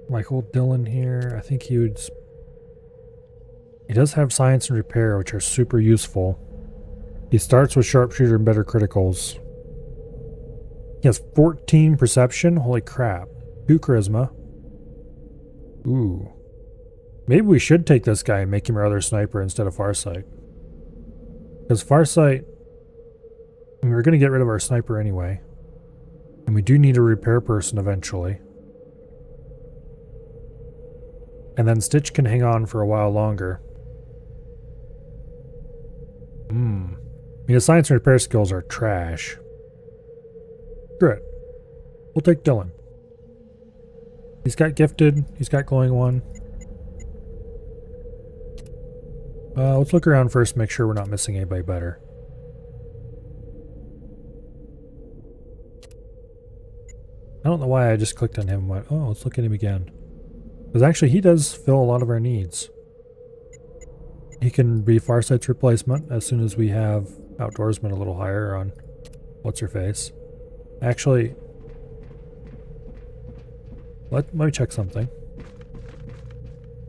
Like old Dylan here, I think he would... He does have science and repair, which are super useful. He starts with sharpshooter and better criticals. He has 14 perception. Holy crap. 2 charisma. Ooh. Maybe we should take this guy and make him our other sniper instead of Farsight. Because Farsight... I mean, we're going to get rid of our sniper anyway. And we do need a repair person eventually. And then Stitch can hang on for a while longer. I mean, his science and repair skills are trash. Screw it. We'll take Dylan. He's got gifted. He's got glowing one. Let's look around first, make sure we're not missing anybody better. I don't know why I just clicked on him and went, oh, let's look at him again. Because actually, he does fill a lot of our needs. He can be Farsight's replacement as soon as we have Outdoorsman a little higher on what's-her-face. Actually, let me check something.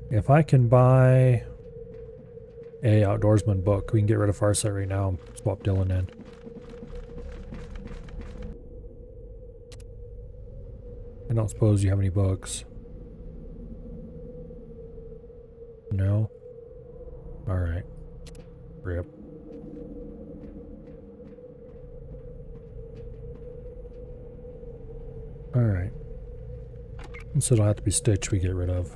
If I can buy a Outdoorsman book, we can get rid of Farsight right now and swap Dylan in. I don't suppose you have any books. No? Alright. Rip. Alright. So it'll have to be Stitch we get rid of.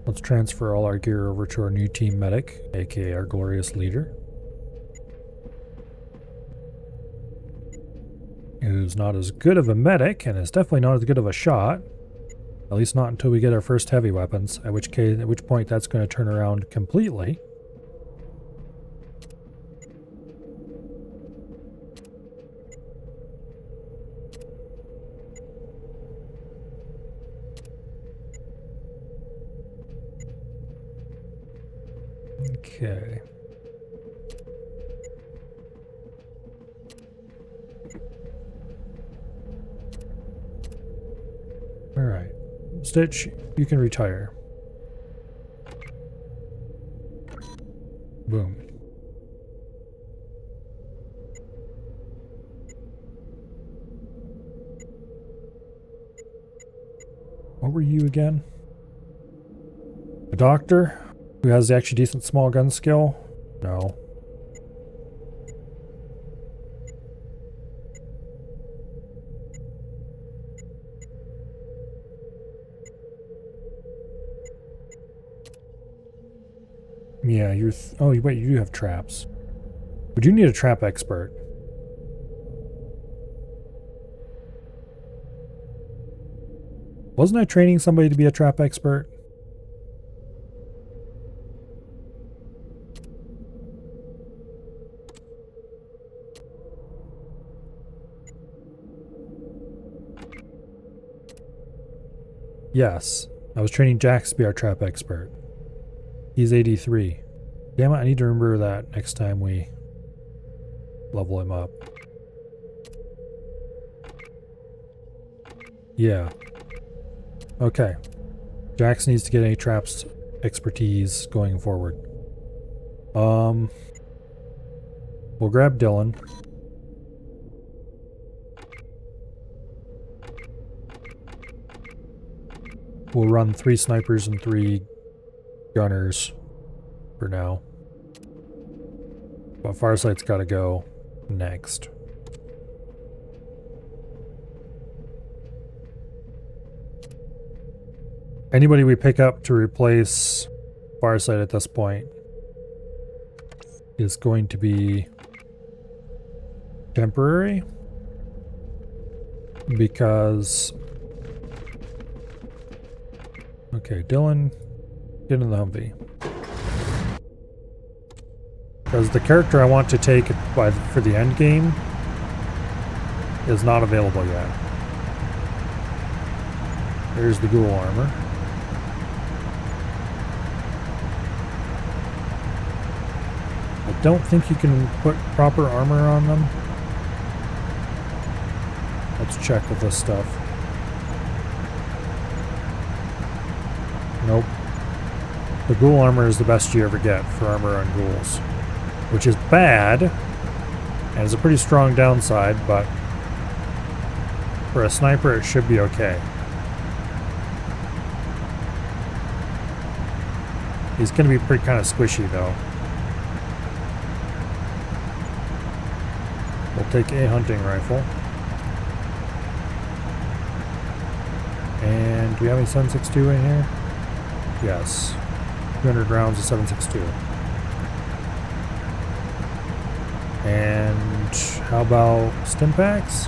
Let's transfer all our gear over to our new team medic, aka our glorious leader. Who's not as good of a medic, and is definitely not as good of a shot. At least not until we get our first heavy weapons, at which point that's going to turn around completely. Okay. Alright. Stitch, you can retire. Boom. What were you again? A doctor? Who has actually decent small gun skill? No. Yeah, you're... oh, wait, you do have traps. We do need a trap expert. Wasn't I training somebody to be a trap expert? Yes. I was training Jax to be our trap expert. He's 83. Damn it, I need to remember that next time we level him up. Yeah. Okay. Jax needs to get any traps expertise going forward. We'll grab Dylan. We'll run 3 snipers and 3 gunners for now. But Firesight's gotta go next. Anybody we pick up to replace Firesight at this point is going to be temporary, because... okay, Dylan, get in the Humvee. Because the character I want to take for the end game is not available yet. There's the ghoul armor. I don't think you can put proper armor on them. Let's check with this stuff. Nope. The ghoul armor is the best you ever get for armor on ghouls, which is bad, and is a pretty strong downside, but for a sniper it should be okay. He's going to be pretty kind of squishy though. We'll take a hunting rifle. And do we have any 7.62 in here? Yes. 200 rounds of 7.62. And how about stim packs?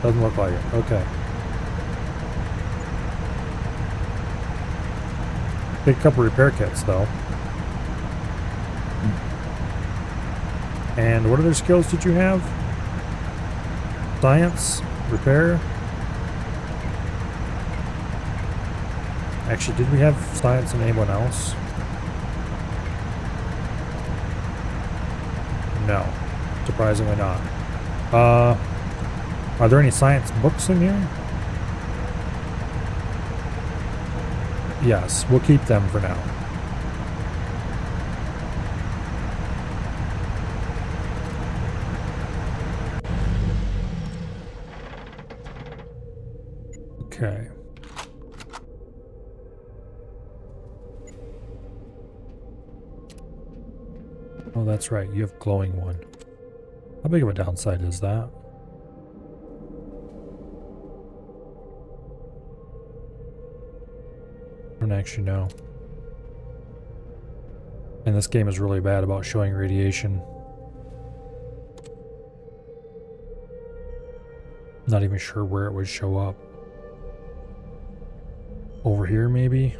Doesn't look like it. Okay. Take a couple repair kits though. And what other skills did you have? Science? Repair? Actually, did we have science in anyone else? No. Surprisingly not. Are there any science books in here? Yes, we'll keep them for now. Okay. Oh, that's right. You have glowing one. How big of a downside is that? I don't actually know. And this game is really bad about showing radiation. Not even sure where it would show up. Over here, maybe?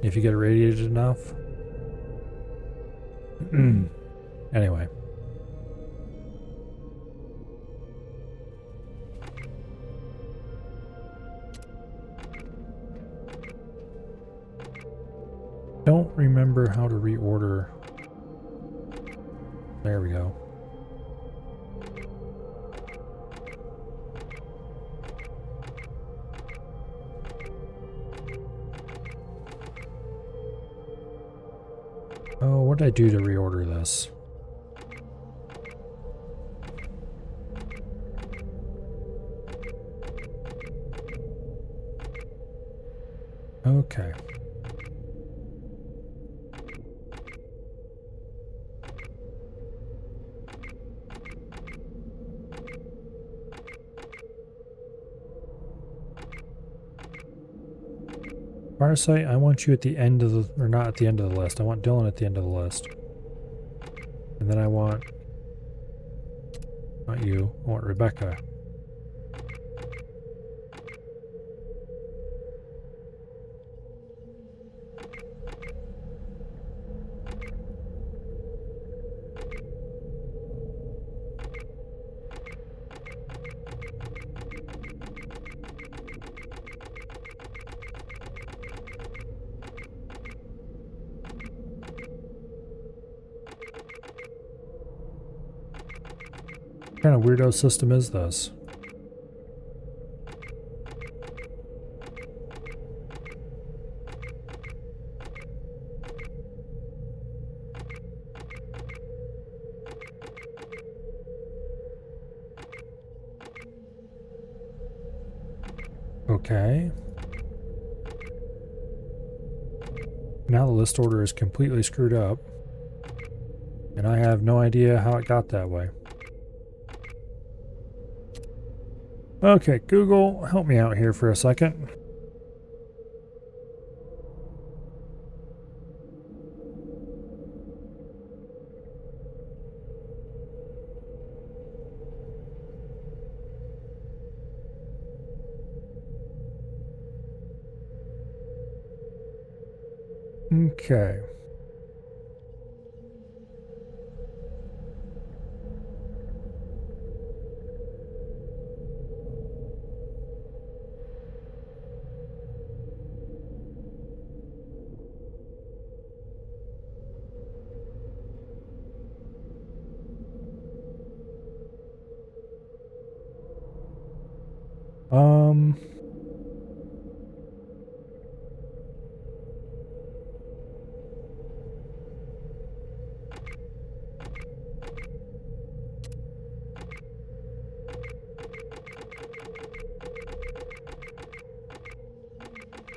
If you get irradiated enough? Anyway. Don't remember how to reorder. There we go. Oh, what did I do to reorder this? Okay. Parasite, I want you at the end of the, or not at the end of the list. I want Dylan at the end of the list. And then I want, not you, I want Rebecca. What kind of weirdo system is this? Okay. Now the list order is completely screwed up. And I have no idea how it got that way. Okay, Google, help me out here for a second. Okay.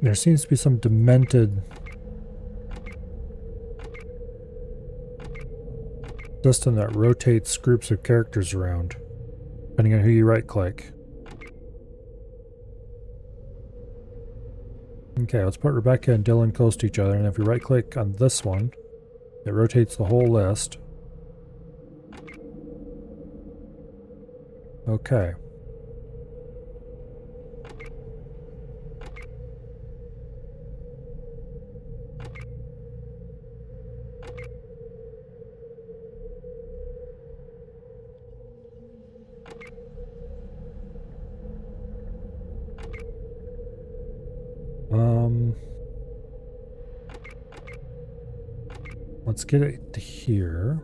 There seems to be some demented system that rotates groups of characters around, depending on who you right-click. Okay, let's put Rebecca and Dylan close to each other, and if we right-click on this one, it rotates the whole list. Okay. Let's get it to here.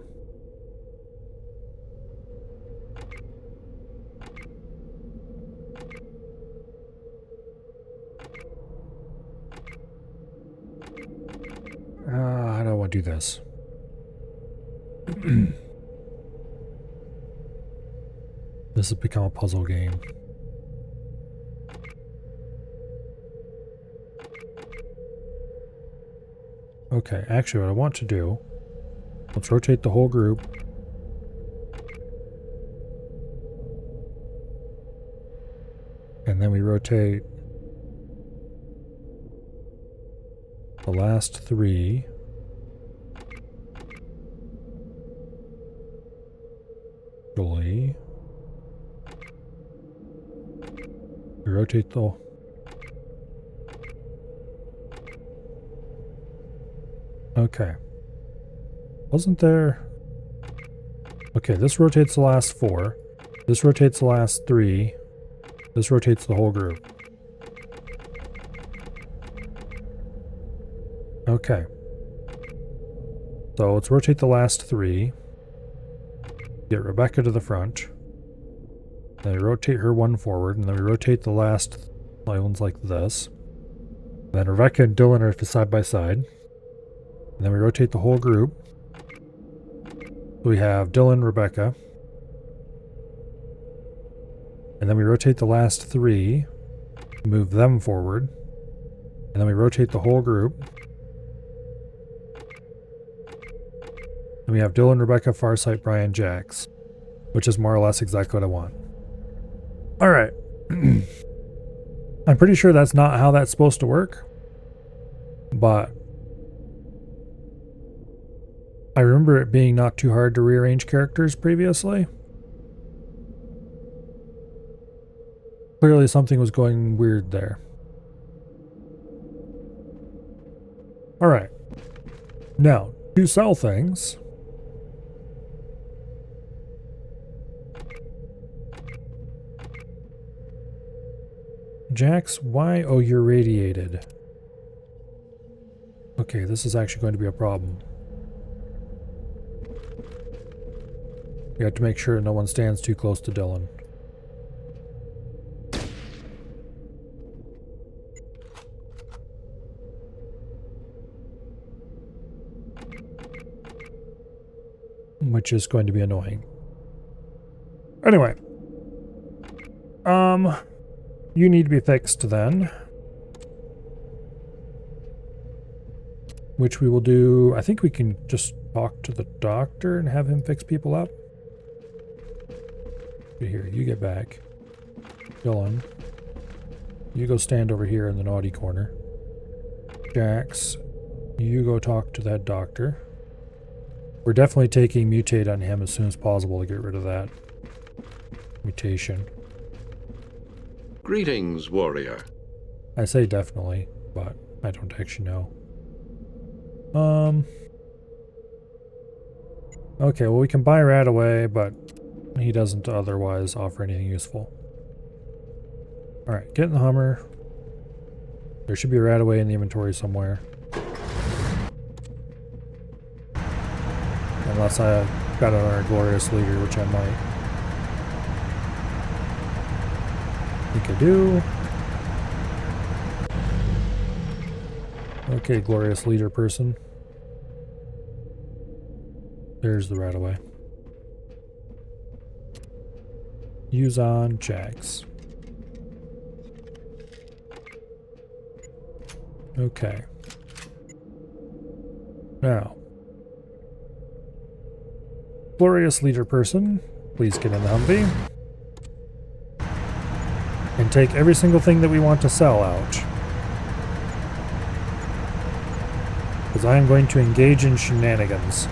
How do I want to do this? This has become a puzzle game. Okay, actually what I want to do Let's rotate the whole group. And then we rotate the last 3. We rotate the... Okay. Wasn't there... Okay, this rotates the last 4. This rotates the last 3. This rotates the whole group. Okay. So let's rotate the last 3. Get Rebecca to the front. Then we rotate her 1 forward, and then we rotate the last ones like this. Then Rebecca and Dylan are side by side. And then we rotate the whole group. So we have Dylan, Rebecca. And then we rotate the last 3. Move them forward. And then we rotate the whole group. And we have Dylan, Rebecca, Farsight, Brian, Jax. Which is more or less exactly what I want. Alright. I'm pretty sure that's not how that's supposed to work. But I remember it being not too hard to rearrange characters previously. Clearly something was going weird there. Alright. Now, to sell things... Jax, why? Oh, you're radiated. Okay, this is actually going to be a problem. We have to make sure no one stands too close to Dylan. Which is going to be annoying. Anyway. You need to be fixed then. Which we will do... I think we can just talk to the doctor and have him fix people up. Here, you get back. Dylan. You go stand over here in the naughty corner. Jax. You go talk to that doctor. We're definitely taking mutate on him as soon as possible to get rid of that mutation. Greetings, warrior. I say definitely, but I don't actually know. Okay, well we can buy Radaway, but he doesn't otherwise offer anything useful. Alright, get in the Hummer. There should be a Radaway in the inventory somewhere. Unless I got another glorious leader, which I might. I think I do. Okay, glorious leader person. There's the Radaway. Use on Jax. Okay. Now. Glorious leader person, please get in the Humvee. And take every single thing that we want to sell out. Because I am going to engage in shenanigans.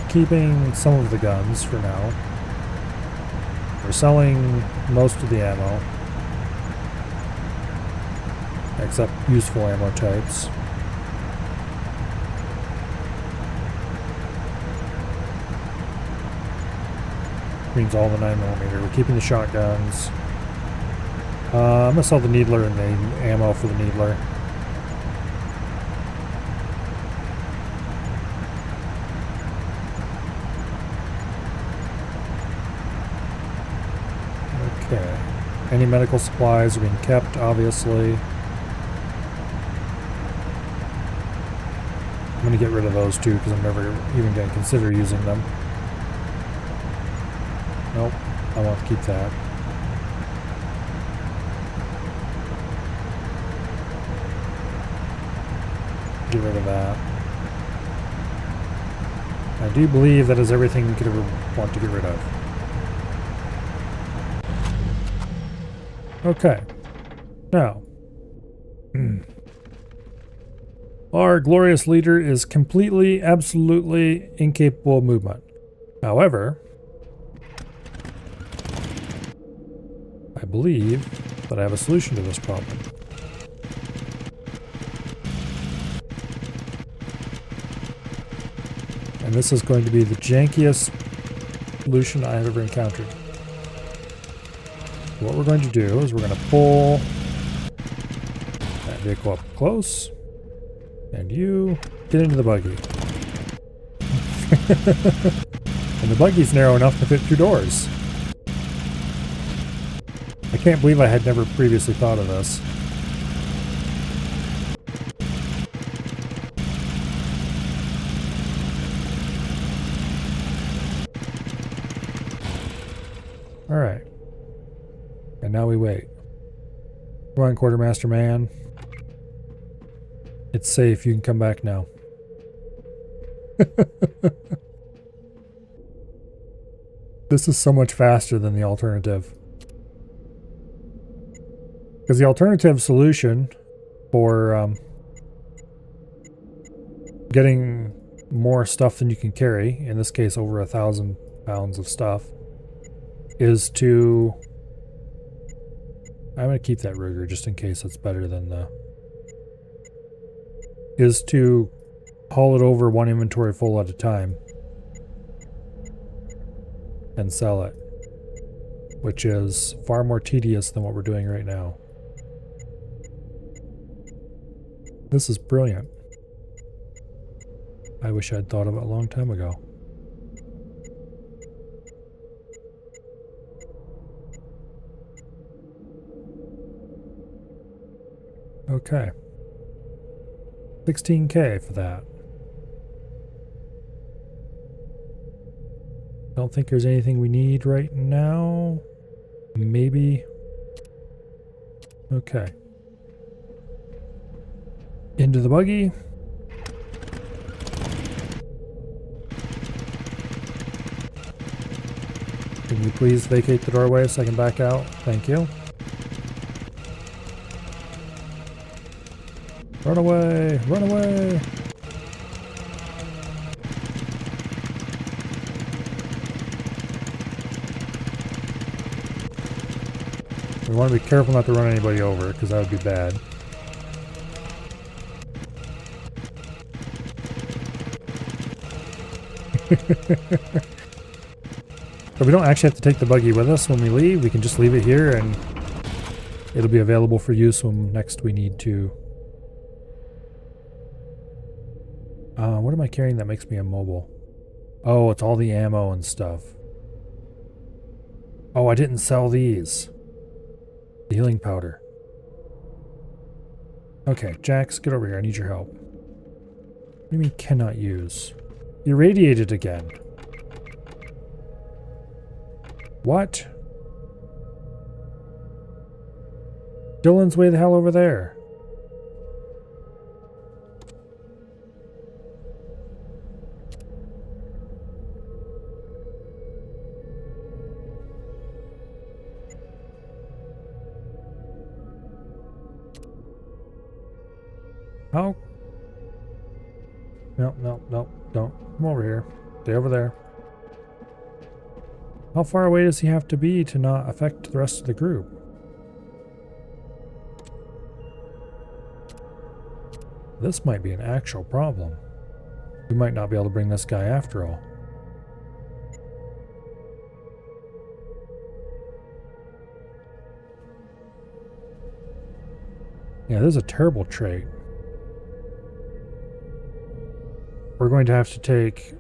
Keeping some of the guns for now. We're selling most of the ammo. Except useful ammo types. Means all the 9mm. We're keeping the shotguns. I'm gonna sell the Needler and the ammo for the Needler. Okay. Any medical supplies are being kept, obviously. going to get rid of those two because I'm never even going to consider using them. Nope, I want to keep that. Get rid of that. I do believe that is everything we could ever want to get rid of. Okay. Now. Our glorious leader is completely, absolutely incapable of movement. However, I believe that I have a solution to this problem. And this is going to be the jankiest solution I have ever encountered. What we're going to do is we're going to pull that vehicle up close. And you get into the buggy. And the buggy's narrow enough to fit 2 doors. I can't believe I had never previously thought of this. Alright. And now we wait. Come on, Quartermaster Man. It's safe, you can come back now. This is so much faster than the alternative. Because the alternative solution for getting more stuff than you can carry, in this case over 1,000 pounds of stuff, is to... I'm going to keep that Ruger just in case it's better than the... is to haul it over one inventory full at a time and sell it, which is far more tedious than what we're doing right now. This is brilliant. I wish I'd thought of it a long time ago. Okay. 16K for that. Don't think there's anything we need right now. Maybe. Okay. Into the buggy. Can you please vacate the doorway so I can back out? Thank you. Run away! Run away! We want to be careful not to run anybody over, because that would be bad. But we don't actually have to take the buggy with us when we leave. We can just leave it here and it'll be available for use when next we need to. What am I carrying that makes me immobile? Oh, it's all the ammo and stuff. Oh, I didn't sell these. The healing powder. Okay, Jax, get over here. I need your help. What do you mean cannot use? Irradiated again. What? Dylan's way the hell over there. How? No, no, no, don't. Come over here. Stay over there. How far away does he have to be to not affect the rest of the group? This might be an actual problem. We might not be able to bring this guy after all. Yeah, this is a terrible trait. We're going to have to take...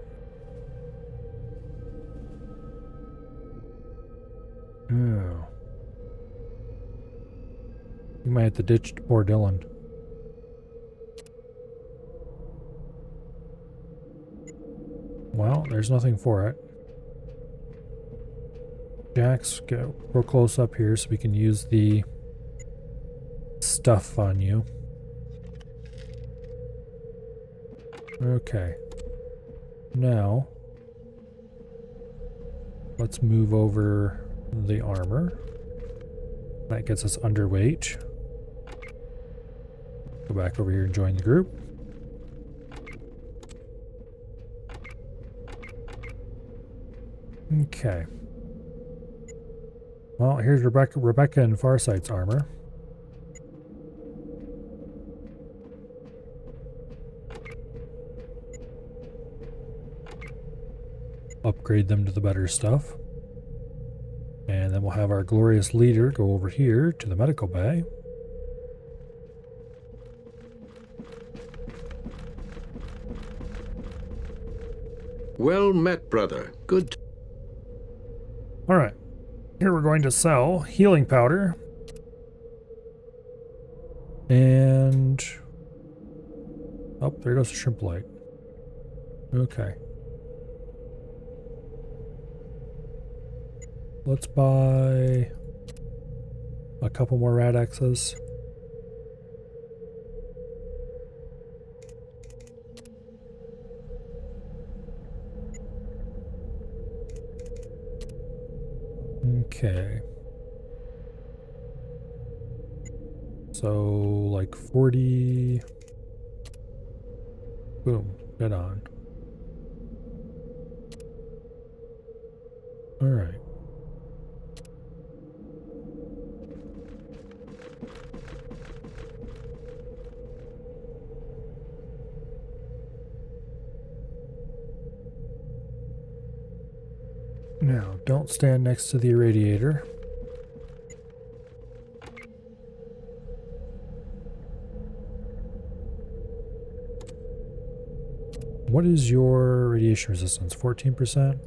Oh. We might have to ditch poor Dylan. well, there's nothing for it. Jax, get real close up here so we can use the stuff on you. Okay. Now, let's move over the armor. That gets us underweight. Go back over here and join the group. Okay. Well, here's Rebecca and Farsight's armor. Upgrade them to the better stuff. And then we'll have our glorious leader go over here to the medical bay. Well met, brother. Good. Alright. Here we're going to sell healing powder. And... oh, there goes the shrimp light. Okay. Let's buy a couple more Radexes. Okay. So, like 40... boom, dead on. Alright. Now, don't stand next to the irradiator. What is your radiation resistance? 14%?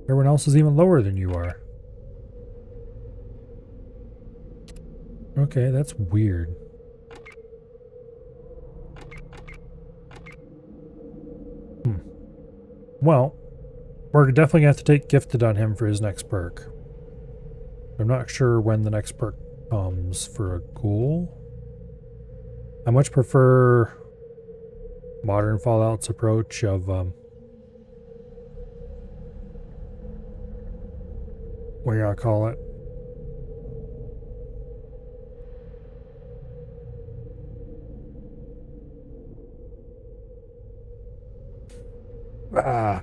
Everyone else is even lower than you are. Okay, that's weird. Well, we're definitely going to have to take Gifted on him for his next perk. I'm not sure when the next perk comes for a ghoul. I much prefer Modern Fallout's approach of what do you call it? Ah.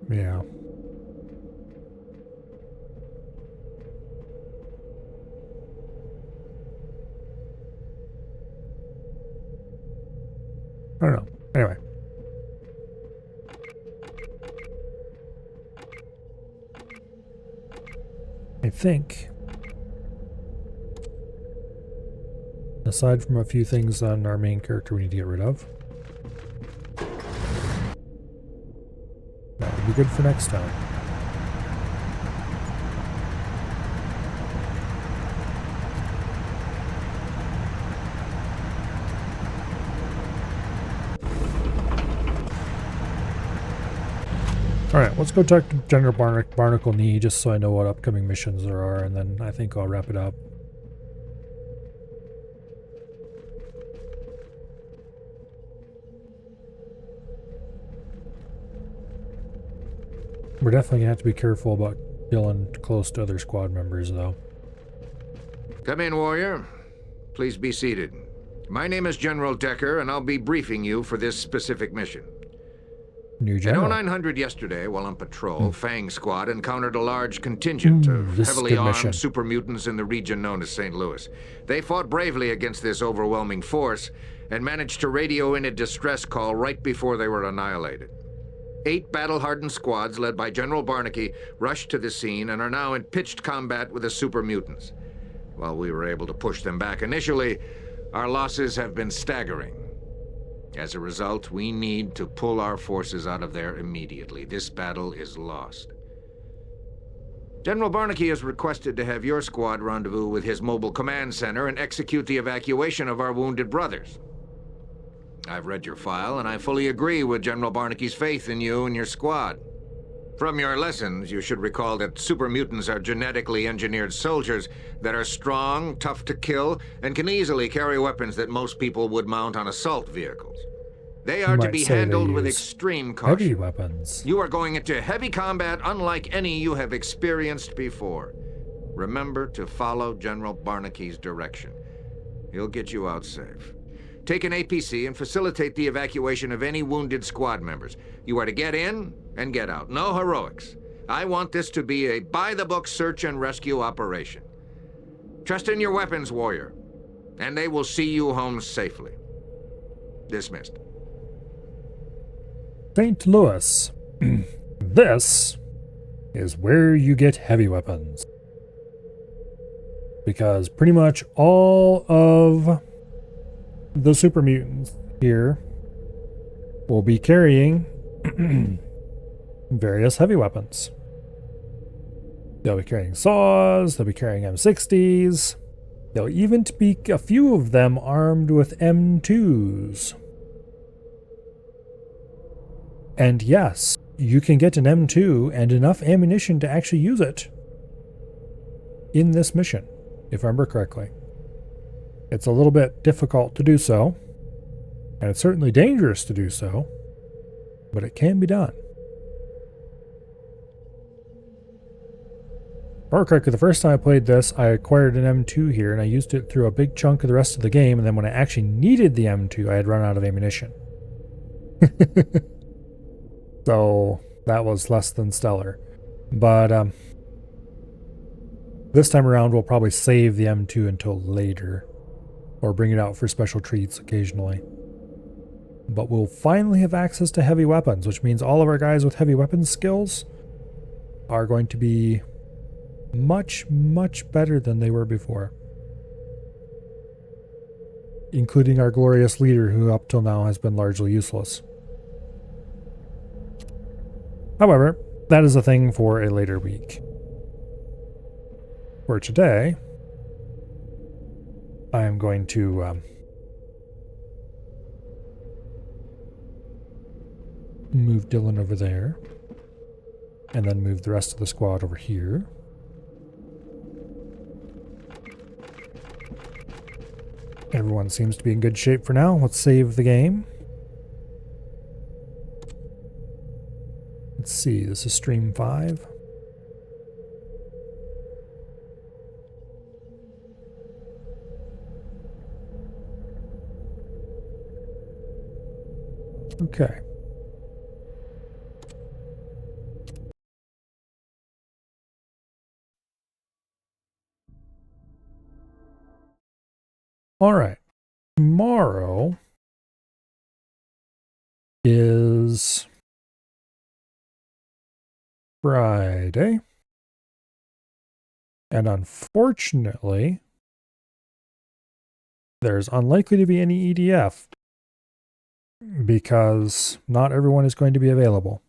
Yeah. I don't know. Anyway. I think, aside from a few things on our main character we need to get rid of, that would be good for next time. Alright, let's go talk to General Barnacle Knee just so I know what upcoming missions there are, and then I think I'll wrap it up. We're definitely going to have to be careful about killing close to other squad members, though. Come in, warrior. Please be seated. My name is General Decker, and I'll be briefing you for this specific mission. New At general. 0900 yesterday, while on patrol, Fang Squad encountered a large contingent of this is heavily good armed mission. super mutants in the region known as St. Louis. They fought bravely against this overwhelming force and managed to radio in a distress call right before they were annihilated. 8 battle-hardened squads led by General Barnacle rushed to the scene and are now in pitched combat with the super mutants. While we were able to push them back initially, our losses have been staggering. As a result, we need to pull our forces out of there immediately. This battle is lost. General Barnaky has requested to have your squad rendezvous with his mobile command center and execute the evacuation of our wounded brothers. I've read your file, and I fully agree with General Barnaky's faith in you and your squad. From your lessons, you should recall that super mutants are genetically engineered soldiers that are strong, tough to kill, and can easily carry weapons that most people would mount on assault vehicles. They are to be handled with extreme caution. Heavy weapons. You are going into heavy combat unlike any you have experienced before. Remember to follow General Barnaky's direction. He'll get you out safe. Take an APC and facilitate the evacuation of any wounded squad members. You are to get in and get out. No heroics. I want this to be a by-the-book search and rescue operation. Trust in your weapons, warrior, and they will see you home safely. Dismissed. St. Louis. This is where you get heavy weapons. Because pretty much all of the super mutants here will be carrying various heavy weapons. They'll be carrying saws, they'll be carrying M60s, there'll even be a few of them armed with M2s. And yes, you can get an M2 and enough ammunition to actually use it in this mission, if I remember correctly. It's a little bit difficult to do so, and it's certainly dangerous to do so, but it can be done. If I remember correctly, the first time I played this, I acquired an M2 here, and I used it through a big chunk of the rest of the game, and then when I actually needed the M2, I had run out of ammunition. So that was less than stellar. But this time around, we'll probably save the M2 until later, or bring it out for special treats occasionally. But we'll finally have access to heavy weapons, which means all of our guys with heavy weapons skills are going to be much, much better than they were before. Including our glorious leader, who up till now has been largely useless. However, that is a thing for a later week. For today, I am going to move Dylan over there, and then move the rest of the squad over here. Everyone seems to be in good shape for now. Let's save the game. Let's see, this is stream 5. Okay. All right. Tomorrow is Friday. And unfortunately, there's unlikely to be any EDF because not everyone is going to be available.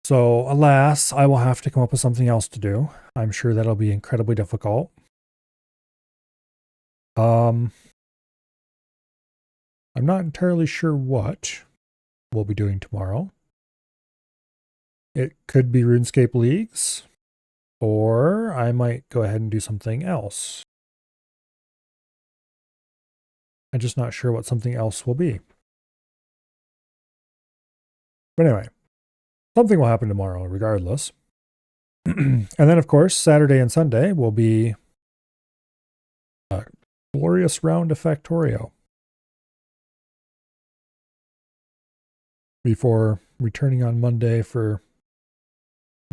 So, alas, I will have to come up with something else to do. I'm sure that'll be incredibly difficult. I'm not entirely sure what we'll be doing tomorrow. It could be RuneScape Leagues, or I might go ahead and do something else. I'm just not sure what something else will be. But anyway, something will happen tomorrow regardless. And then, of course, Saturday and Sunday will be a glorious round of Factorio before returning on Monday for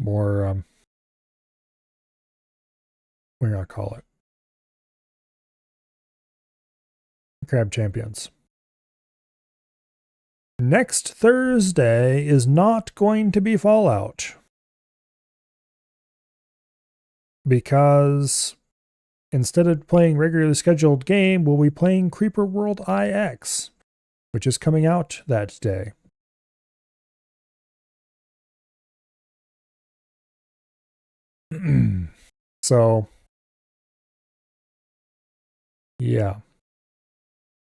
more, what do I call it? Crab Champions. Next Thursday is not going to be Fallout. Because instead of playing regularly scheduled game, we'll be playing Creeper World IX, which is coming out that day. So, yeah.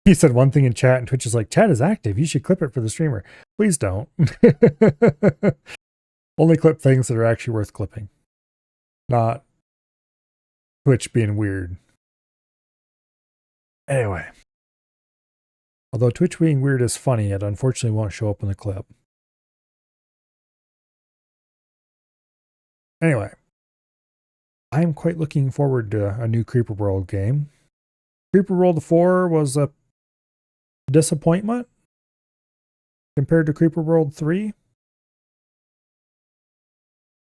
He said one thing in chat, and Twitch is like, chat is active. You should clip it for the streamer. Please don't. Only clip things that are actually worth clipping. Not Twitch being weird. Anyway. Although Twitch being weird is funny, it unfortunately won't show up in the clip. Anyway. I'm quite looking forward to a new Creeper World game. Creeper World 4 was a disappointment compared to Creeper World 3.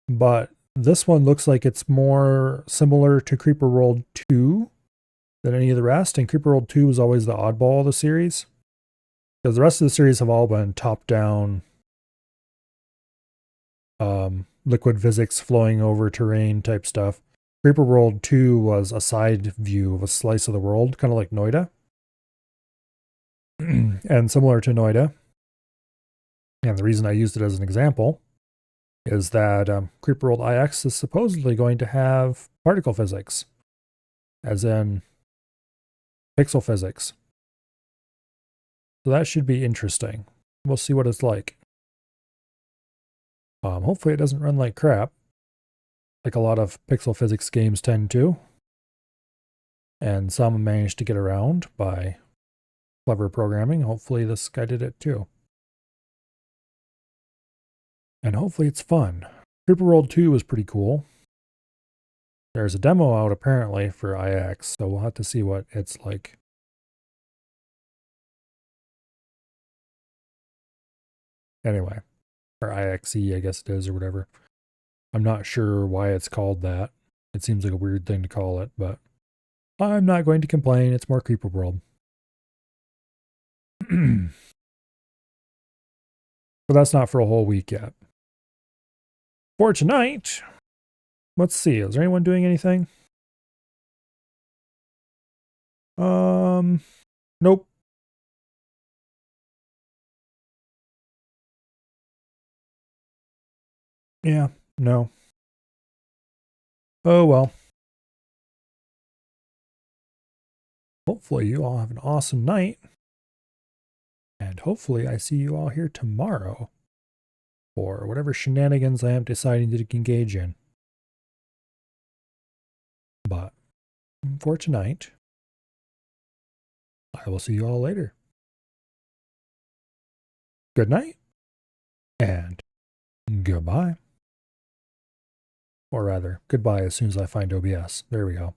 But this one looks like it's more similar to Creeper World 2 than any of the rest. And Creeper World 2 was always the oddball of the series. Because the rest of the series have all been top-down, liquid physics flowing over terrain type stuff. Creeper World 2 was a side view of a slice of the world, kind of like Noida. And similar to Noida. And the reason I used it as an example is that Creeper World IX is supposedly going to have particle physics, as in pixel physics. So that should be interesting. We'll see what it's like. Hopefully it doesn't run like crap, like a lot of pixel physics games tend to. And some managed to get around by clever programming. Hopefully this guy did it too. And hopefully it's fun. Creeper World 2 was pretty cool. There's a demo out apparently for IX, so we'll have to see what it's like. Anyway, or IXE, I guess it is, or whatever. I'm not sure why it's called that. It seems like a weird thing to call it, but I'm not going to complain. It's more Creeper World. But that's not for a whole week yet. For tonight, let's see. Is there anyone doing anything? Nope. Yeah, no. Oh well. Hopefully you all have an awesome night. And hopefully I see you all here tomorrow for whatever shenanigans I am deciding to engage in. But for tonight, I will see you all later. Good night and goodbye. Or rather, goodbye as soon as I find OBS. There we go.